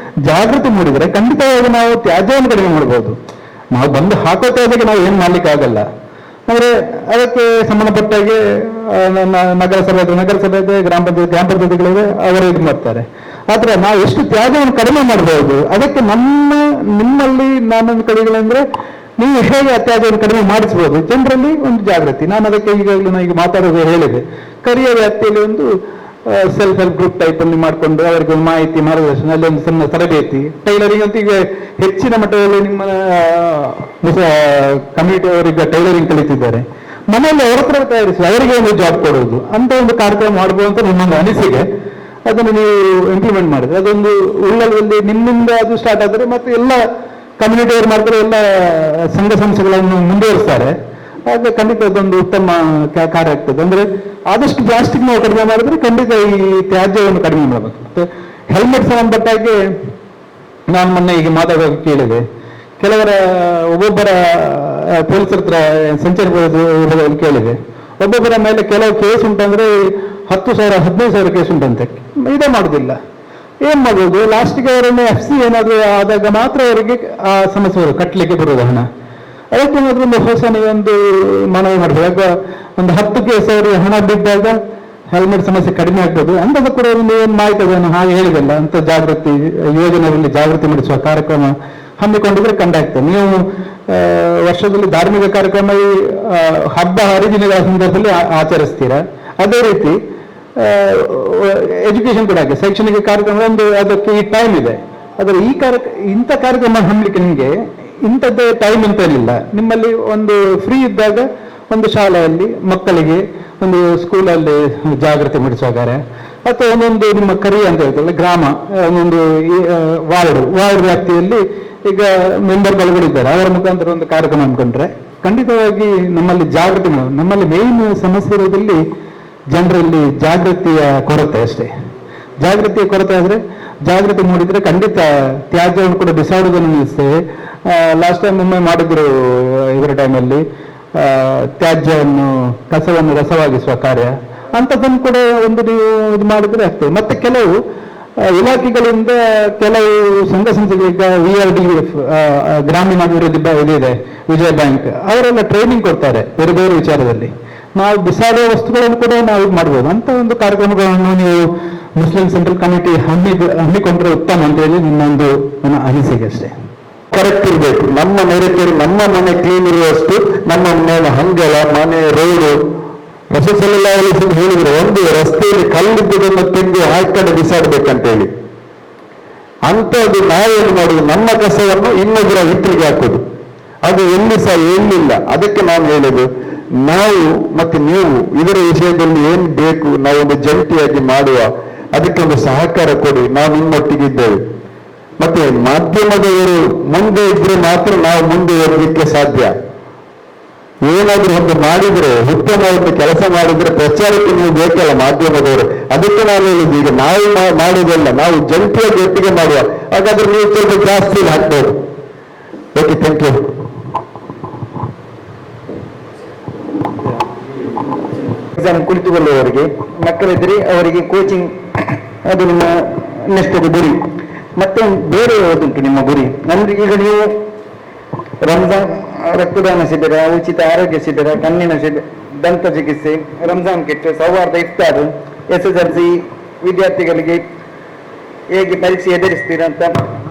ಜಾಗೃತಿ ಮೂಡಿದರೆ ಖಂಡಿತವಾಗಿ ನಾವು ತ್ಯಾಜ್ಯವನ್ನು ಕಡಿಮೆ ಮಾಡಬಹುದು. ನಾವು ಬಂದು ಹಾಕೋ ತ್ಯಾಜ್ಯಕ್ಕೆ ನಾವು ಏನ್ ಮಾಡ್ಲಿಕ್ಕೆ ಆಗಲ್ಲ. ಅಂದ್ರೆ ಅದಕ್ಕೆ ಸಂಬಂಧಪಟ್ಟಾಗೆ ನಗರಸಭೆ ಗ್ರಾಮ ಪಂಚಾಯತ್ಗಳಿವೆ, ಅವರು ಇದು ಮಾಡ್ತಾರೆ. ಆದ್ರೆ ನಾವು ಎಷ್ಟು ತ್ಯಾಜ್ಯವನ್ನು ಕಡಿಮೆ ಮಾಡಬಹುದು, ಅದಕ್ಕೆ ನಿಮ್ಮಲ್ಲಿ ನಾನೊಂದು ಕಡೆಗಳಂದ್ರೆ ನೀವು ಹೇಗೆ ತ್ಯಾಜ್ಯವನ್ನು ಕಡಿಮೆ ಮಾಡಿಸಬಹುದು ಜನರಲ್ಲಿ ಒಂದು ಜಾಗೃತಿ. ನಾನು ಅದಕ್ಕೆ ಈಗಾಗಲೇ ನಾನು ಈಗ ಮಾತಾಡೋದು ಹೇಳಿದೆ, ಕರಿಯ ವ್ಯಾಪ್ತಿಯಲ್ಲಿ ಒಂದು ಸೆಲ್ಫ್ ಹೆಲ್ಪ್ ಗ್ರೂಪ್ ಟೈಪ್ ಅಲ್ಲಿ ಮಾಡಿಕೊಂಡು ಅವರಿಗೆ ಒಂದು ಮಾಹಿತಿ ಮಾರ್ಗದರ್ಶನ, ಅಲ್ಲಿ ಒಂದು ಸಣ್ಣ ತರಬೇತಿ. ಟೈಲರಿಂಗ್ ಅಂತ ಈಗ ಹೆಚ್ಚಿನ ಮಟ್ಟದಲ್ಲಿ ನಿಮ್ಮ ಕಮ್ಯುನಿಟಿ ಅವರಿಗೆ ಟೈಲರಿಂಗ್ ಕಲಿತಿದ್ದಾರೆ, ಮನೆಯಲ್ಲಿ ಅವರ ಹತ್ರ ತಯಾರಿಸಿ ಅವರಿಗೆ ಒಂದು ಜಾಬ್ ಕೊಡೋದು ಅಂತ ಒಂದು ಕಾರ್ಯಕ್ರಮ ಮಾಡಬಹುದು ಅಂತ ನಿಮ್ಮೊಂದು ಅನಿಸಿಕೆ. ಅದನ್ನು ನೀವು ಇಂಪ್ಲಿಮೆಂಟ್ ಮಾಡಿದ್ರೆ ಅದೊಂದು ಉಳ್ಳಲ್ಲಿ ನಿಮ್ಮಿಂದ ಅದು ಸ್ಟಾರ್ಟ್ ಆದರೆ ಮತ್ತೆ ಎಲ್ಲ ಕಮ್ಯುನಿಟಿ ಅವ್ರು ಮಾಡ್ತಾರೆ, ಎಲ್ಲ ಸಂಘ ಸಂಸ್ಥೆಗಳನ್ನು ಮುಂದುವರಿಸ್ತಾರೆ. ಆಗ ಖಂಡಿತ ಅದೊಂದು ಉತ್ತಮ ಕಾರ್ಯ ಆಗ್ತದೆ. ಅಂದ್ರೆ ಆದಷ್ಟು ಪ್ಲಾಸ್ಟಿಕ್ ನಾವು ಕಡಿಮೆ ಮಾಡಿದ್ರೆ ಖಂಡಿತ ಈ ತ್ಯಾಜ್ಯವನ್ನು ಕಡಿಮೆ ಮಾಡಬೇಕು. ಮತ್ತೆ ಹೆಲ್ಮೆಟ್ ಸಂಬಂಧಪಟ್ಟ ಹಾಗೆ ನಾನು ಮೊನ್ನೆ ಈಗ ಮಾತಾಡೋಕೆ ಕೇಳಿದೆ, ಒಬ್ಬೊಬ್ಬರ ಪೊಲೀಸರ ಹತ್ರ ಸಂಚಾರ ಕೇಳಿದೆ, ಒಬ್ಬೊಬ್ಬರ ಮೇಲೆ ಕೆಲವು ಕೇಸ್ ಉಂಟಂದ್ರೆ 10,000 15,000 ಕೇಸ್ ಉಂಟಂತೆ, ಇದೇ ಮಾಡೋದಿಲ್ಲ. ಏನ್ ಮಾಡೋದು, ಲಾಸ್ಟಿಗೆ ಅವರನ್ನು FC ಏನಾದ್ರು ಆದಾಗ ಮಾತ್ರ ಅವರಿಗೆ ಆ ಸಮಸ್ಯೆ ಕಟ್ಟಲಿಕ್ಕೆ ಬರೋದು ಹಣ. ಅದಕ್ಕೇನಾದ್ರೂ ಒಂದು ಹೊಸ ನೀವೊಂದು ಮನವಿ ಮಾಡಬೇಕು. ಒಂದು 10 ಕೇಸ್ ಅವರಿಗೆ ಹಣ ಬಿದ್ದಾಗ ಹೆಲ್ಮೆಟ್ ಸಮಸ್ಯೆ ಕಡಿಮೆ ಆಗ್ತದೆ ಅಂತ ಕೂಡ ಒಂದು ಏನು ಮಾಹಿತಿ ಅದನ್ನು ಹಾಗೆ ಹೇಳಿದಲ್ಲ ಅಂತ ಜಾಗೃತಿ ಯೋಜನೆಯಲ್ಲಿ ಜಾಗೃತಿ ಮೂಡಿಸುವ ಕಾರ್ಯಕ್ರಮ ಹಮ್ಮಿಕೊಂಡಿದ್ರೆ ಕಂಡಾಗ್ತದೆ. ನೀವು ವರ್ಷದಲ್ಲಿ ಧಾರ್ಮಿಕ ಕಾರ್ಯಕ್ರಮ ಹಬ್ಬ ಹರಿದಿನಗಳ ಸಂದರ್ಭದಲ್ಲಿ ಆಚರಿಸ್ತೀರಾ, ಅದೇ ರೀತಿ ಎಜುಕೇಶನ್ ಕೂಡ ಹಾಗೆ ಶೈಕ್ಷಣಿಕ ಕಾರ್ಯಕ್ರಮ ಒಂದು ಅದಕ್ಕೆ ಈ ಟೈಮ್ ಇದೆ. ಆದರೆ ಇಂಥ ಕಾರ್ಯಕ್ರಮ ಹಮ್ಮಲಿಕ್ಕೆ ನಿಮಗೆ ಇಂಥದ್ದೇ ಟೈಮ್ ಅಂತ ಇರಲಿಲ್ಲ. ನಿಮ್ಮಲ್ಲಿ ಒಂದು ಫ್ರೀ ಇದ್ದಾಗ ಒಂದು ಶಾಲೆಯಲ್ಲಿ ಮಕ್ಕಳಿಗೆ ಒಂದು ಸ್ಕೂಲಲ್ಲಿ ಜಾಗೃತಿ ಮೂಡಿಸುವ ಕಾರ್ಯ, ಅಥವಾ ಒಂದೊಂದು ನಿಮ್ಮ ಕರಿಯ ಅಂತ ಹೇಳ್ತಲ್ಲ ಗ್ರಾಮ, ಒಂದೊಂದು ವಾರ್ಡ್ ವ್ಯಾಪ್ತಿಯಲ್ಲಿ ಈಗ ಮೆಂಬರ್ಗಳಿದ್ದಾರೆ, ಅವರ ಮುಖಾಂತರ ಒಂದು ಕಾರ್ಯಕ್ರಮ ಅಂದ್ಕೊಂಡ್ರೆ ಖಂಡಿತವಾಗಿ ನಮ್ಮಲ್ಲಿ ಜಾಗೃತಿ ನಮ್ಮಲ್ಲಿ ಮೇನ್ ಸಮಸ್ಯೆ ಇರೋದ್ರಲ್ಲಿ ಜನರಲ್ಲಿ ಜಾಗೃತಿಯ ಕೊರತೆ ಅಷ್ಟೇ. ಜಾಗೃತಿಯ ಕೊರತೆ ಆದರೆ ಜಾಗೃತಿ ಮೂಡಿದ್ರೆ ಖಂಡಿತ ತ್ಯಾಜ್ಯವನ್ನು ಕೂಡ ಬಿಸಾಡುವುದನ್ನು ನಿಲ್ಲಿಸ್ತೇವೆ. ಲಾಸ್ಟ್ ಟೈಮ್ ಒಮ್ಮೆ ಮಾಡಿದ್ರು ಇವರ ಟೈಮಲ್ಲಿ ತ್ಯಾಜ್ಯವನ್ನು ಕಸವನ್ನು ರಸವಾಗಿಸುವ ಕಾರ್ಯ ಅಂಥದ್ದನ್ನು ಕೂಡ ಒಂದು ನೀವು ಇದು ಮಾಡಿದ್ರೆ ಆಗ್ತದೆ. ಮತ್ತೆ ಕೆಲವು ಇಲಾಖೆಗಳಿಂದ ಕೆಲವು ಸಂಘ ಸಂಸ್ಥೆಗಳಿಗೆ VRDF ಗ್ರಾಮೀಣಾಭಿವೃದ್ಧಿ ಇದಿದೆ, ವಿಜಯ ಬ್ಯಾಂಕ್, ಅವರೆಲ್ಲ ಟ್ರೈನಿಂಗ್ ಕೊಡ್ತಾರೆ ಬೇರೆ ಬೇರೆ ವಿಚಾರದಲ್ಲಿ. ನಾವು ಬಿಸಾಡುವ ವಸ್ತುಗಳನ್ನು ಕೂಡ ನಾವು ಇದು ಮಾಡ್ಬೋದು ಅಂತ ಒಂದು ಕಾರ್ಯಕ್ರಮಗಳನ್ನು ನೀವು ಮುಸ್ಲಿಂ ಸೆಂಟ್ರಲ್ ಕಮಿಟಿ ಹಮ್ಮಿಕೊಂಡ್ರೆ ಉತ್ತಮ ಅಂತ ಹೇಳಿ ನಿನ್ನೊಂದು ನನ್ನ ಅನಿಸಿಕೆ ಅಷ್ಟೇ. ಕರೆಕ್ಟ್ ಇರಬೇಕು. ನಮ್ಮ ನೈಋತ್ಯರು ನಮ್ಮ ಮನೆ ಕ್ಲೀನ್ ಇರುವಷ್ಟು ನಮ್ಮ ಮನೆ ಹಂಗಲ ಮನೆ ರೋಡು ರಸಸಲೆಲ್ಲ ಹೇಳಿದ್ರು, ಒಂದು ರಸ್ತೆಯಲ್ಲಿ ಕಲ್ಲಿದ್ದುದನ್ನು ತೆಗೆದು ಆ ಕಡೆ ಬಿಸಾಡ್ಬೇಕಂತ ಹೇಳಿ. ಅಂಥದ್ದು ನಾವೇನು ಮಾಡುದು, ನಮ್ಮ ಕಸವನ್ನು ಇನ್ನೊಬ್ಬರ ಹಿಟ್ಟಿಗೆ ಹಾಕೋದು, ಅದು ಎಲ್ಲಿ ಸಹ ಎಲ್ಲಿಲ್ಲ. ಅದಕ್ಕೆ ನಾನು ಹೇಳೋದು, ನಾವು ಮತ್ತೆ ನೀವು ಇದರ ವಿಷಯದಲ್ಲಿ ಏನ್ ಬೇಕು ನಾವೊಂದು ಜಂಟಿಯಾಗಿ ಮಾಡುವ, ಅದಕ್ಕೆ ಒಂದು ಸಹಕಾರ ಕೊಡಿ. ನಾವು ನಿಮ್ಮೊಟ್ಟಿಗೆ ಇದ್ದೇವೆ. ಮತ್ತೆ ಮಾಧ್ಯಮದವರು ಮುಂದೆ ಇದ್ರೆ ಮಾತ್ರ ನಾವು ಮುಂದೆ ಹೋಗ್ಲಿಕ್ಕೆ ಸಾಧ್ಯ. ಏನಾದ್ರೂ ಒಂದು ಮಾಡಿದ್ರೆ, ಉತ್ತಮ ಒಂದು ಕೆಲಸ ಮಾಡಿದ್ರೆ ಪ್ರಚಾರಕ್ಕೆ ನೀವು ಬೇಕಲ್ಲ ಮಾಧ್ಯಮದವರು. ಅದಕ್ಕೆ ನಾನು ಹೇಳಿದ್ದು, ಈಗ ನಾವು ಮಾಡುವುದಲ್ಲ, ನಾವು ಜಂಟಿಯಾಗಿ ಒಟ್ಟಿಗೆ ಮಾಡುವ. ಹಾಗಾದ್ರೆ ನೀವು ಸ್ವಲ್ಪ ಜಾಸ್ತಿ ಹಾಕ್ಬೋದು. Okay, thank you. ಎಕ್ಸಾಮ್ ಕುಳಿತುಕೊಳ್ಳುವವರಿಗೆ ಮಕ್ಕಳಿದ್ರೆ ಅವರಿಗೆ ಕೋಚಿಂಗ್, ಅದು ನಿಮ್ಮ ನೆಕ್ಸ್ಟ್ ಗುರಿ. ಮತ್ತೆ ಬೇರೆ ಯಾವುದುಂಟು ನಿಮ್ಮ ಗುರಿ? ಅಂದ್ರೆ ಈಗ ನೀವು ರಂಜಾನ್ ರಕ್ತದಾನ ಶಿಬಿರ, ಉಚಿತ ಆರೋಗ್ಯ ಶಿಬಿರ, ಕಣ್ಣಿನ ಶಿಬಿರ, ದಂತ ಚಿಕಿತ್ಸೆ, ರಂಜಾನ್ ಕಿಟ್, ಸೌಹಾರ್ದ ಇಫ್ತಾರ್, SSLC ವಿದ್ಯಾರ್ಥಿಗಳಿಗೆ ಹೇಗೆ ಪರೀಕ್ಷೆ ಎದುರಿಸ್ತೀರಾ ಅಂತ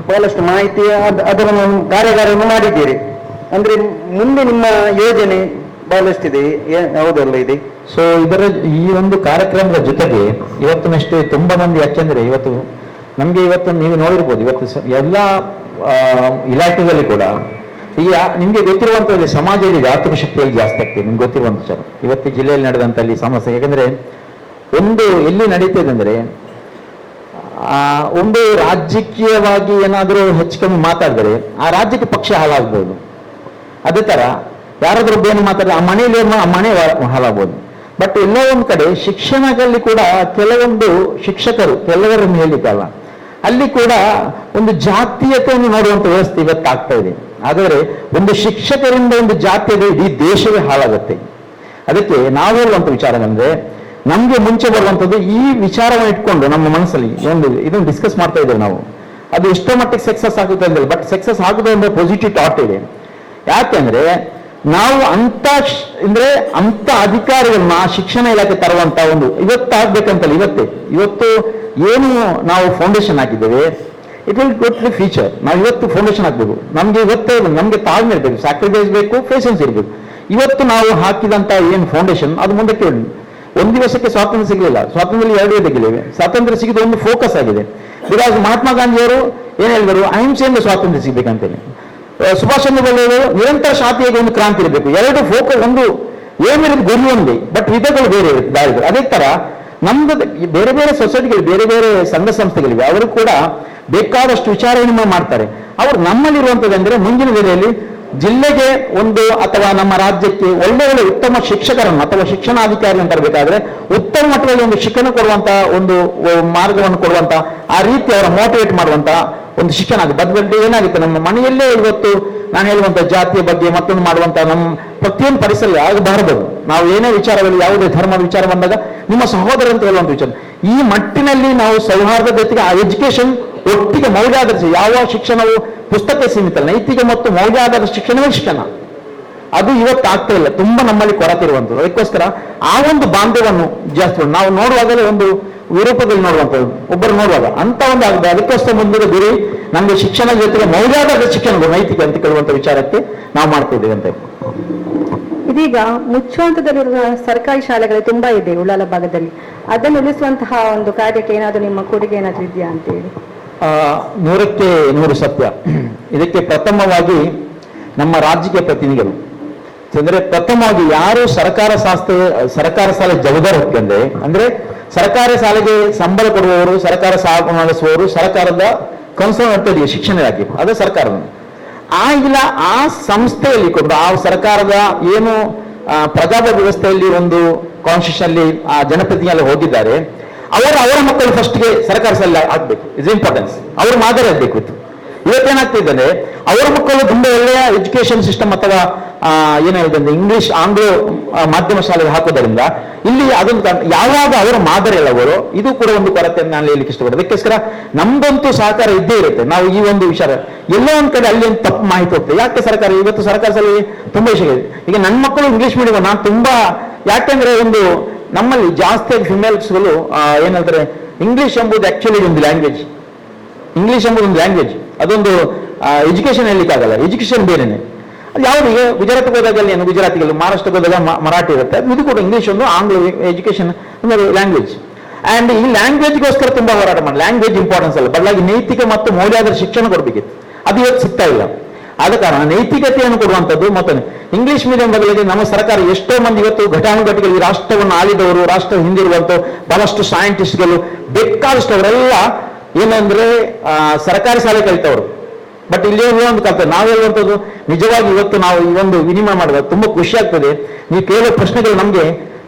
ಬಹಳಷ್ಟು ಮಾಹಿತಿ ಅದನ್ನು ಕಾರ್ಯಾಗಾರವನ್ನು ಮಾಡಿದ್ದೀರಿ. ಅಂದ್ರೆ ಮುಂದೆ ನಿಮ್ಮ ಯೋಜನೆ ಬಹಳಷ್ಟಿದೆ, ಯಾವುದೆಲ್ಲ ಇದೆ? ಸೊ ಈ ಒಂದು ಕಾರ್ಯಕ್ರಮದ ಜೊತೆಗೆ ಇವತ್ತು ನೆಕ್ಸ್ಟ್ ತುಂಬಾ ಮಂದಿ, ಯಾಕೆಂದ್ರೆ ಇವತ್ತು ನಮ್ಗೆ ಇವತ್ತು ನೀವು ನೋಡಿರ್ಬೋದು, ಇವತ್ತು ಎಲ್ಲ ಇಲಾಖೆಗಳಲ್ಲಿ ಕೂಡ ಈಗ ನಿಮ್ಗೆ ಗೊತ್ತಿರುವಂತದ್ದು ಸಮಾಜದಲ್ಲಿ ಆರ್ಥಿಕ ಶಕ್ತಿಯಲ್ಲಿ ಜಾಸ್ತಿ ಆಗ್ತದೆ. ನಿಮ್ಗೆ ಗೊತ್ತಿರುವಂತ ವಿಚಾರ ಇವತ್ತು ಜಿಲ್ಲೆಯಲ್ಲಿ ನಡೆದಂತಲ್ಲಿ ಸಮಸ್ಯೆ. ಯಾಕಂದ್ರೆ ಒಂದು ಎಲ್ಲಿ ನಡೀತದೆ ಅಂದ್ರೆ ಒಂದು ರಾಜಕೀಯವಾಗಿ ಏನಾದರೂ ಹೆಚ್ಚು ಕಮ್ಮಿ ಮಾತಾಡಿದರೆ ಆ ರಾಜ್ಯಕ್ಕೆ ಪಕ್ಷ ಹಾಳಾಗ್ಬೋದು. ಅದೇ ತರ ಯಾರಾದ್ರೂ ಏನು ಮಾತಾಡಿದ್ರೆ ಆ ಮನೆಯಲ್ಲಿ ಆ ಮನೆ ಹಾಳಾಗ್ಬೋದು. ಬಟ್ ಎಲ್ಲೋ ಒಂದು ಕಡೆ ಶಿಕ್ಷಣದಲ್ಲಿ ಕೂಡ ಕೆಲವೊಂದು ಶಿಕ್ಷಕರು, ಕೆಲವರನ್ನು ಹೇಳಿದ್ದಲ್ಲ, ಅಲ್ಲಿ ಕೂಡ ಒಂದು ಜಾತೀಯತೆಯನ್ನು ನೋಡುವಂತ ವ್ಯವಸ್ಥೆ ಇವತ್ತು ಆಗ್ತಾ ಇದೆ. ಆದರೆ ಒಂದು ಶಿಕ್ಷಕರಿಂದ ಒಂದು ಜಾತಿಯ ಇಡೀ ದೇಶವೇ ಹಾಳಾಗುತ್ತೆ. ಅದಕ್ಕೆ ನಾವು ಹೇಳುವಂತ ವಿಚಾರವೆಂದ್ರೆ, ನಮ್ಗೆ ಮುಂಚೆ ಬರುವಂಥದ್ದು ಈ ವಿಚಾರವನ್ನು ಇಟ್ಕೊಂಡು ನಮ್ಮ ಮನಸ್ಸಲ್ಲಿ ಇದನ್ನು ಡಿಸ್ಕಸ್ ಮಾಡ್ತಾ ಇದ್ದೇವೆ ನಾವು. ಅದು ಎಷ್ಟೋ ಮಟ್ಟಿಗೆ ಸಕ್ಸಸ್ ಆಗುತ್ತೆ ಅಂದ್ರೆ, ಬಟ್ ಸಕ್ಸಸ್ ಆಗುತ್ತೆ ಅಂದ್ರೆ ಪಾಸಿಟಿವ್ ಥಾಟ್ ಇದೆ. ಯಾಕೆಂದ್ರೆ ನಾವು ಅಂದ್ರೆ ಅಂತ ಅಧಿಕಾರಿಗಳನ್ನ ಶಿಕ್ಷಣ ಇಲಾಖೆ ತರುವಂತ ಒಂದು ಇವತ್ತಾಗ್ಬೇಕಂತಲ್ಲ ಇವತ್ತು ಏನು ನಾವು ಫೌಂಡೇಶನ್ ಹಾಕಿದ್ದೇವೆ, it will go to the future. ನಾವು ಇವತ್ತು ಫೌಂಡೇಶನ್ ಹಾಕ್ಬೇಕು. ನಮ್ಗೆ ತಾಳ್ಮೆ ಇರಬೇಕು, ಸ್ಯಾಕ್ರಿಫೈಸ್ ಬೇಕು, ಪೇಷನ್ಸ್ ಇರಬೇಕು. ಇವತ್ತು ನಾವು ಹಾಕಿದಂತ ಏನು ಫೌಂಡೇಶನ್ ಅದು ಮುಂದಕ್ಕೆ ಒಂದು ದಿವಸಕ್ಕೆ ಸ್ವಾತಂತ್ರ್ಯ ಸಿಗಲಿಲ್ಲ. ಸ್ವಾತಂತ್ರ್ಯ 2 ತೆಗಿಲಿವೆ. ಸ್ವಾತಂತ್ರ್ಯ ಸಿಗಿದ ಒಂದು ಫೋಕಸ್ ಆಗಿದೆ. ಬಿಕಾಸ್ ಮಹಾತ್ಮ ಗಾಂಧಿಯವರು ಏನ್ ಹೇಳಿದರು, ಅಹಿಂಸೆಯಿಂದ ಸ್ವಾತಂತ್ರ್ಯ ಸಿಗ್ಬೇಕಂತೇಳಿ. ಸುಭಾಷ್ ಚಂದ್ರ ಬೋಸ್ ಅವರು ನಿರಂತರ ಶಾಂತಿಗೆ ಒಂದು ಕ್ರಾಂತಿ ಇರಬೇಕು. ಎರಡು ಫೋಕಸ್, ಒಂದು ಏನಿರೋದು ಗುರಿ ಒಂದೇ, ಬಟ್ ವಿಧಗಳು ಬೇರೆ ಇರುತ್ತೆ, ದಾರಿಗಳು. ಅದೇ ತರ ನಮ್ದು ಬೇರೆ ಬೇರೆ ಸೊಸೈಟಿಗಳು, ಬೇರೆ ಬೇರೆ ಸಂಘ ಸಂಸ್ಥೆಗಳಿವೆ. ಅವರು ಕೂಡ ಬೇಕಾದಷ್ಟು ವಿಚಾರ ವಿನಿಮಯ ಮಾಡ್ತಾರೆ. ಅವರು ನಮ್ಮಲ್ಲಿರುವಂಥದ್ದಂದ್ರೆ ಮುಂದಿನ ದಿನದಲ್ಲಿ ಜಿಲ್ಲೆಗೆ ಒಂದು ಅಥವಾ ನಮ್ಮ ರಾಜ್ಯಕ್ಕೆ ಒಳ್ಳೆ ಉತ್ತಮ ಶಿಕ್ಷಕರನ್ನು ಅಥವಾ ಶಿಕ್ಷಣಾಧಿಕಾರಿಯನ್ನು ತರಬೇಕಾದ್ರೆ ಉತ್ತಮ ಮಟ್ಟದಲ್ಲಿ ಒಂದು ಶಿಕ್ಷಣ ಕೊಡುವಂತ ಒಂದು ಮಾರ್ಗವನ್ನು ಕೊಡುವಂತ, ಆ ರೀತಿ ಅವರ ಮೋಟಿವೇಟ್ ಮಾಡುವಂತ ಒಂದು ಶಿಕ್ಷಣ ಆಗುತ್ತೆ. ಬದಲು ಏನಾಗುತ್ತೆ, ನಮ್ಮ ಮನೆಯಲ್ಲೇ ಇವತ್ತು ನಾನು ಹೇಳುವಂತ ಜಾತಿಯ ಬಗ್ಗೆ ಮತ್ತೊಂದು ಮಾಡುವಂತ ನಮ್ಮ ಪ್ರತಿಯೊಂದು ಪರಿಸರ ಆಗಬಾರದು. ನಾವು ಏನೇ ವಿಚಾರದಲ್ಲಿ ಯಾವುದೇ ಧರ್ಮದ ವಿಚಾರ ಬಂದಾಗ ನಿಮ್ಮ ಸಹೋದರ ಅಂತ ಹೇಳುವಂತ ವಿಚಾರ, ಈ ಮಟ್ಟಿನಲ್ಲಿ ನಾವು ಸೌಹಾರ್ದ ಜೊತೆಗೆ ಆ ಎಜುಕೇಶನ್ ಒಟ್ಟಿಗೆ ಮೌಲ್ಯಾಧಾರಿತ, ಯಾವ ಶಿಕ್ಷಣವು ಪುಸ್ತಕ ಸೀಮಿತ, ನೈತಿಕ ಮತ್ತು ಮೌಲ್ಯಾಧಾರಿತ ಶಿಕ್ಷಣವೇ ಶಿಕ್ಷಣ. ಅದು ಇವತ್ತು ಆಗ್ತಾ ಇಲ್ಲ, ತುಂಬಾ ನಮ್ಮಲ್ಲಿ ಕೊರತೆ ಇರುವಂಥದ್ದು. ಅದಕ್ಕೋಸ್ಕರ ಆ ಒಂದು ಬಾಂಧವ್ಯವನ್ನು ಜಾಸ್ತಿ ನಾವು ನೋಡುವಾಗಲೇ ಒಂದು ವಿರೂಪದಲ್ಲಿ ನೋಡುವಂಥದ್ದು, ಒಬ್ಬರು ನೋಡುವಾಗ ಅಂತ ಒಂದು ಆಗಿದೆ. ಅದಕ್ಕೋಸ್ಕರ ಮುಂದಿನ ಗುರಿ ನಮಗೆ ಶಿಕ್ಷಣ ಜೊತೆಗೆ ಮೌಲ್ಯಾಧಾರಿತ ಶಿಕ್ಷಣಗಳು, ನೈತಿಕ ಅಂತ ಕೇಳುವಂಥ ವಿಚಾರಕ್ಕೆ ನಾವು ಮಾಡ್ತಿದ್ದೇವೆ ಅಂತ. ಇದೀಗ ಮುಚ್ಚುವಂತದಲ್ಲಿರುವ ಸರ್ಕಾರಿ ಶಾಲೆಗಳು ತುಂಬಾ ಇದೆ ಉಳ್ಳಾಲ ಭಾಗದಲ್ಲಿ. ಅದನ್ನು ಉಳಿಸುವಂತಹ ಒಂದು ಕಾರ್ಯಕ್ಕೆ ಏನಾದರೂ ನಿಮ್ಮ ಕೊಡುಗೆ ಏನಾದರೂ ಇದೆಯಾ ಅಂತೇಳಿ? 100ಕ್ಕೆ 100 ಸತ್ಯ. ಇದಕ್ಕೆ ಪ್ರಥಮವಾಗಿ ನಮ್ಮ ರಾಜಕೀಯ ಪ್ರತಿನಿಧಿಗಳು, ಅಂದ್ರೆ ಪ್ರಥಮವಾಗಿ ಯಾರು ಸರ್ಕಾರ ಶಾಲೆ ಜವಾಬ್ದಾರಿ ಹೊತ್ಕೊಂಡ್ರೆ, ಅಂದ್ರೆ ಸರ್ಕಾರಿ ಶಾಲೆಗೆ ಸಂಬಳ ಕೊಡುವವರು, ಸರ್ಕಾರ ಸಾಲ ನಡೆಸುವವರು, ಸರ್ಕಾರದ ಕನ್ಸರ್ನ್ ಶಿಕ್ಷಣ ಇಲಾಖೆ, ಅದು ಸರ್ಕಾರದ ಆಗಿಲ್ಲ. ಆ ಸಂಸ್ಥೆಯಲ್ಲಿ ಕೊಂಡು ಆ ಸರ್ಕಾರದ ಏನು ಪ್ರಜಾಪ್ರಭುತ್ವ ವ್ಯವಸ್ಥೆಯಲ್ಲಿ ಒಂದು ಕಾನ್ಸ್ಟಿಟ್ಯೂಷನ್ ಅಲ್ಲಿ ಆ ಜನಪ್ರತಿನಿಧಿಗಳು ಹೋಗಿದ್ದಾರೆ, ಅವರ ಮಕ್ಕಳು ಫಸ್ಟ್ಗೆ ಸರ್ಕಾರ ಶಾಲೆ ಆಗ್ಬೇಕು. Is importance. ಅವರು ಮಾದರಿ ಆಗ್ಬೇಕು. ಇವತ್ತೇನಾಗ್ತಿದ್ದಾರೆ, ಅವರ ಮಕ್ಕಳು ತುಂಬಾ ಒಳ್ಳೆಯ ಎಜುಕೇಶನ್ ಸಿಸ್ಟಮ್ ಅಥವಾ ಏನು ಹೇಳಿದ್ರೆ ಇಂಗ್ಲಿಷ್ ಆಂಗ್ಲ ಮಾಧ್ಯಮ ಶಾಲೆಗೆ ಹಾಕೋದ್ರಿಂದ ಇಲ್ಲಿ ಅದನ್ನು ಯಾವಾಗ ಅವರ ಮಾದರಿ ಅಲ್ಲವರು, ಇದು ಕೂಡ ಒಂದು ಕೊರತೆಯನ್ನು ನಾನು ಹೇಳಲಿಕ್ಕೆ ಇಷ್ಟಪಡ್ತೀನಿ. ಅದಕ್ಕೋಸ್ಕರ ನಮ್ದಂತೂ ಸಹಕಾರ ಇದ್ದೇ ಇರುತ್ತೆ. ನಾವು ಈ ಒಂದು ವಿಚಾರ ಎಲ್ಲೋ ಒಂದ್ ಕಡೆ ಅಲ್ಲಿ ಒಂದು ತಪ್ಪು ಮಾಹಿತಿ ಹೋಗ್ತದೆ. ಯಾಕೆ ಸರ್ಕಾರ ಇವತ್ತು ಸರ್ಕಾರ ಶಾಲೆ ತುಂಬಾ ವಿಷಯ ಇದೆ. ಈಗ ನನ್ನ ಮಕ್ಕಳು ಇಂಗ್ಲಿಷ್ ಮೀಡಿಯಂ ನಾನು ತುಂಬಾ, ಯಾಕೆಂದ್ರೆ ಒಂದು ನಮ್ಮಲ್ಲಿ ಜಾಸ್ತಿ ಫಿಮೇಲ್ಸ್ಗಳು ಏನ್ ಹೇಳ್ತಾರೆ, ಇಂಗ್ಲಿಷ್ ಎಂಬುದು ಆಕ್ಚುಲಿ ಒಂದು ಲ್ಯಾಂಗ್ವೇಜ್. ಇಂಗ್ಲಿಷ್ ಎಂಬುದು ಒಂದು ಲ್ಯಾಂಗ್ವೇಜ್, ಅದೊಂದು ಎಜುಕೇಶನ್ ಹೇಳಲಿಕ್ಕಾಗಲ್ಲ. ಎಜುಕೇಶನ್ ಬೇರೆನೆ. ಅದು ಯಾವುದಿಗೆ ಗುಜರಾತ್ಗೆ ಹೋದಾಗ ಏನು ಗುಜರಾತಿಗಳು, ಮಹಾರಾಷ್ಟ್ರಕ್ಕೆ ಹೋದಾಗ ಮರಾಠಿ ಇರುತ್ತೆ. ಇದು ಕೂಡ ಇಂಗ್ಲಿಷ್ ಒಂದು ಆಂಗ್ಲ ಎಜುಕೇಶನ್ ಒಂದು ಲ್ಯಾಂಗ್ವೇಜ್. ಅಂಡ್ ಈ ಲ್ಯಾಂಗ್ವೇಜ್ಗೋಸ್ಕರ ತುಂಬಾ ಹೋರಾಟ ಮಾಡಿ, ಲ್ಯಾಂಗ್ವೇಜ್ ಇಂಪಾರ್ಟೆನ್ಸ್ ಅಲ್ಲ, ಬದಲಾಗಿ ನೈತಿಕ ಮತ್ತು ಮೌಲ್ಯಾಧಾರಿತ ಶಿಕ್ಷಣ ಕೊಡಬೇಕಿತ್ತು. ಅದು ಇವತ್ತು ಸಿಗ್ತಾ ಇಲ್ಲ. ಆದ ಕಾರಣ ನೈತಿಕತೆಯನ್ನು ಕೊಡುವಂಥದ್ದು ಮತ್ತು ಇಂಗ್ಲಿಷ್ ಮೀಡಿಯಂ ಬದಲಿಗೆ ನಮ್ಮ ಸರ್ಕಾರ ಎಷ್ಟೋ ಮಂದಿ ಇವತ್ತು ಘಟಾನುಘಟಿಗಳು ಈ ರಾಷ್ಟ್ರವನ್ನು ಆಳಿದವರು, ರಾಷ್ಟ್ರ ಹಿಂದಿರುವಂಥ ಬಹಳಷ್ಟು ಸೈಂಟಿಸ್ಟ್ಗಳು ಬೇಕಾದಷ್ಟು ಅವರೆಲ್ಲ ಏನಂದ್ರೆ ಸರ್ಕಾರಿ ಶಾಲೆ ಕಲಿತವರು. ಬಟ್ ಇಲ್ಲಿ ಒಂದು ಕಲ್ತ ನಾವು ಹೇಳುವಂಥದ್ದು ನಿಜವಾಗಿ ಇವತ್ತು ನಾವು ಈ ಒಂದು ವಿನಿಮಯ ಮಾಡಿದಾಗ ತುಂಬಾ ಖುಷಿ ಆಗ್ತದೆ. ನೀವು ಕೇಳೋ ಪ್ರಶ್ನೆಗಳು ನಮಗೆ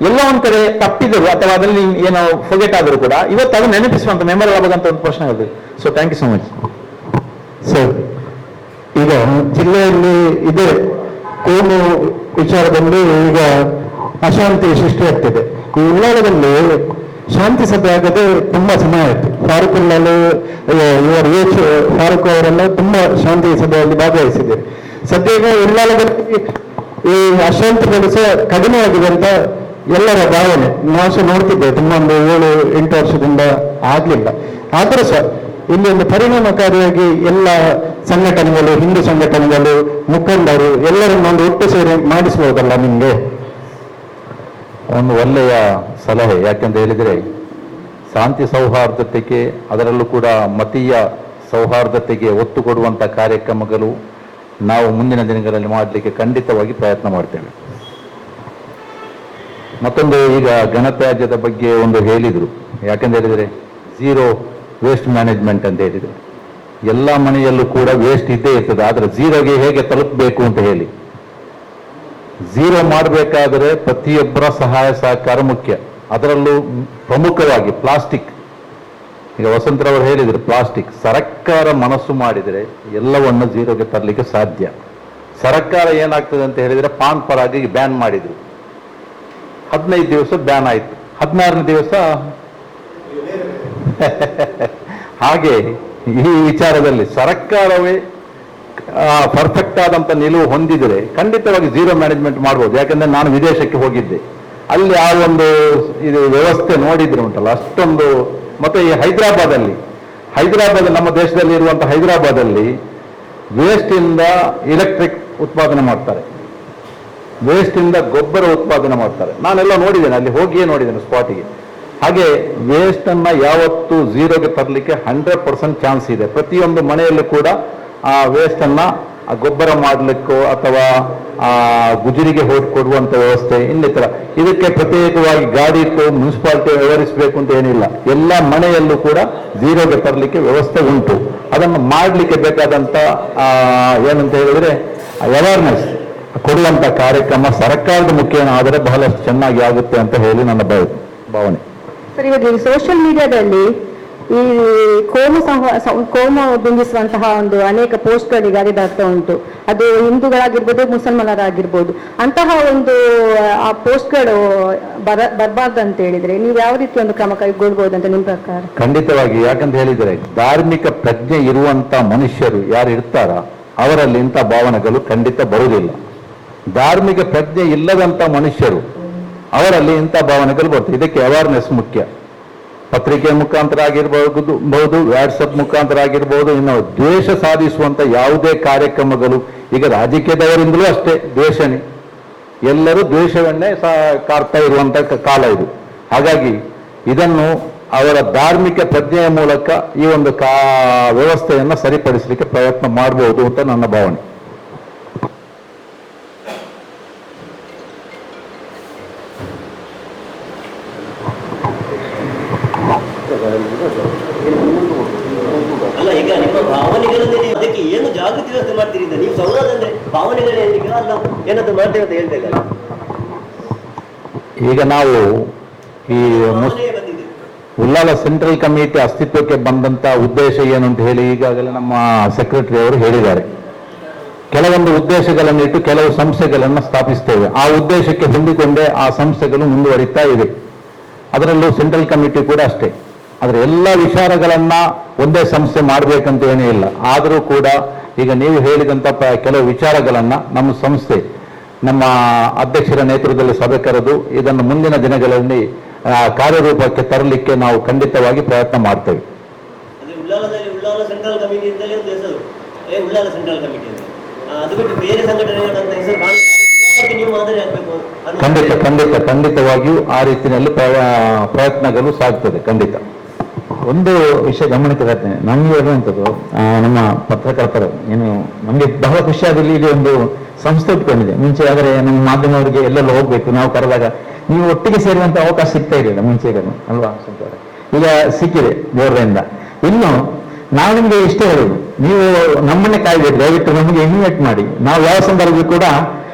ಎಲ್ಲ ಒಂದ್ ಕಡೆ ತಪ್ಪಿದರು ಅಥವಾ ಅದರಲ್ಲಿ ಏನೋ ಫೊಗೆಟ್ ಆದರೂ ಕೂಡ ಇವತ್ತು ಅದು ನೆನಪಿಸುವಂತ ಮೆಮೊರಿ ಆಗುವಂತ ಒಂದು ಪ್ರಶ್ನೆ ಆಗುತ್ತೆ. So thank you so much sir. ಈಗ ಜಿಲ್ಲೆಯಲ್ಲಿ ಇದೆ ಕೋಮು ವಿಚಾರದಲ್ಲಿ ಈಗ ಅಶಾಂತಿ ಸೃಷ್ಟಿಯಾಗ್ತಿದೆ. ಈ ಉಳ್ಳಾಲದಲ್ಲಿ ಶಾಂತಿ ಸಭೆ ಆಗದೆ ತುಂಬಾ ಸಮಯ ಆಯಿತು. ಫಾರೂಕ್ನಲ್ಲಿ ಇವರ ಫಾರೂಕ್ ಅವರೆಲ್ಲ ತುಂಬಾ ಶಾಂತಿ ಸಭೆಯಲ್ಲಿ ಭಾಗವಹಿಸಿದ್ದಾರೆ. ಸದ್ಯ ಉಳ್ಳಾಲದಲ್ಲಿ ಈ ಅಶಾಂತಿಗಳು ಸಹ ಕಡಿಮೆ ಆಗಿದೆ ಅಂತ ಎಲ್ಲರ ಭಾವನೆ. ನಾವು ಸಹ ನೋಡ್ತಿದ್ದೇವೆ, ತುಂಬಾ ಒಂದು 7-8 ವರ್ಷದಿಂದ ಆಗ್ಲಿಲ್ಲ. ಆದರೂ ಸಹ ಇಲ್ಲಿ ಒಂದು ಪರಿಣಾಮಕಾರಿಯಾಗಿ ಎಲ್ಲ ಸಂಘಟನೆಗಳು, ಹಿಂದೂ ಸಂಘಟನೆಗಳು, ಮುಖಂಡರು ಎಲ್ಲರನ್ನು ಒಂದು ಒಟ್ಟು ಸೇರಿ ಮಾಡಿಸಬಹುದಲ್ಲ ನಿಮ್ಗೆ? ಒಂದು ಒಳ್ಳೆಯ ಸಲಹೆ. ಯಾಕೆಂತ ಹೇಳಿದರೆ ಶಾಂತಿ ಸೌಹಾರ್ದತೆಗೆ, ಅದರಲ್ಲೂ ಕೂಡ ಮತೀಯ ಸೌಹಾರ್ದತೆಗೆ ಒತ್ತು ಕೊಡುವಂಥ ಕಾರ್ಯಕ್ರಮಗಳು ನಾವು ಮುಂದಿನ ದಿನಗಳಲ್ಲಿ ಮಾಡಲಿಕ್ಕೆ ಖಂಡಿತವಾಗಿ ಪ್ರಯತ್ನ ಮಾಡ್ತೇವೆ. ಮತ್ತೊಂದು, ಈಗ ಘನತ್ಯಾಜ್ಯದ ಬಗ್ಗೆ ಒಂದು ಹೇಳಿದರು. ಯಾಕೆಂತ ಹೇಳಿದರೆ ಝೀರೋ ವೇಸ್ಟ್ ಮ್ಯಾನೇಜ್ಮೆಂಟ್ ಅಂತ ಹೇಳಿದರು. ಎಲ್ಲ ಮನೆಯಲ್ಲೂ ಕೂಡ ವೇಸ್ಟ್ ಇದ್ದೇ ಇರ್ತದೆ, ಆದರೆ ಝೀರೋಗೆ ಹೇಗೆ ತಲುಪಬೇಕು ಅಂತ ಹೇಳಿ. ಝೀರೋ ಮಾಡಬೇಕಾದರೆ ಪ್ರತಿಯೊಬ್ಬರ ಸಹಾಯ ಸಹಕಾರ ಮುಖ್ಯ. ಅದರಲ್ಲೂ ಪ್ರಮುಖವಾಗಿ ಪ್ಲಾಸ್ಟಿಕ್. ಈಗ ವಸಂತರವರು ಹೇಳಿದರು, ಪ್ಲಾಸ್ಟಿಕ್ ಸರ್ಕಾರ ಮನಸ್ಸು ಮಾಡಿದರೆ ಎಲ್ಲವನ್ನು ಝೀರೋಗೆ ತರಲಿಕ್ಕೆ ಸಾಧ್ಯ. ಸರ್ಕಾರ ಏನಾಗ್ತದೆ ಅಂತ ಹೇಳಿದರೆ ಪಾನ್ ಪರಾಗಿಗೆ ಬ್ಯಾನ್ ಮಾಡಿದ್ರು. 15 ದಿವಸ ಬ್ಯಾನ್ ಆಯಿತು, 16ನೇ ದಿವಸ ಹಾಗೆ ಈ ವಿಚಾರದಲ್ಲಿ ಸರ್ಕಾರವೇ ಪರ್ಫೆಕ್ಟ್ ಆದಂಥ ನಿಲುವು ಹೊಂದಿದರೆ ಖಂಡಿತವಾಗಿ ಝೀರೋ ಮ್ಯಾನೇಜ್ಮೆಂಟ್ ಮಾಡ್ಬೋದು. ಯಾಕಂದ್ರೆ ನಾನು ವಿದೇಶಕ್ಕೆ ಹೋಗಿದ್ದೆ, ಅಲ್ಲಿ ಆ ಒಂದು ಇದು ವ್ಯವಸ್ಥೆ ನೋಡಿದ್ರೆ ಉಂಟಲ್ಲ ಅಷ್ಟೊಂದು. ಮತ್ತೆ ಈ ಹೈದರಾಬಾದ್, ನಮ್ಮ ದೇಶದಲ್ಲಿ ಇರುವಂಥ ಹೈದರಾಬಾದಲ್ಲಿ ವೇಸ್ಟಿಂದ ಎಲೆಕ್ಟ್ರಿಕ್ ಉತ್ಪಾದನೆ ಮಾಡ್ತಾರೆ, ವೇಸ್ಟಿಂದ ಗೊಬ್ಬರ ಉತ್ಪಾದನೆ ಮಾಡ್ತಾರೆ. ನಾನೆಲ್ಲ ನೋಡಿದ್ದೇನೆ, ಅಲ್ಲಿ ಹೋಗಿಯೇ ನೋಡಿದ್ದೇನೆ ಸ್ಪಾಟಿಗೆ. ಹಾಗೆ ವೇಸ್ಟನ್ನು ಯಾವತ್ತೂ ಝೀರೋಗೆ ತರಲಿಕ್ಕೆ 100% ಚಾನ್ಸ್ ಇದೆ. ಪ್ರತಿಯೊಂದು ಮನೆಯಲ್ಲೂ ಕೂಡ ಆ ವೇಸ್ಟನ್ನು ಗೊಬ್ಬರ ಮಾಡಲಿಕ್ಕೋ ಅಥವಾ ಗುಜರಿಗೆ ಕೊಡುವಂಥ ವ್ಯವಸ್ಥೆ ಇನ್ನಿತರ. ಇದಕ್ಕೆ ಪ್ರತ್ಯೇಕವಾಗಿ ಗಾಡಿ ಇಟ್ಟು ಮುನ್ಸಿಪಾಲಿಟಿ ವ್ಯವಹರಿಸಬೇಕು ಅಂತ ಏನಿಲ್ಲ. ಎಲ್ಲ ಮನೆಯಲ್ಲೂ ಕೂಡ ಝೀರೋಗೆ ತರಲಿಕ್ಕೆ ವ್ಯವಸ್ಥೆ ಉಂಟು. ಅದನ್ನು ಮಾಡಲಿಕ್ಕೆ ಬೇಕಾದಂಥ ಏನಂತ ಹೇಳಿದರೆ ಅವೇರ್ನೆಸ್ ಕೊಡುವಂಥ ಕಾರ್ಯಕ್ರಮ ಸರ್ಕಾರದ ಮುಖೇನ ಆದರೆ ಬಹಳಷ್ಟು ಚೆನ್ನಾಗಿ ಆಗುತ್ತೆ ಅಂತ ಹೇಳಿ ನನ್ನ ಭಾವನೆ. ಸರ್, ಇವಾಗ ಈ ಸೋಷಿಯಲ್ ಮೀಡಿಯಾದಲ್ಲಿ ಈ ಕೋಮು ಬಿಂಬಿಸುವಂತಹ ಒಂದು ಅನೇಕ ಪೋಸ್ಟ್ಗಳಿಗೆ ಹರಿದಾಡ್ತಾ ಉಂಟು. ಅದು ಹಿಂದೂಗಳಾಗಿರ್ಬೋದು, ಮುಸಲ್ಮಾನರಾಗಿರ್ಬೋದು. ಅಂತಹ ಒಂದು ಆ ಪೋಸ್ಟ್ಗಳು ಬರಬಾರ್ದು ಅಂತ ಹೇಳಿದ್ರೆ ನೀವು ಯಾವ ರೀತಿ ಒಂದು ಕ್ರಮ ಕೈಗೊಳ್ಬಹುದು ಅಂತ ನಿಮ್ಮ ಪ್ರಕಾರ? ಖಂಡಿತವಾಗಿ. ಯಾಕಂತ ಹೇಳಿದರೆ ಧಾರ್ಮಿಕ ಪ್ರಜ್ಞೆ ಇರುವಂತ ಮನುಷ್ಯರು ಯಾರು ಇರ್ತಾರ ಅವರಲ್ಲಿ ಇಂಥ ಭಾವನೆಗಳು ಖಂಡಿತ ಬರುವುದಿಲ್ಲ. ಧಾರ್ಮಿಕ ಪ್ರಜ್ಞೆ ಇಲ್ಲದಂತ ಮನುಷ್ಯರು ಅವರಲ್ಲಿ ಇಂಥ ಭಾವನೆಗಳು ಬರ್ತವೆ. ಇದಕ್ಕೆ ಅವೇರ್ನೆಸ್ ಮುಖ್ಯ. ಪತ್ರಿಕೆ ಮುಖಾಂತರ ಆಗಿರಬಹುದು, ವಾಟ್ಸಪ್ ಮುಖಾಂತರ ಆಗಿರ್ಬೋದು, ಇನ್ನು ದ್ವೇಷ ಸಾಧಿಸುವಂತ ಯಾವುದೇ ಕಾರ್ಯಕ್ರಮಗಳು. ಈಗ ರಾಜಕೀಯದವರಿಂದಲೂ ಅಷ್ಟೇ ದ್ವೇಷನೇ, ಎಲ್ಲರೂ ದ್ವೇಷವನ್ನೇ ಕಾರ್ತಾ ಇರುವಂತ ಕಾಲ ಇದು. ಹಾಗಾಗಿ ಇದನ್ನು ಅವರ ಧಾರ್ಮಿಕ ಪ್ರಜ್ಞೆಯ ಮೂಲಕ ಈ ಒಂದು ವ್ಯವಸ್ಥೆಯನ್ನು ಸರಿಪಡಿಸಲಿಕ್ಕೆ ಪ್ರಯತ್ನ ಮಾಡಬಹುದು ಅಂತ ನನ್ನ ಭಾವನೆ. ಅಲ್ಲ, ಈಗ ನಿಮ್ಮ ಭಾವನೆಗಳಲ್ಲಿ ಅದಕ್ಕೆ ಏನು ಜಾಗೃತಿ ವ್ಯವಸ್ಥೆ ಮಾಡ್ತೀರಿ? ನೀವು ಸಂವಾದ ಅಂದ್ರೆ ಭಾವನೆಗಳೇ ಅಲ್ಲ, ಏನಾದ್ರು ಮಾಡ್ತೇವೆ ಅಂತ ಹೇಳ್ತಾ ಇದ್ದಾರೆ. ಈಗ ನಾವು ಈ ಉಳ್ಳಾಲ ಸೆಂಟ್ರಲ್ ಕಮಿಟಿ ಅಸ್ತಿತ್ವಕ್ಕೆ ಬಂದಂತ ಉದ್ದೇಶ ಏನು ಅಂತ ಹೇಳಿ ಈಗಾಗಲೇ ನಮ್ಮ ಸೆಕ್ರೆಟರಿ ಅವರು ಹೇಳಿದ್ದಾರೆ. ಕೆಲವೊಂದು ಉದ್ದೇಶಗಳನ್ನು ಇಟ್ಟು ಕೆಲವು ಸಂಸ್ಥೆಗಳನ್ನು ಸ್ಥಾಪಿಸ್ತೇವೆ. ಆ ಉದ್ದೇಶಕ್ಕೆ ಹೊಂದಿಕೊಂಡೇ ಆ ಸಂಸ್ಥೆಗಳು ಮುಂದುವರಿತಾ ಇವೆ. ಅದರಲ್ಲೂ ಸೆಂಟ್ರಲ್ ಕಮಿಟಿ ಕೂಡ ಅಷ್ಟೇ. ಆದರೆ ಎಲ್ಲ ವಿಚಾರಗಳನ್ನ ಒಂದೇ ಸಂಸ್ಥೆ ಮಾಡಬೇಕಂತ ಏನೂ ಇಲ್ಲ. ಆದರೂ ಕೂಡ ಈಗ ನೀವು ಹೇಳಿದಂಥ ಕೆಲವು ವಿಚಾರಗಳನ್ನ ನಮ್ಮ ಸಂಸ್ಥೆ ನಮ್ಮ ಅಧ್ಯಕ್ಷರ ನೇತೃತ್ವದಲ್ಲಿ ಸಭೆ ಕರೆದು ಇದನ್ನು ಮುಂದಿನ ದಿನಗಳಲ್ಲಿ ಕಾರ್ಯರೂಪಕ್ಕೆ ತರಲಿಕ್ಕೆ ನಾವು ಖಂಡಿತವಾಗಿ ಪ್ರಯತ್ನ ಮಾಡ್ತೇವೆ. ಉಳ್ಳಾಲ ಸೆಂಟ್ರಲ್ ಕಮಿಟಿ ಅಂತಲೇ ಒಂದು ಹೆಸರು, ಉಳ್ಳಾಲ ಸೆಂಟ್ರಲ್ ಕಮಿಟಿ ಅಂತ. ಅದು ಬಿಟ್ಟು ಬೇರೆ ಸಂಘಟನೆಗಳಂತ ಹೆಸರು ನೀವು ಮಾದರಿ ಆಗಬೇಕು. ಖಂಡಿತವಾಗಿಯೂ ಆ ರೀತಿಯಲ್ಲಿ ಪ್ರಯತ್ನಗಳು ಸಾಗ್ತದೆ. ಖಂಡಿತ. ಒಂದು ವಿಷಯ ಗಮನಕ್ಕೆ ತರ್ತೇನೆ. ನಮಗೆ ಹೇಳುವಂಥದ್ದು ನಮ್ಮ ಪತ್ರಕರ್ತರು ಏನು ನಮಗೆ ಬಹಳ ಖುಷಿಯಾದಲ್ಲಿ ಇಲ್ಲಿ ಒಂದು ಸಂಸ್ಥೆ ಉಟ್ಕೊಂಡಿದೆ. ಮುಂಚೆ ಆದರೆ ನಮ್ಮ ಮಾಧ್ಯಮವರಿಗೆ ಎಲ್ಲೆಲ್ಲ ಹೋಗ್ಬೇಕು, ನಾವು ಕರೆದಾಗ ನೀವು ಒಟ್ಟಿಗೆ ಸೇರುವಂತ ಅವಕಾಶ ಸಿಗ್ತಾ ಇರಲಿಲ್ಲ ಮುಂಚೆ ಅಲ್ವಾ? ಈಗ ಸಿಕ್ಕಿದೆ ದೇವರಿಂದ. ಇನ್ನು ನಾವು ನಿಮಗೆ ಇಷ್ಟೇ ಹೇಳುದು, ನೀವು ನಮ್ಮನ್ನೇ ಕಾಯ್ಬೇಕು, ದಯವಿಟ್ಟು ನಮಗೆ ಇನ್ವೈಟ್ ಮಾಡಿ. ನಾವು ಯಾವ ಸಂದರ್ಭದಲ್ಲಿ ಕೂಡ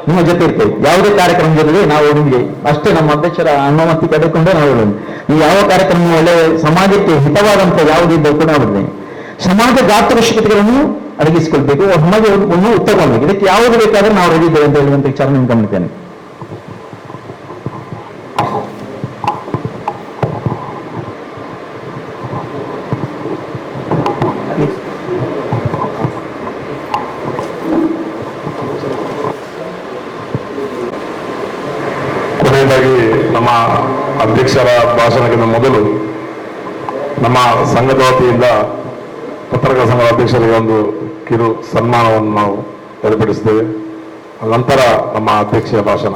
ನಿಮ್ಮ ಜೊತೆ ಇರ್ತೇವೆ. ಯಾವುದೇ ಕಾರ್ಯಕ್ರಮ ಜೊತೆಗೆ ನಾವು ನಿಮಗೆ ಅಷ್ಟೇ ನಮ್ಮ ಅಧ್ಯಕ್ಷರ ಅನುಮತಿ ಪಡೆದುಕೊಂಡೇ ನಾವು ಹೇಳೋದು. ನೀವು ಯಾವ ಕಾರ್ಯಕ್ರಮ ಒಳ್ಳೆ ಸಮಾಜಕ್ಕೆ ಹಿತವಾದಂಥ ಯಾವುದಿದ್ದರೂ ಕೂಡ ನಾವು ಸಮಾಜ ಗಾತ್ರವಶ್ಯಕತೆಗಳನ್ನು ಅಡಗಿಸಿಕೊಳ್ಬೇಕು, ಸಮಾಜವನ್ನು ಉತ್ತರಗೊಳ್ಬೇಕು. ಇದಕ್ಕೆ ಯಾವುದು ಬೇಕಾದ್ರೆ ನಾವು ರೆಡಿ ಇದ್ದೇವೆ ಅಂತ ಹೇಳುವಂಥ ವಿಚಾರ ನಿಮ್ಗೆ ಗಮನಿಸ್ತೇನೆ. ಕೊನೆಯದಾಗಿ ನಮ್ಮ ಅಧ್ಯಕ್ಷರ ಭಾಷಣಕ್ಕಿಂತ ಮೊದಲು ನಮ್ಮ ಸಂಘದ ವತಿಯಿಂದ ಪತ್ರಕರ್ತರ ಸಂಘದ ಅಧ್ಯಕ್ಷರಿಗೆ ಒಂದು ಕಿರು ಸನ್ಮಾನವನ್ನು ನಾವು ಏರ್ಪಡಿಸ್ತೇವೆ. ನಂತರ ನಮ್ಮ ಅಧ್ಯಕ್ಷರ ಭಾಷಣ.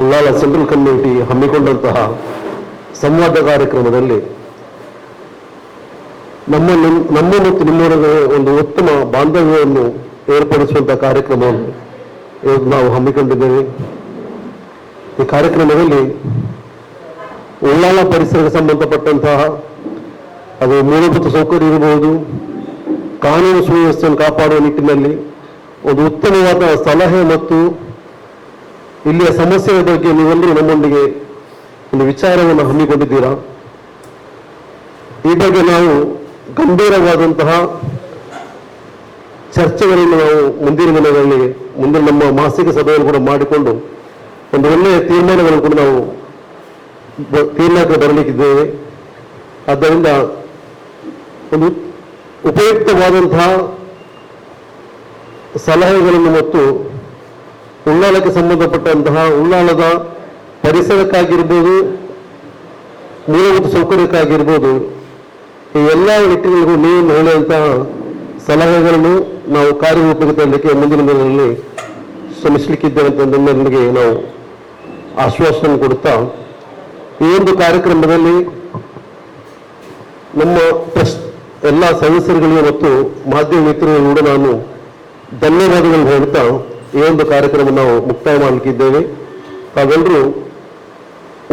ಉಳ್ಳಾಲ ಸೆಂಟ್ರಲ್ ಕಮಿಟಿ ಹಮ್ಮಿಕೊಂಡಂತಹ ಸಂವಾದ ಕಾರ್ಯಕ್ರಮದಲ್ಲಿ ನಮ್ಮ ಮತ್ತು ನಿಮ್ಮವರೆಗೆ ಒಂದು ಉತ್ತಮ ಬಾಂಧವ್ಯವನ್ನು ಏರ್ಪಡಿಸುವಂತಹ ಕಾರ್ಯಕ್ರಮವನ್ನು ಇವತ್ತು ನಾವು ಹಮ್ಮಿಕೊಂಡಿದ್ದೇವೆ. ಈ ಕಾರ್ಯಕ್ರಮದಲ್ಲಿ ಉಳ್ಳಾಲ ಪರಿಸರಕ್ಕೆ ಸಂಬಂಧಪಟ್ಟಂತಹ ಅದು ಮೂಲಭೂತ ಸೌಕರ್ಯ ಇರಬಹುದು, ಕಾನೂನು ಸುವ್ಯವಸ್ಥೆಯನ್ನು ಕಾಪಾಡುವ ನಿಟ್ಟಿನಲ್ಲಿ ಒಂದು ಉತ್ತಮವಾದ ಸಲಹೆ ಮತ್ತು ಇಲ್ಲಿಯ ಸಮಸ್ಯೆಗಳ ಬಗ್ಗೆ ನೀವೆಲ್ಲರೂ ನಮ್ಮೊಂದಿಗೆ ಒಂದು ವಿಚಾರವನ್ನು ಹಮ್ಮಿಕೊಂಡಿದ್ದೀರಾ. ಈ ಬಗ್ಗೆ ನಾವು ಗಂಭೀರವಾದಂತಹ ಚರ್ಚೆಗಳನ್ನು ನಾವು ಮುಂದಿನ ದಿನಗಳಲ್ಲಿ ಮುಂದಿನ ನಮ್ಮ ಮಾಸಿಕ ಸಭೆಯನ್ನು ಕೂಡ ಮಾಡಿಕೊಂಡು ಒಂದು ಒಳ್ಳೆಯ ತೀರ್ಮಾನಗಳನ್ನು ಕೂಡ ನಾವು ತೀರ್ಮಾನಕ್ಕೆ ಬರಲಿಕ್ಕಿದ್ದೇವೆ. ಆದ್ದರಿಂದ ಒಂದು ಉಪಯುಕ್ತವಾದಂತಹ ಸಲಹೆಗಳನ್ನು ಮತ್ತು ಉಳ್ಳಾಲಕ್ಕೆ ಸಂಬಂಧಪಟ್ಟಂತಹ ಉಳ್ಳಾಲದ ಪರಿಸರಕ್ಕಾಗಿರ್ಬೋದು, ಮೂಲಭೂತ ಸೌಕರ್ಯಕ್ಕಾಗಿರ್ಬೋದು, ಈ ಎಲ್ಲ ನಿಟ್ಟಿನಲ್ಲೂ ನೀವು ಹೇಳುವಂತಹ ಸಲಹೆಗಳನ್ನು ನಾವು ಕಾರ್ಯರೂಪಕ್ಕೆ ತರಲಿಕ್ಕೆ ಮುಂದಿನ ದಿನಗಳಲ್ಲಿ ಶ್ರಮಿಸಲಿಕ್ಕಿದ್ದೇವೆ ಅಂತ ನಿಮಗೆ ನಾವು ಆಶ್ವಾಸನೆ ಕೊಡುತ್ತಾ, ಈ ಒಂದು ಕಾರ್ಯಕ್ರಮದಲ್ಲಿ ನಮ್ಮ ಟ್ರಸ್ಟ್ ಎಲ್ಲ ಸದಸ್ಯರುಗಳಿಗೆ ಮತ್ತು ಮಾಧ್ಯಮ ಮಿತ್ರರಿಗೂ ಕೂಡ ನಾನು ಧನ್ಯವಾದಗಳನ್ನು ಹೇಳುತ್ತಾ ಈ ಒಂದು ಕಾರ್ಯಕ್ರಮ ನಾವು ಮುಕ್ತಾಯ ಮಾಡಲಿಕ್ಕಿದ್ದೇವೆ. ತಾವೆಲ್ಲರೂ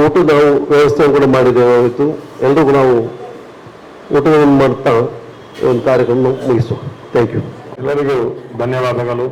ಊಟದ ನಾವು ವ್ಯವಸ್ಥೆಯನ್ನು ಕೂಡ ಮಾಡಿದ್ದೇವೆ. ಇವತ್ತು ಎಲ್ರಿಗೂ ನಾವು ಊಟವನ್ನು ಮಾಡುತ್ತಾ ಈ ಒಂದು ಕಾರ್ಯಕ್ರಮ ಮುಗಿಸುವ. Thank you. ಎಲ್ಲರಿಗೂ ಧನ್ಯವಾದಗಳು.